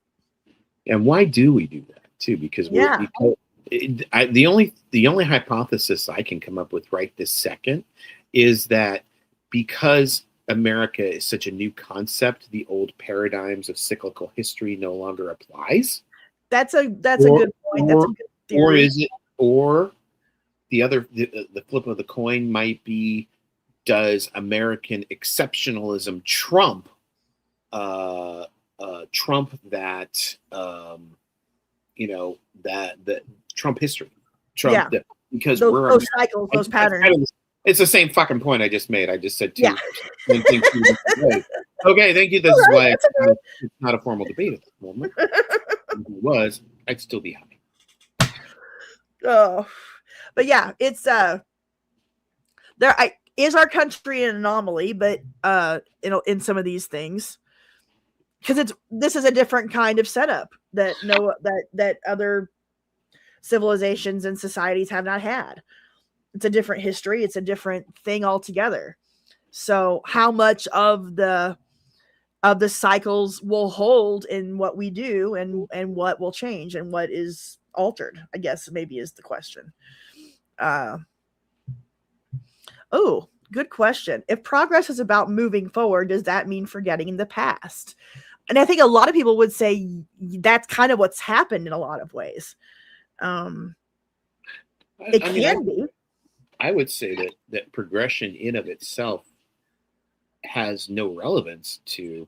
And why do we do that too? Because the only hypothesis I can come up with right this second is that because America is such a new concept, the old paradigms of cyclical history no longer applies. That's a good point. That's a good theory. Or the flip of the coin might be, does American exceptionalism trump that that Trump history? Because those cycles, those patterns. It's the same fucking point I just made. I just said two things two different ways. Okay, thank you. This is why it's not a formal debate at this moment. If it was, I'd still be happy. Oh, but yeah, it's is our country an anomaly, but in some of these things, because this is a different kind of setup that other civilizations and societies have not had. It's a different history. It's a different thing altogether. So how much of the cycles will hold in what we do, and what will change and what is altered, I guess maybe is the question. Good question. If progress is about moving forward, does that mean forgetting the past? And I think a lot of people would say that's kind of what's happened in a lot of ways. It can be. I would say that progression in of itself has no relevance to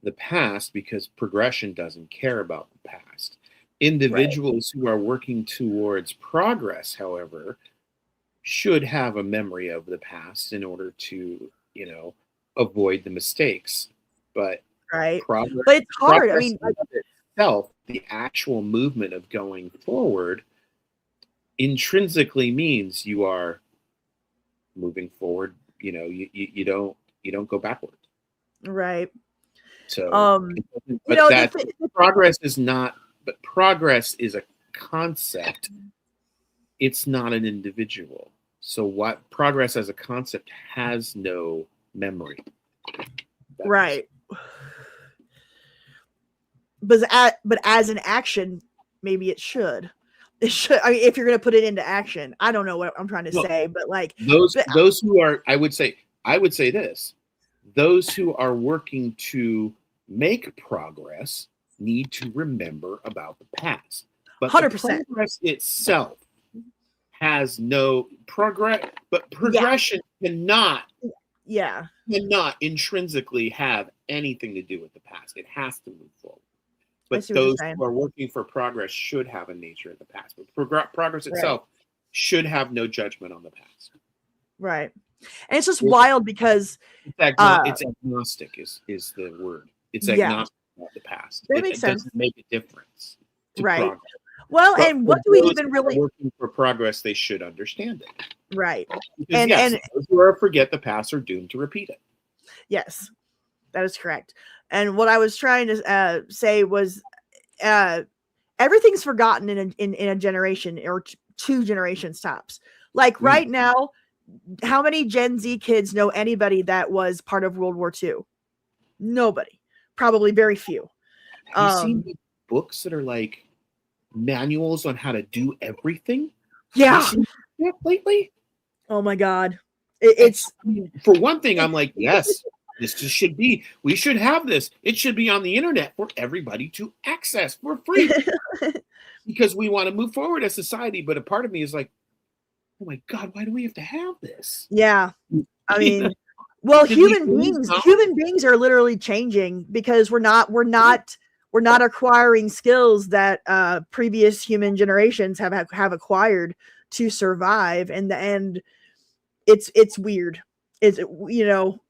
the past, because progression doesn't care about the past. Individuals who are working towards progress, however, should have a memory of the past in order to, avoid the mistakes. But progress, but it's hard. I mean, itself, the actual movement of going forward intrinsically means you are moving forward. You don't go backward. Right. So, progress is not. But progress is a concept. It's not an individual. So what progress as a concept has no memory. Right. But as an action, maybe it should. It should. I mean, if you're going to put it into action, I don't know what I'm trying to say, but like those who are, I would say this: those who are working to make progress need to remember about the past. But 100%. The progress itself has no progress. But progression cannot intrinsically have anything to do with the past. It has to move forward. But those who are working for progress should have a nature of the past. But progress itself should have no judgment on the past. Right. And it's just wild because it's agnostic is the word. It's agnostic about the past. That makes sense. Doesn't make a difference. Right. Progress. Well, but and what do we even really working for progress? They should understand it. Right. Because, and those who forget the past are doomed to repeat it. Yes, that is correct. And what I was trying to say was, everything's forgotten in a generation or two generations tops. Like right now, how many Gen Z kids know anybody that was part of World War II? Nobody. Probably very few. Have you seen Um, the books that are like manuals on how to do everything? Have you yeah. seen that lately? Oh my God. That's, It's for one thing, I'm like, yes, this just should be. We should have this. It should be on the internet for everybody to access for free because we want to move forward as society. But a part of me is like, oh my God, why do we have to have this? yeah. I You know, mean, well, did we human beings are literally changing because we're not acquiring skills that previous human generations have acquired to survive, and it's weird. It's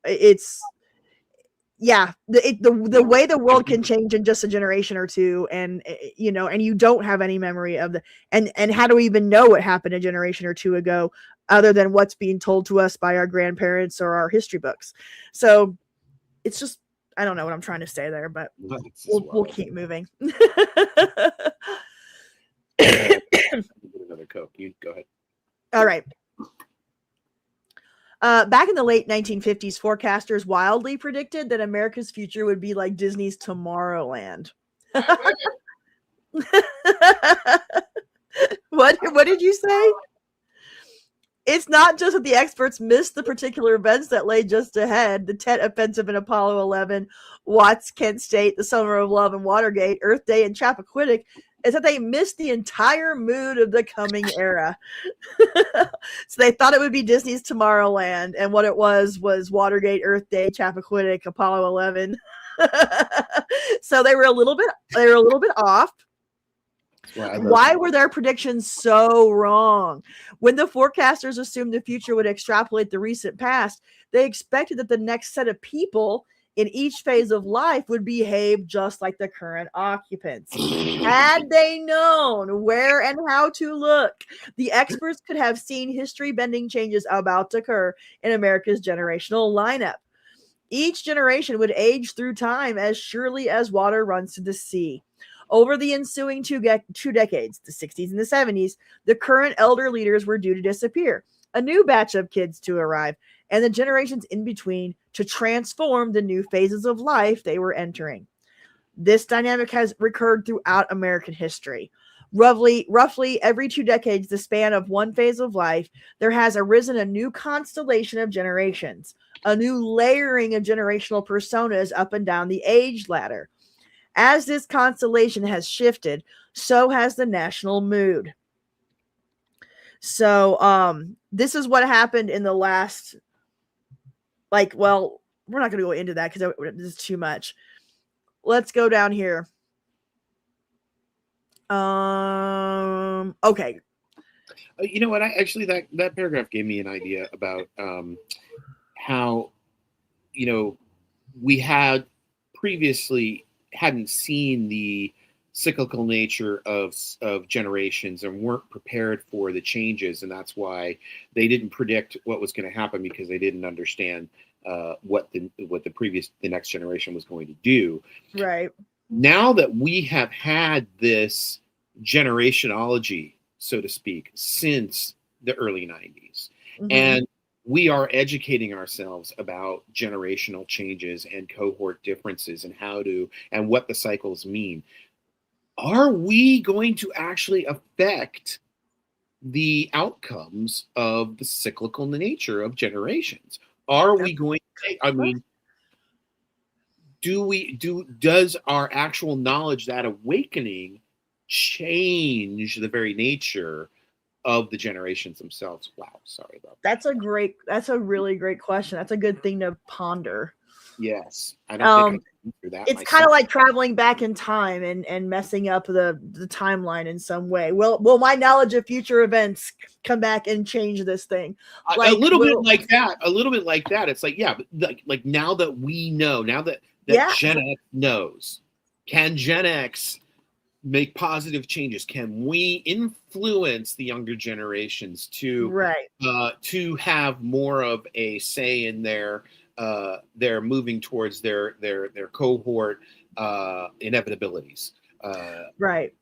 it's yeah, the way the world can change in just a generation or two, and and you don't have any memory of the and how do we even know what happened a generation or two ago other than what's being told to us by our grandparents or our history books. So it's just, I don't know what I'm trying to say there, but we'll keep moving. Another Coke. You go ahead. All right. Back in the late 1950s, forecasters wildly predicted that America's future would be like Disney's Tomorrowland. What did you say? It's not just that the experts missed the particular events that lay just ahead, the Tet Offensive in Apollo 11, Watts, Kent State, the Summer of Love and Watergate, Earth Day, and Chappaquiddick, is that they missed the entire mood of the coming era. So they thought it would be Disney's Tomorrowland, and what it was Watergate, Earth Day, Chappaquiddick, Apollo 11. So they were a little bit off. Why were their predictions so wrong? When the forecasters assumed the future would extrapolate the recent past, they expected that the next set of people in each phase of life would behave just like the current occupants. Had they known where and how to look, the experts could have seen history-bending changes about to occur in America's generational lineup. Each generation would age through time as surely as water runs to the sea. Over the ensuing two decades, the 60s and the 70s, the current elder leaders were due to disappear, a new batch of kids to arrive, and the generations in between to transform the new phases of life they were entering. This dynamic has recurred throughout American history. Roughly every 2 decades, the span of one phase of life, there has arisen a new constellation of generations, a new layering of generational personas up and down the age ladder. As this constellation has shifted, so has the national mood. So, this is what happened in the last, well, we're not going to go into that because this is too much. Let's go down here. Okay. You know what? That paragraph gave me an idea about how, we had previously hadn't seen the cyclical nature of generations and weren't prepared for the changes, and that's why they didn't predict what was going to happen because they didn't understand what the next generation was going to do. Right. Now that we have had this generationology, so to speak, since the early 90s, and we are educating ourselves about generational changes and cohort differences and what the cycles mean. Are we going to actually affect the outcomes of the cyclical nature of generations? Are we going to, does our actual knowledge, that awakening, change the very nature of the generations themselves? Wow, sorry about that. That's a really great question. That's a good thing to ponder. Yes, I don't think I can answer that. It's kind of like traveling back in time and messing up the timeline in some way. Will my knowledge of future events come back and change this thing? A little bit like that. It's like, yeah, but like now that we know, now that Gen X knows, can Gen X make positive changes? Can we influence the younger generations to have more of a say in their moving towards their cohort inevitabilities? Right.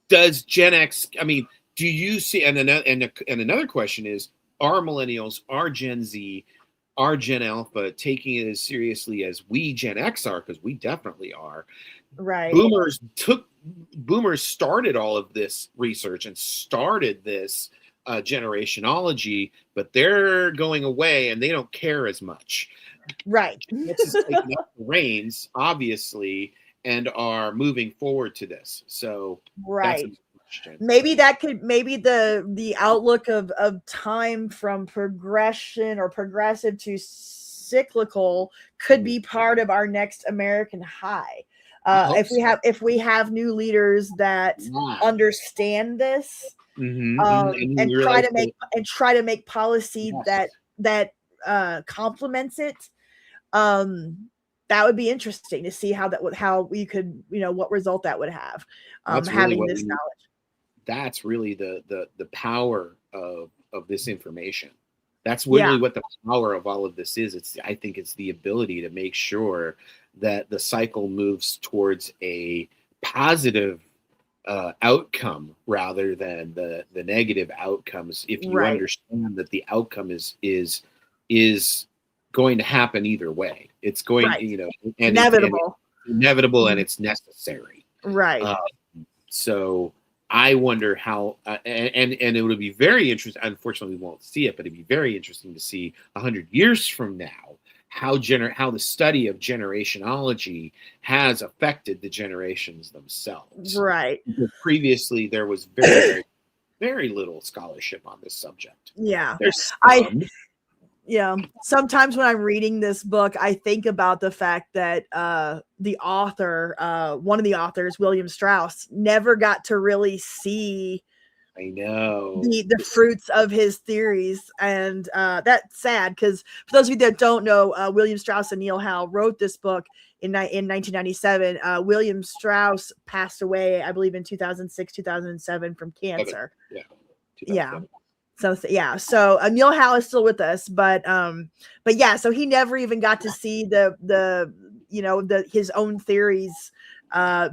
Does Gen X? I mean, do you see? And another question is: are millennials, are Gen Z our Gen Alpha taking it as seriously as we Gen X are, because we definitely are. Right. Boomers started all of this research and started this generationology, but they're going away and they don't care as much. Right. Gen X is taking up the reins, obviously, and are moving forward to this. So right. that's a question. Maybe the outlook of time from progression or progressive to cyclical could be part of our next American high. If we have new leaders that understand this, and try to make policy that complements it, that would be interesting to see how we could, what result that would have, having this knowledge. That's really the power of this information. That's really what the power of all of this is. I think it's the ability to make sure that the cycle moves towards a positive outcome rather than the negative outcomes. If you understand that the outcome is going to happen either way, it's going and inevitable, and it's necessary. Right. So I wonder how, and it would be very interesting. Unfortunately, we won't see it, but it'd be very interesting to see 100 years from now how the study of generationology has affected the generations themselves. Right. Because previously, there was very, very, very little scholarship on this subject. Yeah. There's sometimes when I'm reading this book, I think about the fact that the author, one of the authors, William Strauss, never got to really see the fruits of his theories. And that's sad, because for those of you that don't know, William Strauss and Neil Howe wrote this book in 1997. William Strauss passed away, I believe, in 2006, 2007 from cancer. Yeah. So Neil Howe is still with us, but so he never even got to see his own theories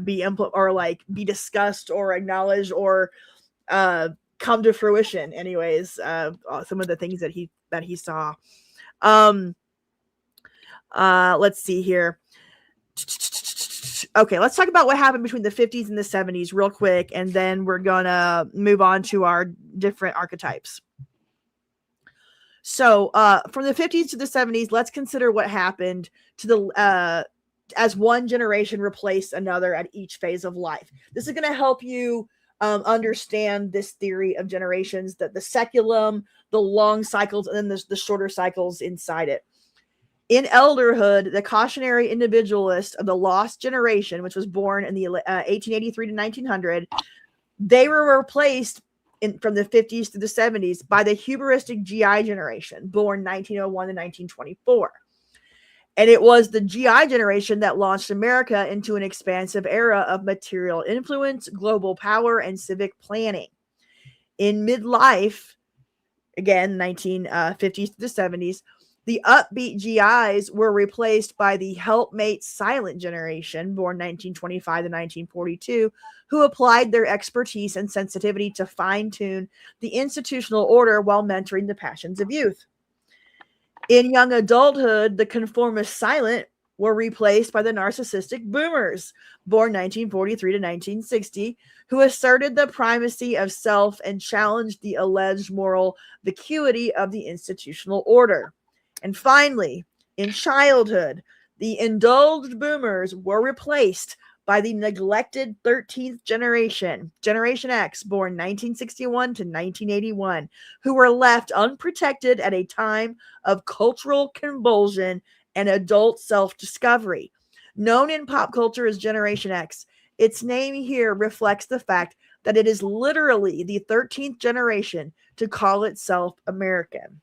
be discussed or acknowledged or come to fruition. Anyways, some of the things that he saw. Let's see here. Okay, let's talk about what happened between the 50s and the 70s real quick, and then we're gonna move on to our different archetypes. So from the 50s to the 70s, let's consider what happened to as one generation replaced another at each phase of life. This is going to help you understand this theory of generations, that the seculum, the long cycles, and then the shorter cycles inside it. In elderhood, the cautionary individualist of the lost generation, which was born in the 1883 to 1900, they were replaced from the 50s to the 70s by the hubristic GI generation, born 1901 to 1924. And it was the GI generation that launched America into an expansive era of material influence, global power, and civic planning. In midlife, again, 1950s to the 70s, the upbeat GIs were replaced by the helpmate silent generation, born 1925 to 1942, who applied their expertise and sensitivity to fine-tune the institutional order while mentoring the passions of youth. In young adulthood, the conformist silent were replaced by the narcissistic boomers, born 1943 to 1960, who asserted the primacy of self and challenged the alleged moral vacuity of the institutional order. And finally, in childhood, the indulged boomers were replaced by the neglected 13th generation, Generation X, born 1961 to 1981, who were left unprotected at a time of cultural convulsion and adult self-discovery. Known in pop culture as Generation X, its name here reflects the fact that it is literally the 13th generation to call itself American.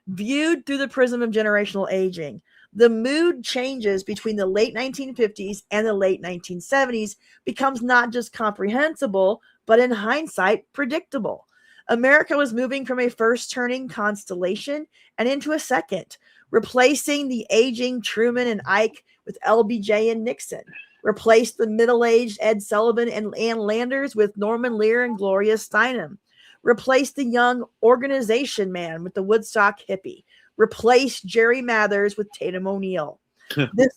Viewed through the prism of generational aging, the mood changes between the late 1950s and the late 1970s becomes not just comprehensible, but in hindsight, predictable. America was moving from a first turning constellation and into a second, replacing the aging Truman and Ike with LBJ and Nixon, replaced the middle-aged Ed Sullivan and Ann Landers with Norman Lear and Gloria Steinem, replaced the young organization man with the Woodstock hippie, replaced Jerry Mathers with Tatum O'Neal.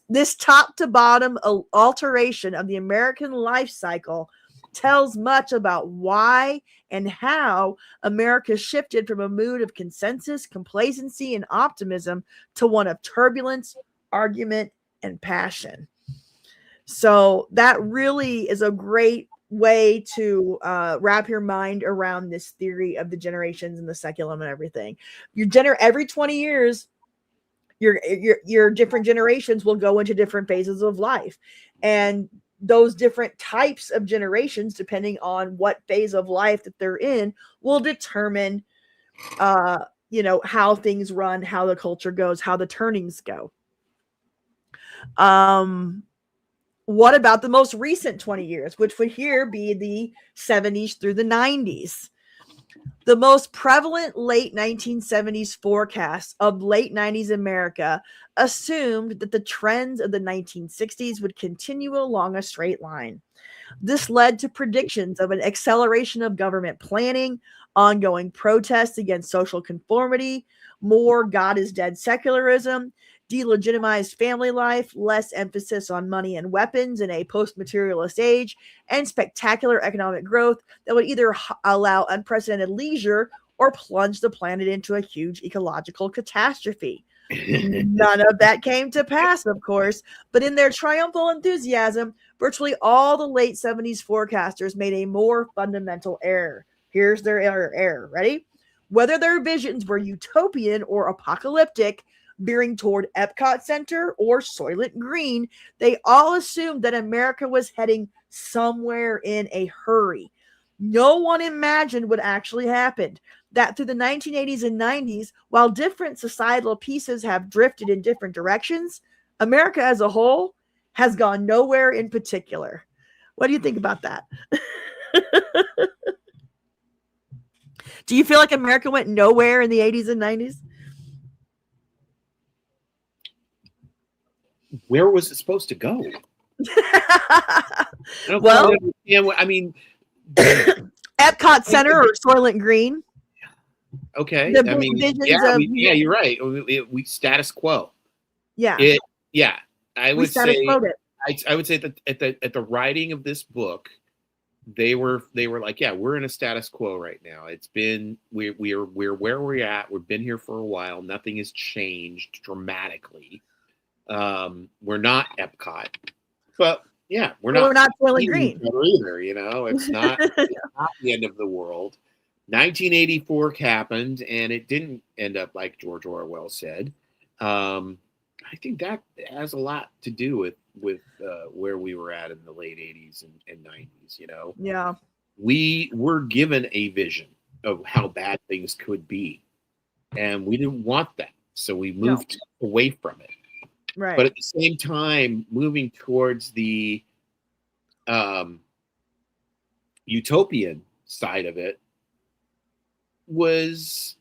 This top to bottom alteration of the American life cycle tells much about why and how America shifted from a mood of consensus, complacency, and optimism to one of turbulence, argument, and passion. So that really is a great way to wrap your mind around this theory of the generations and the seculum and everything. Every 20 years, your different generations will go into different phases of life, and those different types of generations, depending on what phase of life that they're in, will determine how things run, how the culture goes, how the turnings go. What about the most recent 20 years, which would here be the 70s through the 90s? The most prevalent late 1970s forecasts of late 90s America assumed that the trends of the 1960s would continue along a straight line. This led to predictions of an acceleration of government planning, ongoing protests against social conformity, more God is dead secularism, delegitimized family life, less emphasis on money and weapons in a post-materialist age, and spectacular economic growth that would either allow unprecedented leisure or plunge the planet into a huge ecological catastrophe. None of that came to pass, of course, but in their triumphal enthusiasm, virtually all the late 70s forecasters made a more fundamental error. Here's their error. Ready? Whether their visions were utopian or apocalyptic, veering toward Epcot Center or Soylent Green, they all assumed that America was heading somewhere in a hurry. No one imagined what actually happened. That through the 1980s and 90s, while different societal pieces have drifted in different directions, America as a whole has gone nowhere in particular. What do you think about that? Do you feel like America went nowhere in the 80s and 90s? Where was it supposed to go? Well, I mean, Epcot Center or Soylent Green. Okay, I mean, you're right. We status quo. Yeah, I would say I would say that at the writing of this book, they were like, yeah, we're in a status quo right now. It's been we're where we're at. We've been here for a while. Nothing has changed dramatically. We're not Epcot, but yeah, we're not Soylent Green either. It's not, it's not the end of the world. 1984 happened, and it didn't end up like George Orwell said. I think that has a lot to do with where we were at in the late 80s and 90s. Yeah, we were given a vision of how bad things could be, and we didn't want that, so we moved away from it. Right. But at the same time, moving towards the utopian side of it was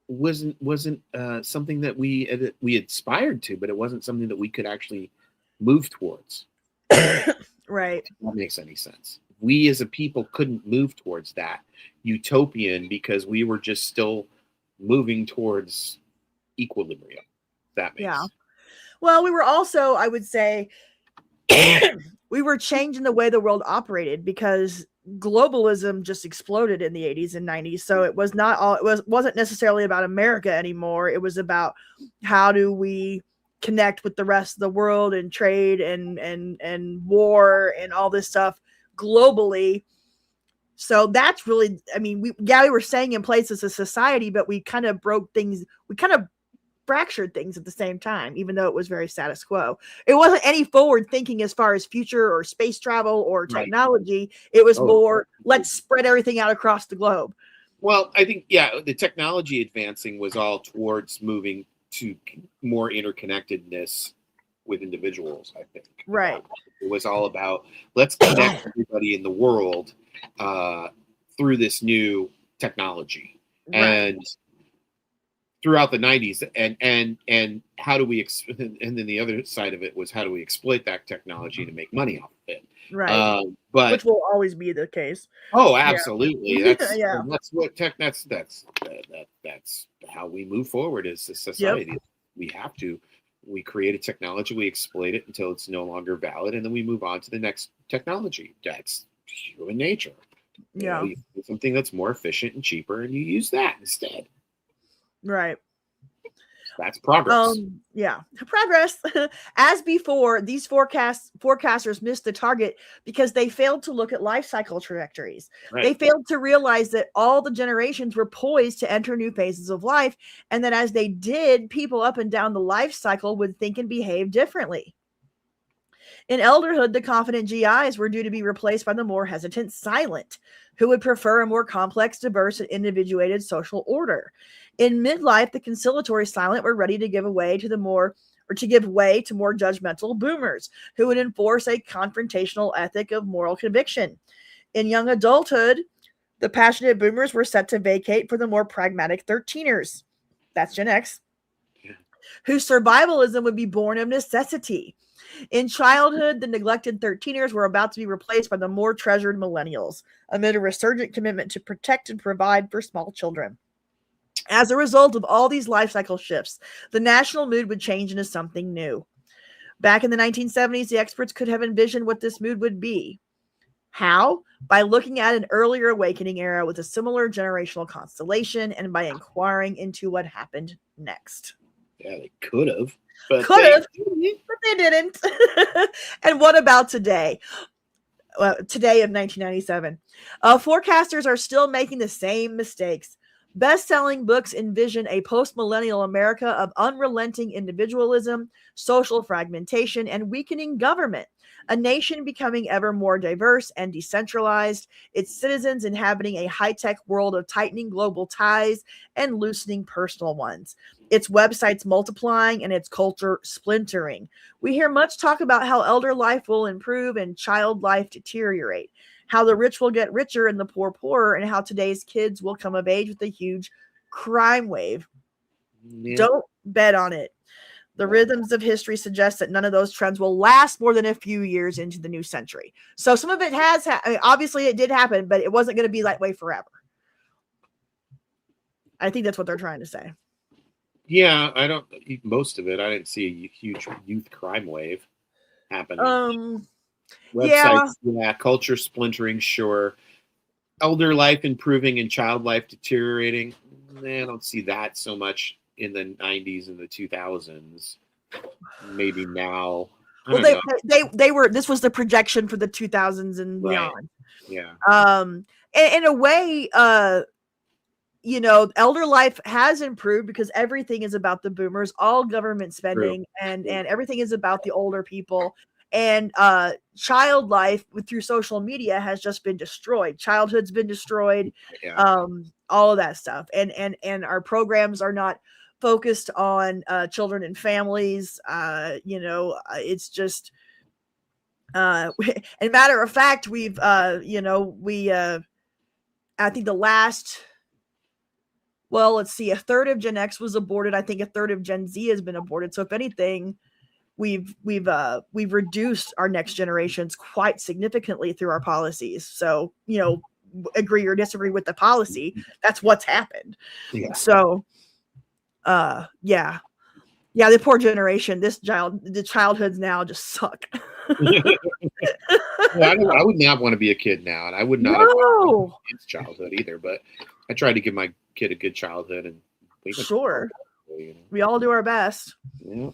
wasn't something that we aspired to, but it wasn't something that we could actually move towards. Right. If that makes any sense. We as a people couldn't move towards that utopian because we were just still moving towards equilibrium. That makes sense. Well, we were also, I would say, we were changing the way the world operated because globalism just exploded in the 80s and 90s. So it wasn't necessarily about America anymore. It was about how do we connect with the rest of the world and trade and war and all this stuff globally. So that's really, I mean, we were staying in place as a society, but we kind of fractured things at the same time, even though it was very status quo. It wasn't any forward thinking as far as future or space travel or technology. Right. It was more, let's spread everything out across the globe. Well, I think, the technology advancing was all towards moving to more interconnectedness with individuals, I think. Right. It was all about, let's connect everybody in the world through this new technology. Right. And throughout the 90s, and how do we and then the other side of it was, how do we exploit that technology to make money off of it? Right. But Which will always be the case. oh, absolutely. That's Yeah. that's what tech. That's how we move forward as a society. Yep. We create a technology, we exploit it until it's no longer valid, and then we move on to the next technology. That's human nature. Yeah. You do something that's more efficient and cheaper, and you use that instead. Right. That's progress. Yeah, progress. As before, these forecasters missed the target because they failed to look at life cycle trajectories. Right. They failed to realize that all the generations were poised to enter new phases of life, and that as they did, people up and down the life cycle would think and behave differently. In elderhood, the confident GIs were due to be replaced by the more hesitant silent, who would prefer a more complex, diverse, and individuated social order. In midlife, the conciliatory silent were ready to give way to more judgmental boomers, who would enforce a confrontational ethic of moral conviction. In young adulthood, the passionate boomers were set to vacate for the more pragmatic 13ers. That's Gen X. Yeah. Whose survivalism would be born of necessity. In childhood, the neglected 13ers were about to be replaced by the more treasured millennials, amid a resurgent commitment to protect and provide for small children. As a result of all these life cycle shifts, the national mood would change into something new. Back in the 1970s, the experts could have envisioned what this mood would be. How? By looking at an earlier awakening era with a similar generational constellation, and by inquiring into what happened next. Yeah, they could have. But they didn't. And what about today? Today of 1997. Forecasters are still making the same mistakes. Best-selling books envision a post-millennial America of unrelenting individualism, social fragmentation, and weakening government. A nation becoming ever more diverse and decentralized, its citizens inhabiting a high-tech world of tightening global ties and loosening personal ones. Its websites multiplying and its culture splintering. We hear much talk about how elder life will improve and child life deteriorate, how the rich will get richer and the poor poorer, and how today's kids will come of age with a huge crime wave. Yeah. Don't bet on it. The rhythms of history suggest that none of those trends will last more than a few years into the new century. So some of it has, obviously it did happen, but it wasn't going to be that way forever. I think that's what they're trying to say. Yeah, most of it, I didn't see a huge youth crime wave happening. Websites, yeah, culture splintering, sure. Elder life improving and child life deteriorating. I don't see that so much in the 90s and the 2000s. Maybe now. They were. This was the projection for the 2000s and beyond. Yeah. In a way, elder life has improved because everything is about the boomers, all government spending, and everything is about the older people. And child life through social media has just been destroyed. Childhood's been destroyed. Yeah. All of that stuff. And our programs are not focused on children and families. It's just and matter of fact, we've I think the last, well, let's see, a third of Gen X was aborted. I think a third of Gen Z has been aborted. So if anything, we've reduced our next generations quite significantly through our policies. So, agree or disagree with the policy, that's what's happened. Yeah. So, the poor generation, the childhoods now just suck. I would not want to be a kid now, and I would not have a kid's childhood either. But I tried to give my kid a good childhood, and we all do our best. Yeah.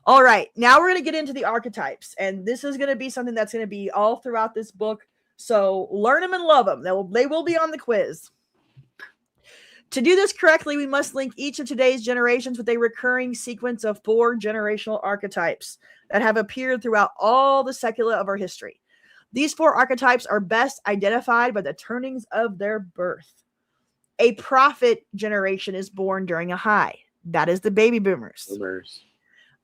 All right, now we're going to get into the archetypes, and this is going to be something that's going to be all throughout this book. So learn them and love them. They will be on the quiz. To do this correctly, we must link each of today's generations with a recurring sequence of 4 generational archetypes that have appeared throughout all the secula of our history. These 4 archetypes are best identified by the turnings of their birth. A prophet generation is born during a high. That is the baby boomers.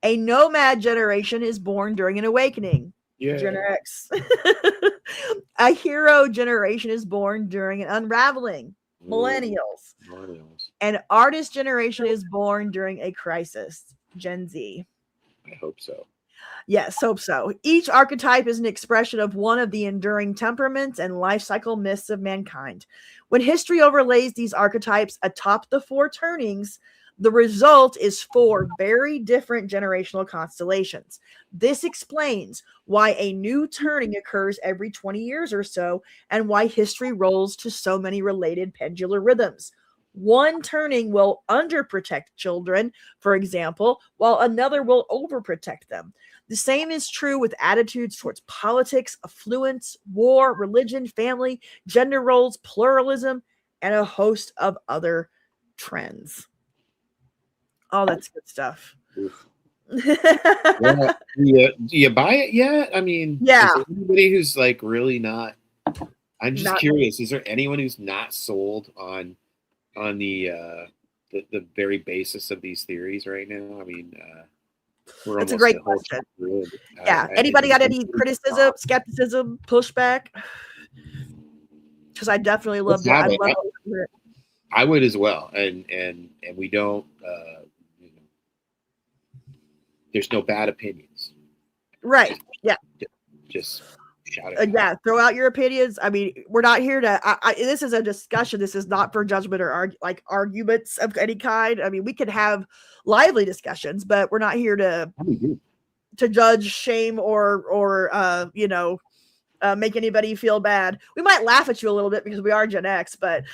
A nomad generation is born during an awakening. Yeah. Gen X. A hero generation is born during an unraveling. Millennials. An artist generation is born during a crisis. Gen Z. I hope so. Yes, hope so. Each archetype is an expression of one of the enduring temperaments and life cycle myths of mankind. When history overlays these archetypes atop the four turnings, the result is four very different generational constellations. This explains why a new turning occurs every 20 years or so, and why history rolls to so many related pendular rhythms. One turning will underprotect children, for example, while another will overprotect them. The same is true with attitudes towards politics, affluence, war, religion, family, gender roles, pluralism, and a host of other trends. Oh, that's good stuff. Yeah. Do you buy it yet? I mean, Yeah. is there anybody who's like really not? I'm just Not- curious. Is there anyone who's not sold on the very basis of these theories right now? I mean, we're That's a almost great the whole question. grid. Yeah. Anybody got any criticism, skepticism, pushback? Because I definitely love that. I'd love to hear it. I would as well, and we don't. There's no bad opinions. Right. Yeah. Just shout it. Yeah. Throw out your opinions. I mean, we're not here to. This is a discussion. This is not for judgment or arguments of any kind. I mean, we can have lively discussions, but we're not here to judge, shame, or make anybody feel bad. We might laugh at you a little bit because we are Gen X, but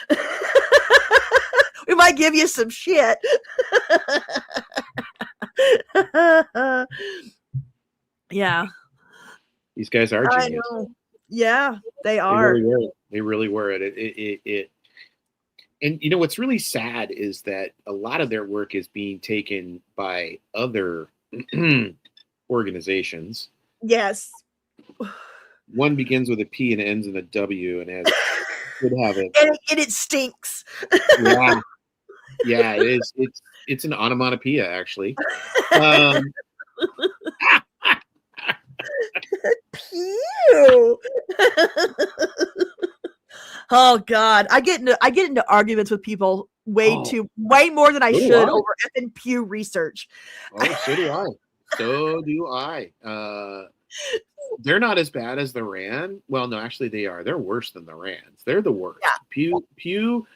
we might give you some shit. Yeah. These guys are genius. Yeah, they are. They really were. It and you know what's really sad is that a lot of their work is being taken by other organizations. Yes. One begins with a P and ends in a W and could have it. And it stinks. Yeah. Yeah, it is. It's an onomatopoeia, actually. Pew. Oh God, I get into arguments with people way more than I should over effing Pew research. Oh, so do I. So do I. They're not as bad as the Rand. Well, no, actually they are. They're worse than the Rands. They're the worst. Yeah. Pew.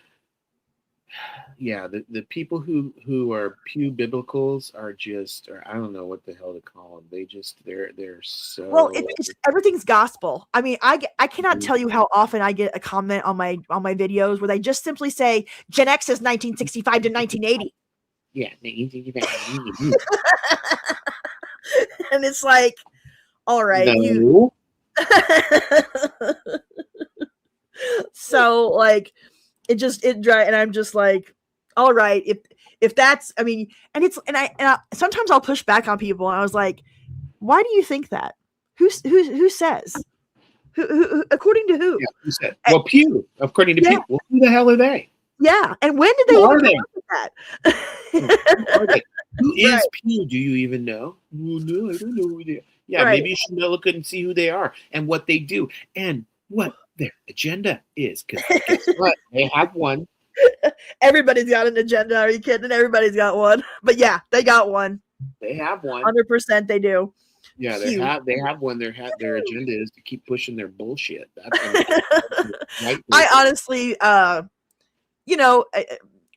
Yeah, the people who are Pew biblicals are just, or I don't know what the hell to call them. They're so well. It's everything's gospel. I mean, I cannot tell you how often I get a comment on my videos where they just simply say Gen X is 1965 to 1980. Yeah, and it's like, all right, no. So like. And I'm just like, all right, if that's, I mean, and I sometimes I'll push back on people, and I was like, why do you think that? Who says? Who according to who? Yeah, who said? Well, Pew, according to Pew. Well, who the hell are they? Yeah, and when did they even come up with that? Who is Pew? Do you even know? Oh, no, I don't know who they are. Yeah, maybe you should look and see who they are and what they do and what their agenda is, because guess what? They have one. Everybody's got an agenda. Are you kidding? Everybody's got one. But yeah, they got one. They have one. 100% they do. Yeah, they have one. Their agenda is to keep pushing their bullshit. I honestly,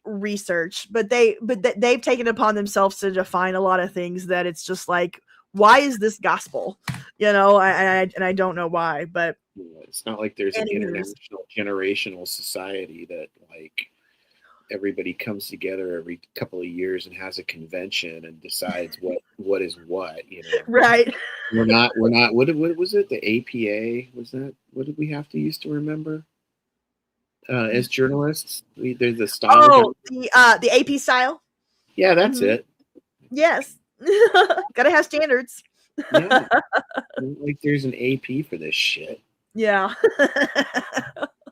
research, but they've taken upon themselves to define a lot of things that it's just like, why is this gospel? And I don't know why, but. It's not like there's an international generational society that like everybody comes together every couple of years and has a convention and decides what is what, Right. We're not what was it? The APA, was that what did we have to use to remember? As journalists, there's the style. Oh, the AP style. Yeah, that's it. Yes. Gotta have standards. Yeah. Like there's an AP for this shit. Yeah.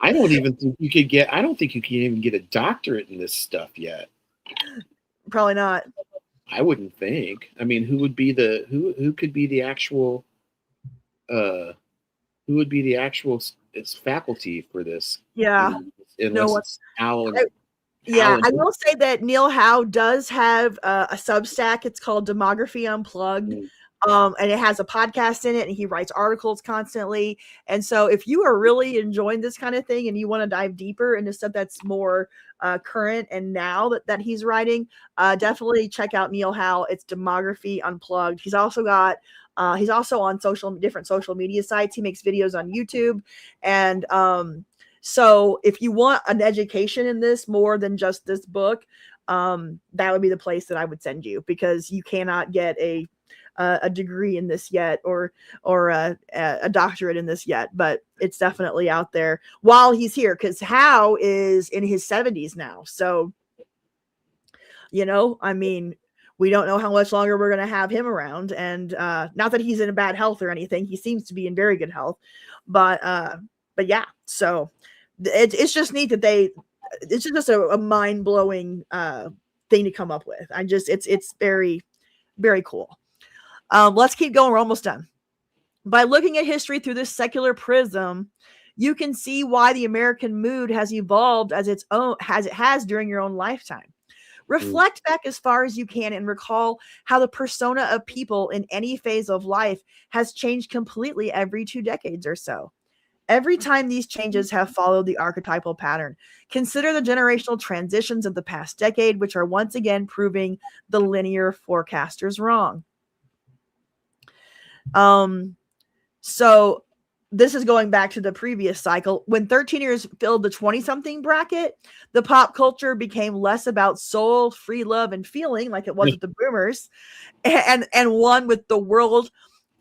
I don't think you can even get a doctorate in this stuff yet. Probably not. I wouldn't think. I mean, who could be the actual it's faculty for this? Yeah. Unless it's Al Yeah, Howe I and will say that Neil Howe does have a Substack. It's called Demography Unplugged. And it has a podcast in it, and he writes articles constantly. And so if you are really enjoying this kind of thing and you want to dive deeper into stuff that's more current and now that he's writing, definitely check out Neil Howe. It's Demography Unplugged. He's also got he's also on different social media sites. He makes videos on YouTube. And so if you want an education in this more than just this book, that would be the place that I would send you, because you cannot get a degree in this yet, or a doctorate in this yet, but it's definitely out there while he's here, because Howe is in his 70s now. So, I mean, we don't know how much longer we're going to have him around. And not that he's in bad health or anything. He seems to be in very good health. But yeah, so it's just neat that it's just a mind-blowing thing to come up with. It's very, very cool. Let's keep going. We're almost done. By looking at history through this secular prism, you can see why the American mood has evolved as it has during your own lifetime. Reflect back as far as you can and recall how the persona of people in any phase of life has changed completely every 2 decades or so. Every time these changes have followed the archetypal pattern, consider the generational transitions of the past decade, which are once again proving the linear forecasters wrong. So this is going back to the previous cycle. When 13 years filled the 20-something bracket, the pop culture became less about soul, free love, and feeling like it was with the boomers, and one with the world,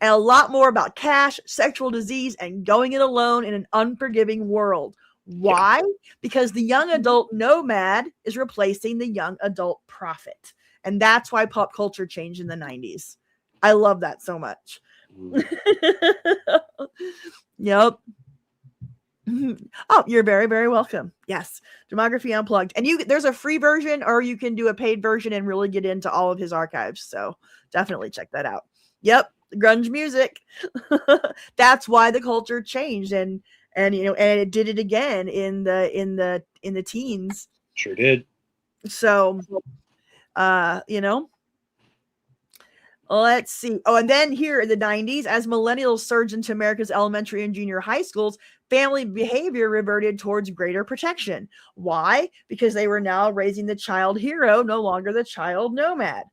and a lot more about cash, sexual disease, and going it alone in an unforgiving world. Why? Because the young adult nomad is replacing the young adult prophet. And that's why pop culture changed in the 90s. I love that so much. Yep. Oh, you're very, very welcome. Yes. Demography Unplugged. And there's a free version, or you can do a paid version and really get into all of his archives. So definitely check that out. Yep. Grunge music. That's why the culture changed, and it did it again in the teens. Sure did. So let's see. Oh, and then here in the 90s, as millennials surged into America's elementary and junior high schools, family behavior reverted towards greater protection. Why? Because they were now raising the child hero, no longer the child nomad.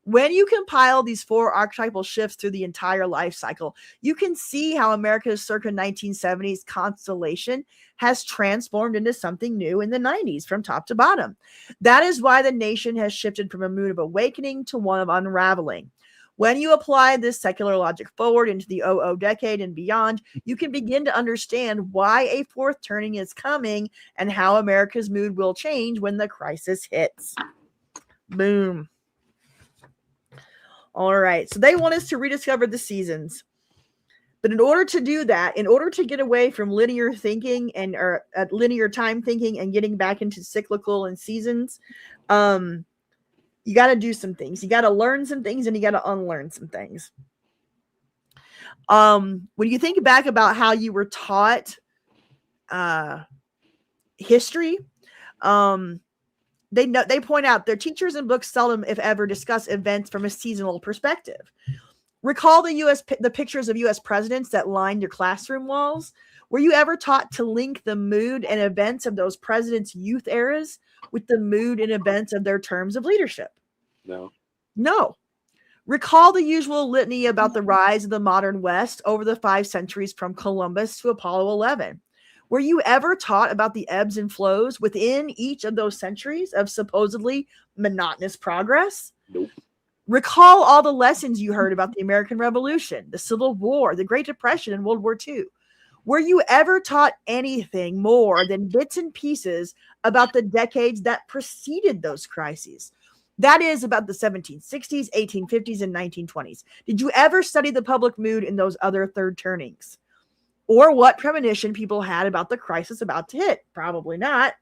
When you compile these 4 archetypal shifts through the entire life cycle, you can see how America's circa 1970s constellation has transformed into something new in the 90s from top to bottom. That is why the nation has shifted from a mood of awakening to one of unraveling. When you apply this secular logic forward into the 00 decade and beyond, you can begin to understand why a fourth turning is coming and how America's mood will change when the crisis hits. Boom. All right. So they want us to rediscover the seasons. But in order to do that, in order to get away from linear thinking or linear time thinking and getting back into cyclical and seasons, you got to do some things. You got to learn some things, and you got to unlearn some things. When you think back about how you were taught history, they point out their teachers and books seldom, if ever, discuss events from a seasonal perspective. Recall the pictures of U.S. presidents that lined your classroom walls. Were you ever taught to link the mood and events of those presidents' youth eras with the mood and events of their terms of leadership? No. Recall the usual litany about the rise of the modern West over the 5 centuries from Columbus to Apollo 11. Were you ever taught about the ebbs and flows within each of those centuries of supposedly monotonous progress? Nope. Recall all the lessons you heard about the American Revolution, the Civil War, the Great Depression, and World War II. Were you ever taught anything more than bits and pieces about the decades that preceded those crises? That is, about the 1760s, 1850s, and 1920s. Did you ever study the public mood in those other third turnings? Or what premonition people had about the crisis about to hit? Probably not.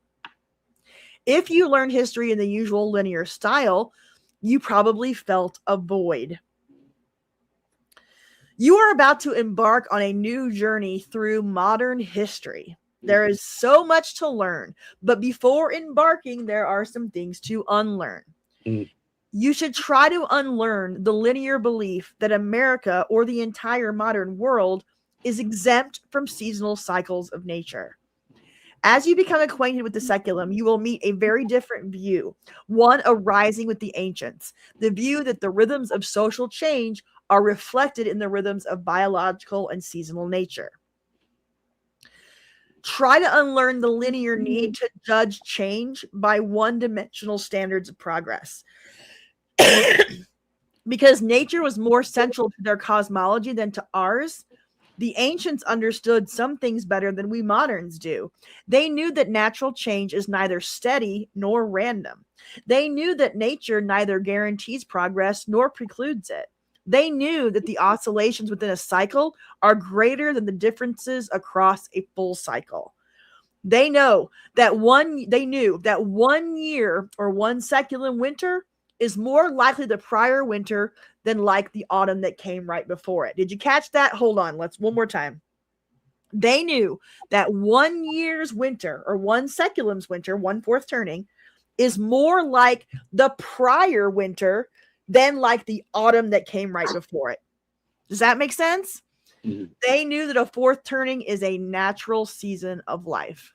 If you learned history in the usual linear style, you probably felt a void. You are about to embark on a new journey through modern history. There is so much to learn, but before embarking, there are some things to unlearn. Mm. You should try to unlearn the linear belief that America or the entire modern world is exempt from seasonal cycles of nature. As you become acquainted with the seculum, you will meet a very different view, one arising with the ancients, the view that the rhythms of social change are reflected in the rhythms of biological and seasonal nature. Try to unlearn the linear need to judge change by one-dimensional standards of progress. Because nature was more central to their cosmology than to ours, the ancients understood some things better than we moderns do. They knew that natural change is neither steady nor random. They knew that nature neither guarantees progress nor precludes it. They knew that the oscillations within a cycle are greater than the differences across a full cycle. They knew that 1 year or one secular winter is more likely the prior winter than like the autumn that came right before it. Did you catch that? Hold on. Let's one more time. They knew that 1 year's winter or one seculum's winter, 1/4 turning, is more like the prior winter than like the autumn that came right before it. Does that make sense? Mhm. They knew that a fourth turning is a natural season of life.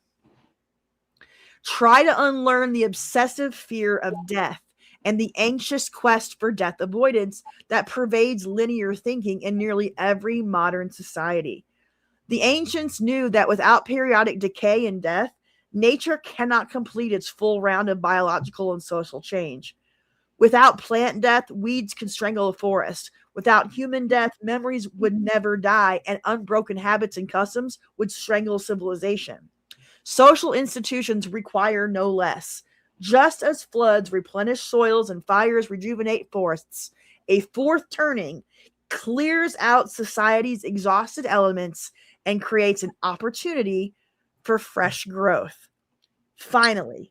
Try to unlearn the obsessive fear of death and the anxious quest for death avoidance that pervades linear thinking in nearly every modern society. The ancients knew that without periodic decay and death, nature cannot complete its full round of biological and social change. Without plant death, weeds can strangle a forest. Without human death, memories would never die, and unbroken habits and customs would strangle civilization. Social institutions require no less. Just as floods replenish soils and fires rejuvenate forests, a fourth turning clears out society's exhausted elements and creates an opportunity for fresh growth. Finally,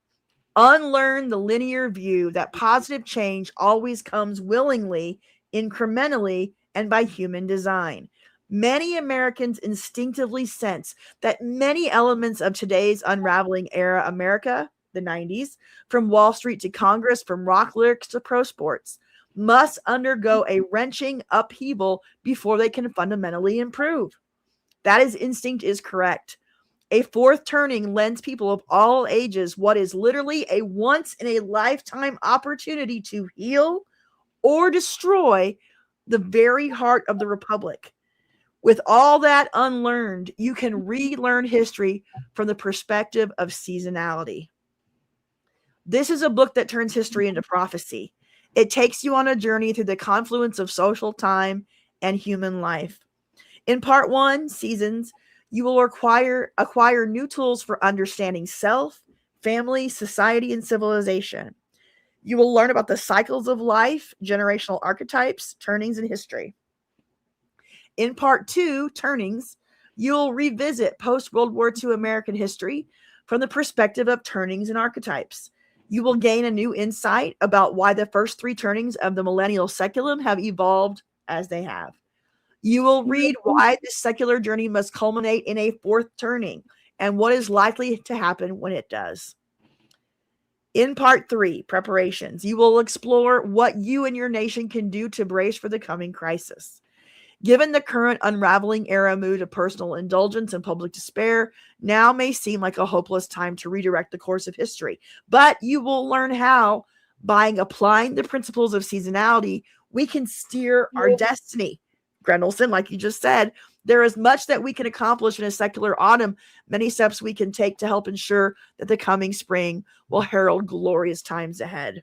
unlearn the linear view that positive change always comes willingly, incrementally, and by human design. Many Americans instinctively sense that many elements of today's unraveling era America, the 90s, from Wall Street to Congress, from rock lyrics to pro sports, must undergo a wrenching upheaval before they can fundamentally improve. That is instinct is correct. A fourth turning lends people of all ages what is literally a once in a lifetime opportunity to heal or destroy the very heart of the Republic. With all that unlearned, you can relearn history from the perspective of seasonality. This is a book that turns history into prophecy. It takes you on a journey through the confluence of social time and human life. In part one, seasons, you will acquire new tools for understanding self, family, society, and civilization. You will learn about the cycles of life, generational archetypes, turnings in history. In part two, turnings, you'll revisit post-World War II American history from the perspective of turnings and archetypes. You will gain a new insight about why the first three turnings of the millennial seculum have evolved as they have. You will read why this secular journey must culminate in a fourth turning and what is likely to happen when it does. In part three, preparations, you will explore what you and your nation can do to brace for the coming crisis. Given the current unraveling era mood of personal indulgence and public despair, now may seem like a hopeless time to redirect the course of history. But you will learn how, by applying the principles of seasonality, we can steer our destiny. Grendelson, like you just said, there is much that we can accomplish in a secular autumn, many steps we can take to help ensure that the coming spring will herald glorious times ahead.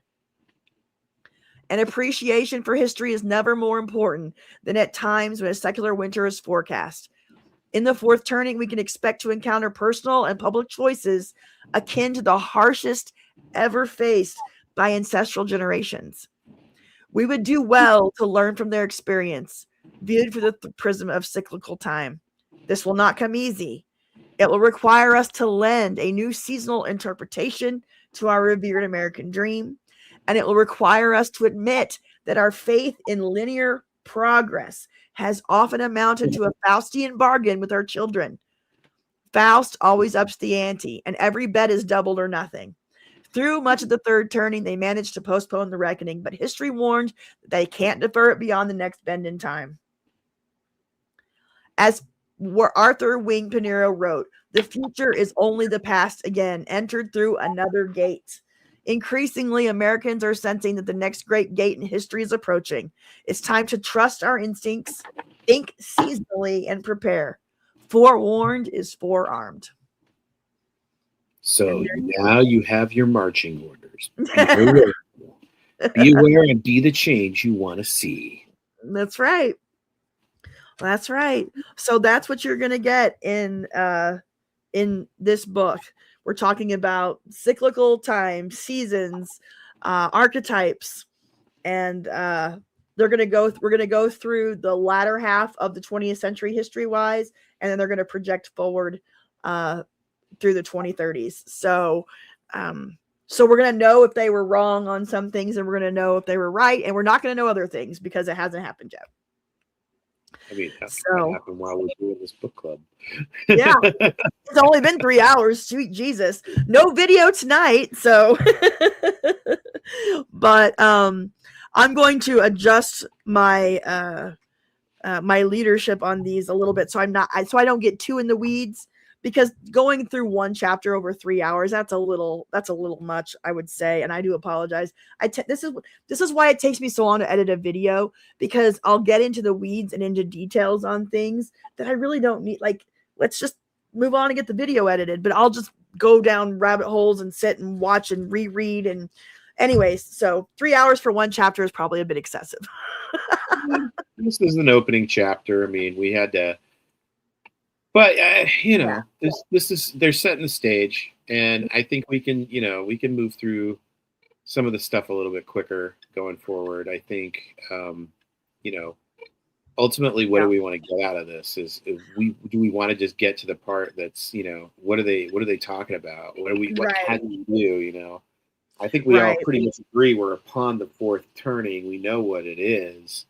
An appreciation for history is never more important than at times when a secular winter is forecast. In the fourth turning, we can expect to encounter personal and public choices akin to the harshest ever faced by ancestral generations. We would do well to learn from their experience, viewed through the prism of cyclical time. This will not come easy. It will require us to lend a new seasonal interpretation to our revered American dream, and it will require us to admit that our faith in linear progress has often amounted to a Faustian bargain with our children. Faust always ups the ante, and every bet is doubled or nothing. Through much of the third turning, they managed to postpone the reckoning, but history warned that they can't defer it beyond the next bend in time. As Arthur Wing Pinero wrote, the future is only the past again, entered through another gate. Increasingly, Americans are sensing that the next great gate in history is approaching. It's time to trust our instincts, think seasonally, and prepare. Forewarned is forearmed. So now you have your marching orders. Be aware and be the change you want to see. That's right. That's right. So that's what you're going to get in this book. We're talking about cyclical time, seasons, archetypes, and we're going to go through the latter half of the 20th century history wise, and then they're going to project forward through the 2030s. So we're going to know if they were wrong on some things, and we're going to know if they were right, and we're not going to know other things because it hasn't happened yet. I mean, that's going to happen while we're doing this book club. Yeah. It's only been 3 hours. Sweet Jesus. No video tonight. So, but I'm going to adjust my my leadership on these a little bit, so I don't get too in the weeds, because going through one chapter over 3 hours, that's a little much, I would say, and I do apologize. This is why it takes me so long to edit a video, because I'll get into the weeds and into details on things that I really don't need. Like, let's just move on and get the video edited, but I'll just go down rabbit holes and sit and watch and reread. And anyways, so 3 hours for one chapter is probably a bit excessive. This is an opening chapter. I mean, we had to, but they're setting the stage, and I think we can move through some of the stuff a little bit quicker going forward. I think, ultimately, what do we want to get out of this? Do we want to just get to the part that's, what are they talking about? What can we do? I think we all pretty much agree we're upon the fourth turning. We know what it is.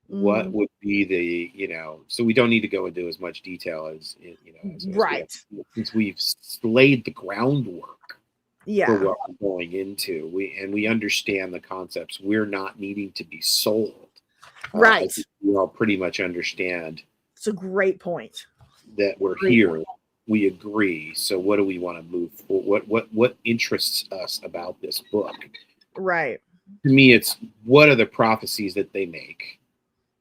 What would be the, so we don't need to go into as much detail as since we've laid the groundwork for what we're going into. We understand the concepts. We're not needing to be sold. Right. We all pretty much understand. It's a great point. That we're here. We agree. So what do we want to move forward? What interests us about this book? Right. To me, it's what are the prophecies that they make?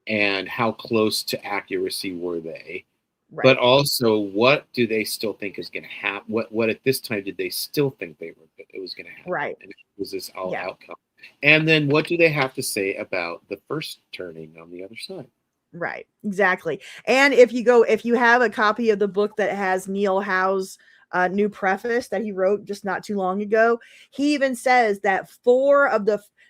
And how close to accuracy were they? Right. But also, what do they still think is going to happen? What at this time did they still think it was going to happen? Right. And was this all outcome? And then what do they have to say about the first turning on the other side? Right. Exactly. And if you have a copy of the book that has Neil Howe's new preface that he wrote just not too long ago, he even says that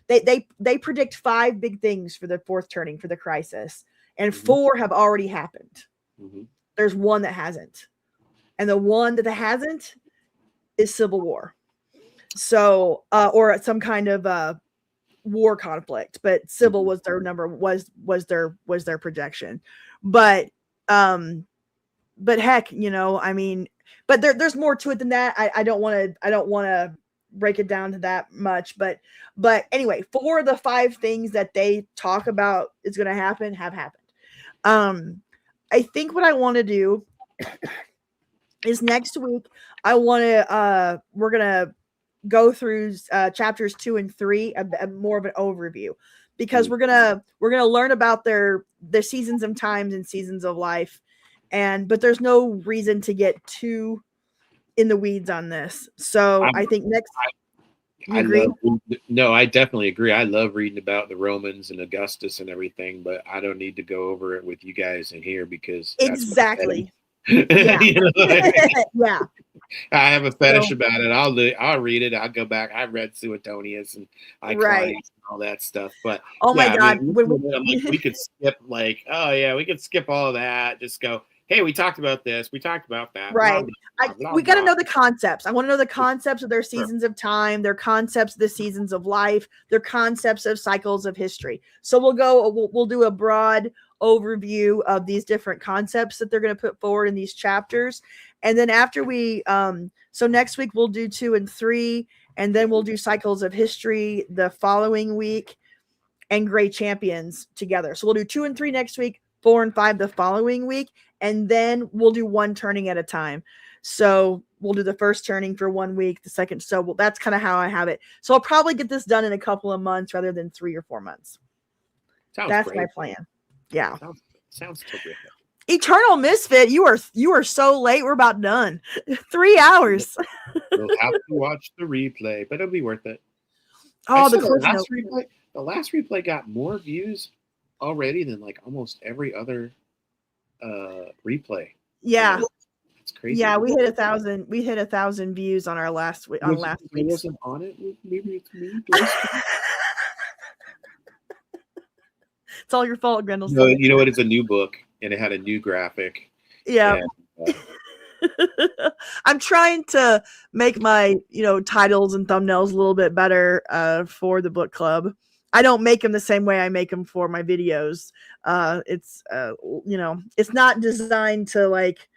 they predict 5 big things for the fourth turning, for the crisis, and 4 have already happened. There's one that hasn't, and the one that hasn't is civil war. So, or some kind of war conflict, but civil was their their projection. But heck, I mean, but there's more to it than that. I don't want to break it down to that much, but anyway, 4 of the 5 things that they talk about is going to happen have happened. I think what I want to do is next week we're going to go through chapters 2 and 3, a more of an overview, because we're going to learn about their seasons of times and seasons of life, but there's no reason to get too in the weeds on this. So I think next. I definitely agree. I love reading about the Romans and Augustus and everything, but I don't need to go over it with you guys in here because exactly. Yeah. Yeah. I have a fetish about it. I'll read it. I'll go back. I read Suetonius and and all that stuff. But my God, we could skip we could skip all of that. Just go. Hey, we talked about this. We talked about that. Right. We got to know the concepts. I want to know the concepts of their seasons of time, their concepts of the seasons of life, their concepts of cycles of history. So we'll do a broad overview of these different concepts that they're going to put forward in these chapters. And then after we, so next week we'll do 2 and 3, and then we'll do Cycles of History the following week, and Gray Champions together. So we'll do 2 and 3 next week, 4 and 5 the following week, and then we'll do one turning at a time. So we'll do the first turning for 1 week, the second. So that's kind of how I have it. So I'll probably get this done in a couple of months rather than 3 or 4 months. That's great. My plan. Yeah. Sounds terrific. Eternal Misfit, you are so late. We're about done. 3 hours. We'll have to watch the replay, but it'll be worth it. Oh, the last replay got more views already than like almost every other replay. Yeah. It's crazy. Yeah, we hit 1,000. We hit 1,000 views on our last week. On last week. I wasn't on it. Maybe it's me. It's all your fault, Grendel. No, you know what? It's a new book, and it had a new graphic. Yeah. And, I'm trying to make my, titles and thumbnails a little bit better for the book club. I don't make them the same way I make them for my videos. It's it's not designed to like.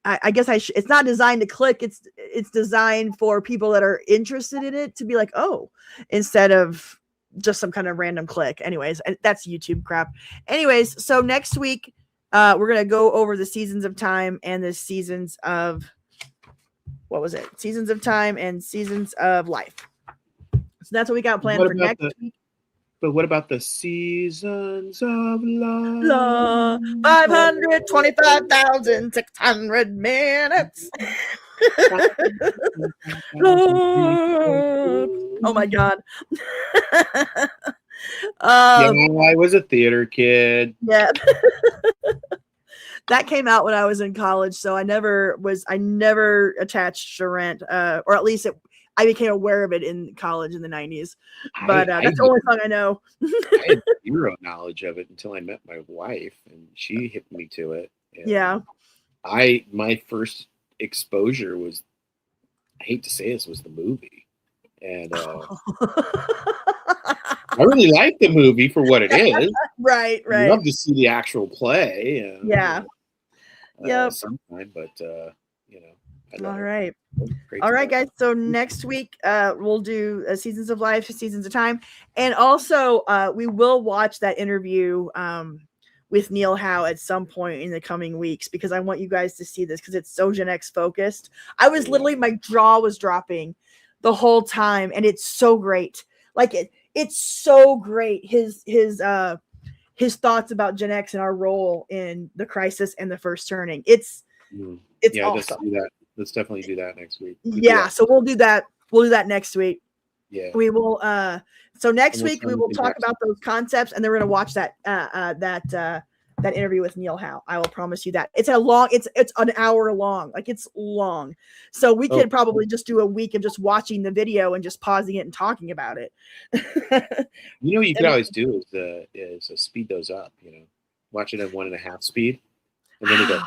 I guess it's not designed to click. It's designed for people that are interested in it to be like, oh, instead of just some kind of random click. Anyways, that's YouTube crap. Anyways, so next week we're gonna go over the Seasons of Time and the Seasons of Seasons of Time and Seasons of Life. So that's what we got planned for next week. But what about the Seasons of Love? 525,600 minutes. Oh my God. I was a theater kid. Yeah. That came out when I was in college, so I never attached to Rent, or at least I became aware of it in college in the 90s. But that's the only song I know. I had zero knowledge of it until I met my wife, and she hit me to it. And yeah. My first exposure was, I hate to say this, was the movie. And I really like the movie for what it is. Right. I'd love to see the actual play. Yeah. Sometime, but all right. All right, guys. So next week we'll do Seasons of Life, Seasons of Time, and also we will watch that interview with Neil Howe at some point in the coming weeks, because I want you guys to see this because it's so Gen X focused. I was literally, my jaw was dropping the whole time, and it's so great. Like it's so great. His thoughts about Gen X and our role in the crisis and the first turning. It's awesome. Let's definitely do that next week. So we'll do that. We'll do that next week. Yeah. We will. So next week we will talk about those concepts, and then we're gonna watch that interview with Neil Howe. I will promise you that. It's it's an hour long. Like, it's long. So we could probably just do a week of just watching the video and just pausing it and talking about it. What you could always do is speed those up. Watch it at 1.5 speed, and then you go.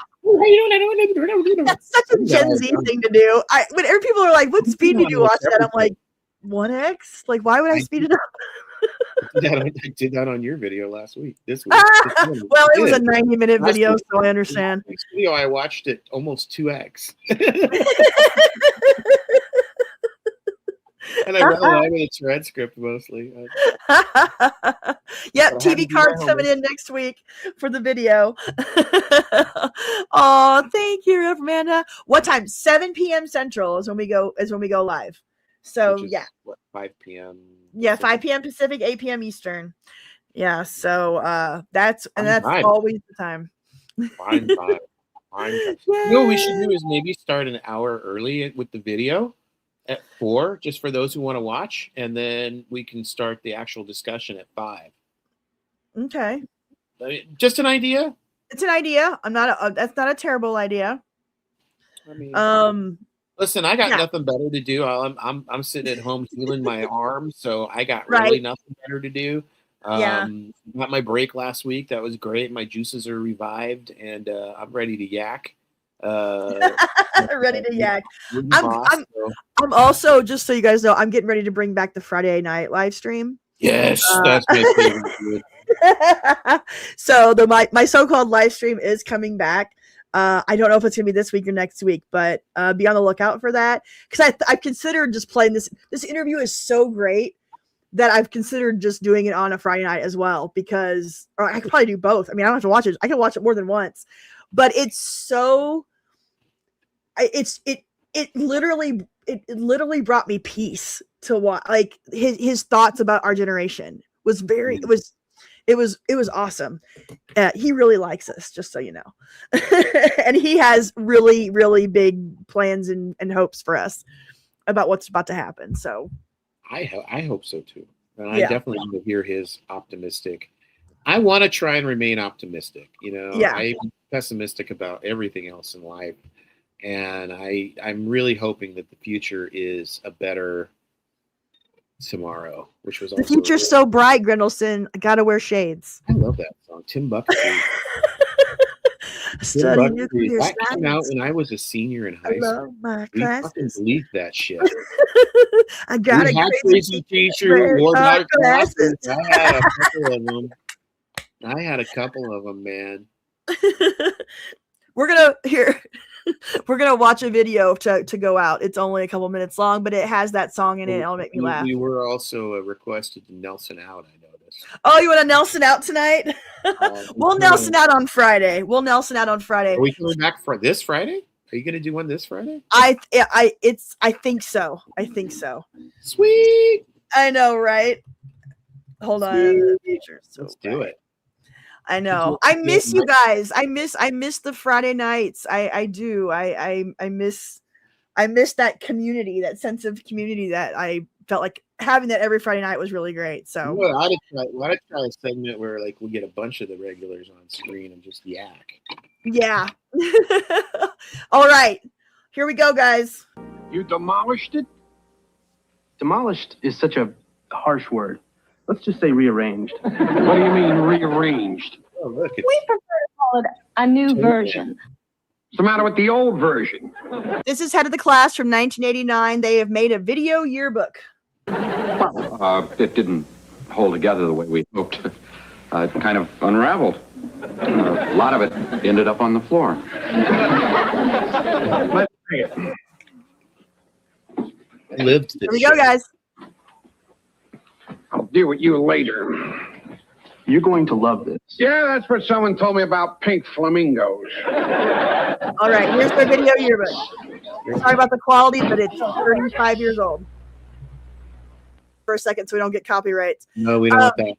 That's such a Gen Z thing to do. Whenever people are like, "What speed did you watch that?" I'm like, 1x. Like, why would I speed it up? I did that on your video this week. Well, it was a 90-minute video, so I understand. This video, I watched it almost 2x. And I read along with a transcript mostly. Yep, TV cards coming in next week for the video. Oh, thank you, Amanda. What time? 7 p.m. Central is when we go live. So is, 5 p.m. Yeah, 5 p.m. Pacific, 8 p.m. Eastern. Yeah, so that's always the time. Fine. What we should do is maybe start an hour early with the video at 4, just for those who want to watch, and then we can start the actual discussion at 5. Okay. Just an idea. It's an idea. That's not a terrible idea. Listen, I got nothing better to do. I'm sitting at home healing my arm, so I got really nothing better to do. Got my break last week. That was great. My juices are revived, and I'm ready to yak. Ready to yak. I'm also, just so you guys know, I'm getting ready to bring back the Friday night live stream. Yes, that's my favorite. So my so-called live stream is coming back. I don't know if it's gonna be this week or next week, but be on the lookout for that. Because I've considered just playing this. This interview is so great that I've considered just doing it on a Friday night as well. Because, or I could probably do both. I mean, I don't have to watch it. I can watch it more than once. But it's so. It literally brought me peace to watch. Like his thoughts about our generation was very. It was awesome. He really likes us, just so you know. And he has really, really big plans and hopes for us about what's about to happen. So I hope so too. And I definitely want to hear his optimistic. I want to try and remain optimistic. I'm pessimistic about everything else in life. And I'm really hoping that the future is a better tomorrow, which was the future's so bright, Grendelson. I gotta wear shades. I love that song, Tim Buckley. That came out when I was a senior in high school. Love my we classes. fucking believed that shit. I got we a had crazy teacher who wore my glasses. I had a couple of them, man. We're gonna watch a video to go out. It's only a couple minutes long, but it has that song in it. It'll make me laugh. We were also requested to Nelson out, I noticed. Oh, you want to Nelson out tonight? We'll Nelson out on Friday. Are we coming back for this Friday? Are you gonna do one this Friday? I think so. Sweet. I know, right? Hold on. Let's do it. I know. I miss you guys. I miss the Friday nights. I do. I miss that community, that sense of community that I felt like having that every Friday night was really great. So I ought to try a segment where like we get a bunch of the regulars on screen and just yak. Yeah. All right. Here we go, guys. You demolished it? Demolished is such a harsh word. Let's just say rearranged. What do you mean rearranged? Oh, look. We prefer to call it a new version. What's the matter with the old version? This is Head of the Class from 1989. They have made a video yearbook. It didn't hold together the way we hoped. It kind of unraveled. A lot of it ended up on the floor. Let's see it. Lived this Here we go, guys. I'll deal with you later. You're going to love this. Yeah, that's what someone told me about pink flamingos. All right, here's the video yearbook. Sorry about the quality, but it's 35 years old. For a second, so we don't get copyrights. No, we don't want that.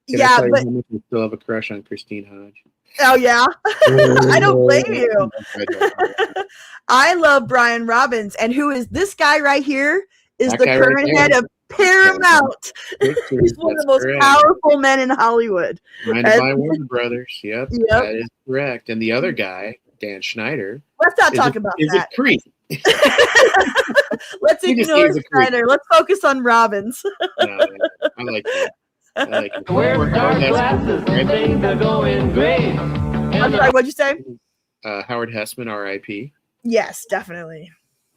Can I tell you how much we still have a crush on Christine Hodge? Oh, yeah? I don't blame you. I love Brian Robbins, and who is this guy right here is the current head of Paramount. He's one of the most powerful men in Hollywood. Minded by Warner Brothers. Yep, that is correct. And the other guy, Dan Schneider. Let's not talk about that. Is a creep. Let's ignore Schneider. Let's focus on Robbins. I like that. I like it. Wear dark glasses, things are going great. I'm sorry, what'd you say? Howard Hessman, R.I.P. Yes, definitely.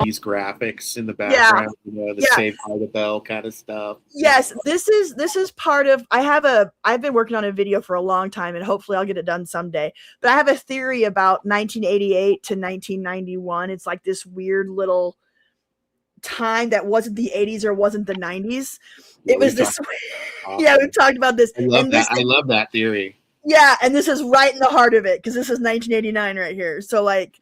These graphics in the background, the Save by the Bell kind of stuff. Yes, this is part of. I've been working on a video for a long time, and hopefully I'll get it done someday. But I have a theory about 1988 to 1991. It's like this weird little time that wasn't the 80s or wasn't the 90s. It was this. Yeah, we've talked about this. I love that. I love that theory. Yeah, and this is right in the heart of it because this is 1989 right here. So like.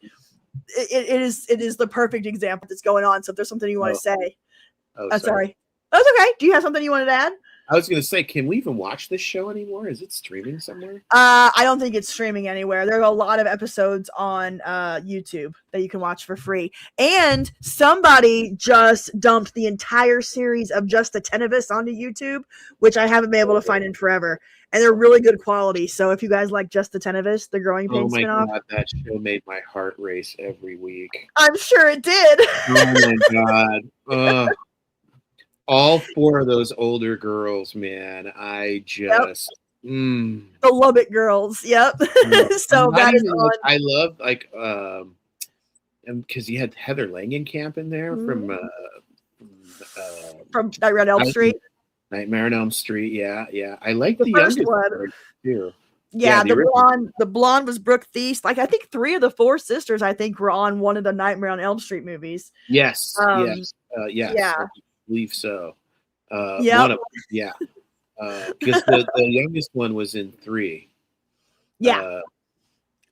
It is the perfect example that's going on. So if there's something you want to say, sorry. That's okay. Do you have something you wanted to add? I was going to say, can we even watch this show anymore? Is it streaming somewhere? I don't think it's streaming anywhere. There are a lot of episodes on YouTube that you can watch for free. And somebody just dumped the entire series of Just the 10 of Us onto YouTube, which I haven't been able to find in forever. And they're really good quality. So if you guys like Just the 10 of Us, the Growing Pains spinoff. God, that show made my heart race every week. I'm sure it did. Oh my God. All four of those older girls, man. I just the Lubbock girls. Yep. So that is on. I love because you had Heather Langenkamp in there from Nightmare on Elm Street. Nightmare on Elm Street, yeah. I like the first youngest one too. Yeah, the original. the blonde was Brooke Thies. Like I think 3 of the 4 sisters I think were on one of the Nightmare on Elm Street movies. Yes, Um, yes, yeah. I believe so. Yep. One of them, yeah, because the youngest one was in 3. Yeah.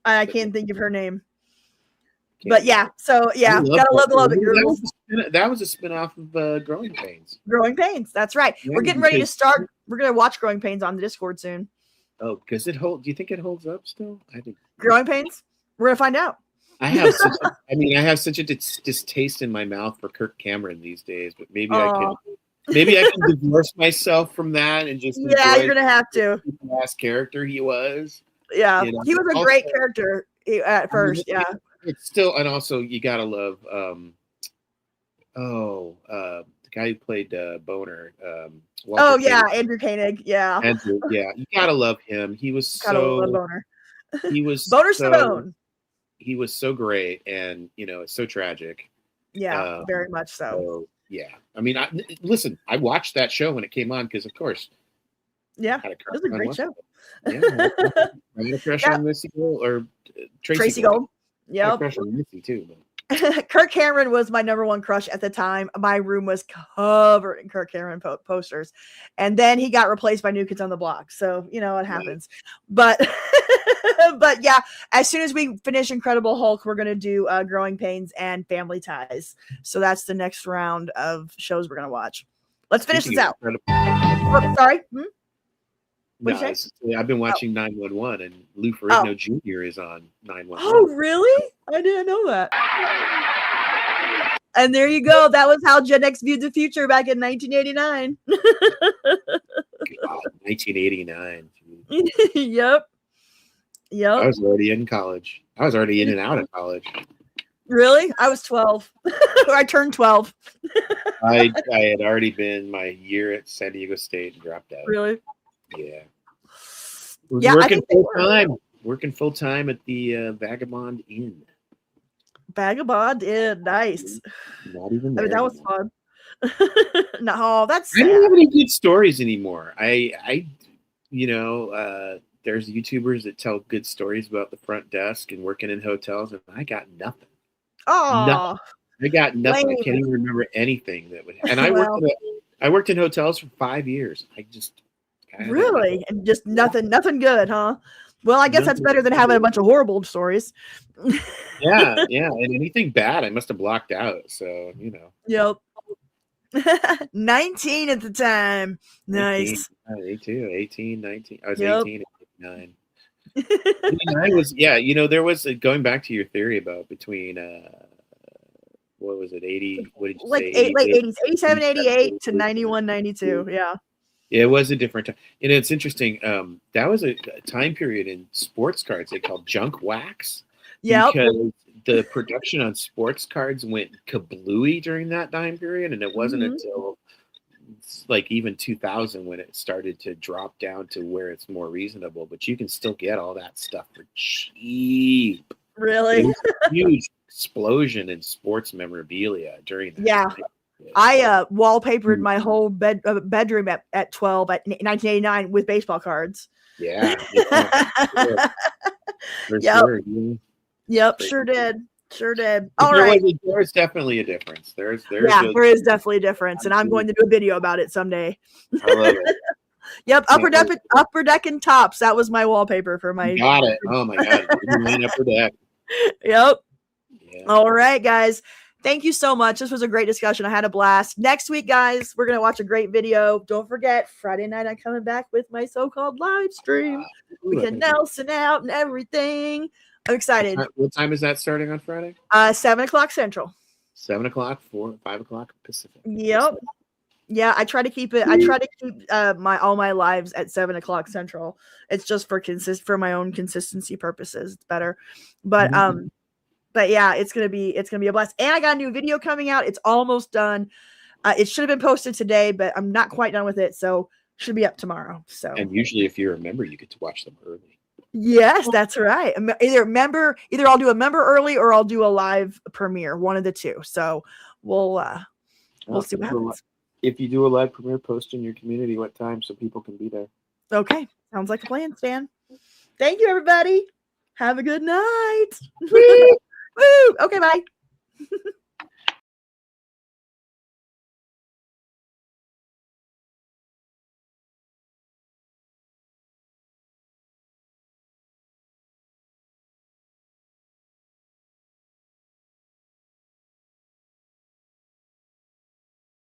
I but can't think of her name. can't But yeah, so I yeah, love gotta love it, that. girls. That was a spin-off of Growing Pains. Growing Pains. That's right. Yeah, We're getting ready to because start. We're gonna watch Growing Pains on the Discord soon. oh, because do you think it holds up still? I think Growing Pains. We're gonna find out. I have such I have such a distaste in my mouth for Kirk Cameron these days, but maybe I Aw. can divorce myself from that and just Yeah, enjoy you're gonna have to. the last character he was. Yeah, You know, he was a also, great character at first. Yeah. It's still, and also you gotta love the guy who played Boner. Walter Oh yeah, Koenig. Andrew Koenig. Yeah. Andrew, yeah, you gotta love him. He was Gotta love so Boner. he was Boner's so the bone. he was so great, and it's so tragic. Yeah, very much so. So yeah, I mean, listen, I watched that show when it came on because, of course, Yeah, I had a it crush was a on great one. show. Yeah, I had a crush Yeah. on Missy Gold or Tracy Gold. I had a Yep. crush on Missy too. But Kirk Cameron was my number one crush at the time. My room was covered in Kirk Cameron posters, and then he got replaced by New Kids on the Block. So it happens. But but yeah, as soon as we finish Incredible Hulk, we're gonna do Growing Pains and Family Ties. So that's the next round of shows we're gonna watch. Let's finish this out. Oh, sorry. No, What'd you say? I've been watching 911, and Lou Ferrigno Jr. is on 911. Oh, really? I didn't know that. And there you go. That was how Gen X viewed the future back in 1989. God, 1989. Yep. I was already in college. I was already in and out of college. Really? I was 12. I turned 12. I had already been my year at San Diego State and dropped out. Really? Yeah. Was Yeah, working full time at the Vagabond Inn. Vagabond Inn, nice. Not even I mean, there that was anymore. fun. No, that's I sad. don't have any good stories anymore. There's YouTubers that tell good stories about the front desk and working in hotels, and I got nothing. Oh, I got nothing. lame. I can't even remember anything that would. And Well. I worked in hotels for 5 years. Really? And just nothing good, huh? Well, I guess that's better than having a bunch of horrible stories. Yeah, and anything bad I must have blocked out. So Yep. 19 at the time. Nice. 18, 19. I was Yep. 18 at 89. 89 was, there was going back to your theory about between what was it, 80? What did you say? Late 80s, 87, 88 to 91, 92. Yeah. It was a different time. And it's interesting. That was a time period in sports cards they called junk wax. Yep. Because the production on sports cards went kablooey during that time period. And it wasn't until like even 2000 when it started to drop down to where it's more reasonable. But you can still get all that stuff for cheap. Really? It was a huge explosion in sports memorabilia during that Yeah. time. I wallpapered my whole bedroom at 12 at 1989 with baseball cards. Yeah. For Yep. sure. Yep, sure did. All right. There's definitely a difference. There is Definitely a difference, and I'm going to do a video about it someday. I love it. Yep, upper deck and tops. That was my wallpaper for my. Got it. Oh my god. Upper deck. Yep. Yeah. All right, guys. Thank you so much. This was a great discussion. I had a blast. Next week, guys, we're going to watch a great video. Don't forget, Friday night, I'm coming back with my so-called live stream. We can Nelson out and everything. I'm excited. What time is that starting on Friday? 7 o'clock Central. 7 o'clock, 5 o'clock Pacific. Yep. Yeah, I try to keep it. I try to keep all my lives at 7 o'clock Central. It's just for my own consistency purposes. It's better. But yeah, it's gonna be a blast. And I got a new video coming out. It's almost done. It should have been posted today, but I'm not quite done with it, so should be up tomorrow. So And usually, if you're a member, you get to watch them early. yes, that's right. Either I'll do a member early or I'll do a live premiere. One of the two. So we'll see what happens. If you do a live premiere, post in your community what time so people can be there. Okay, sounds like a plan, Stan. Thank you, everybody. Have a good night. Woo! Okay, bye.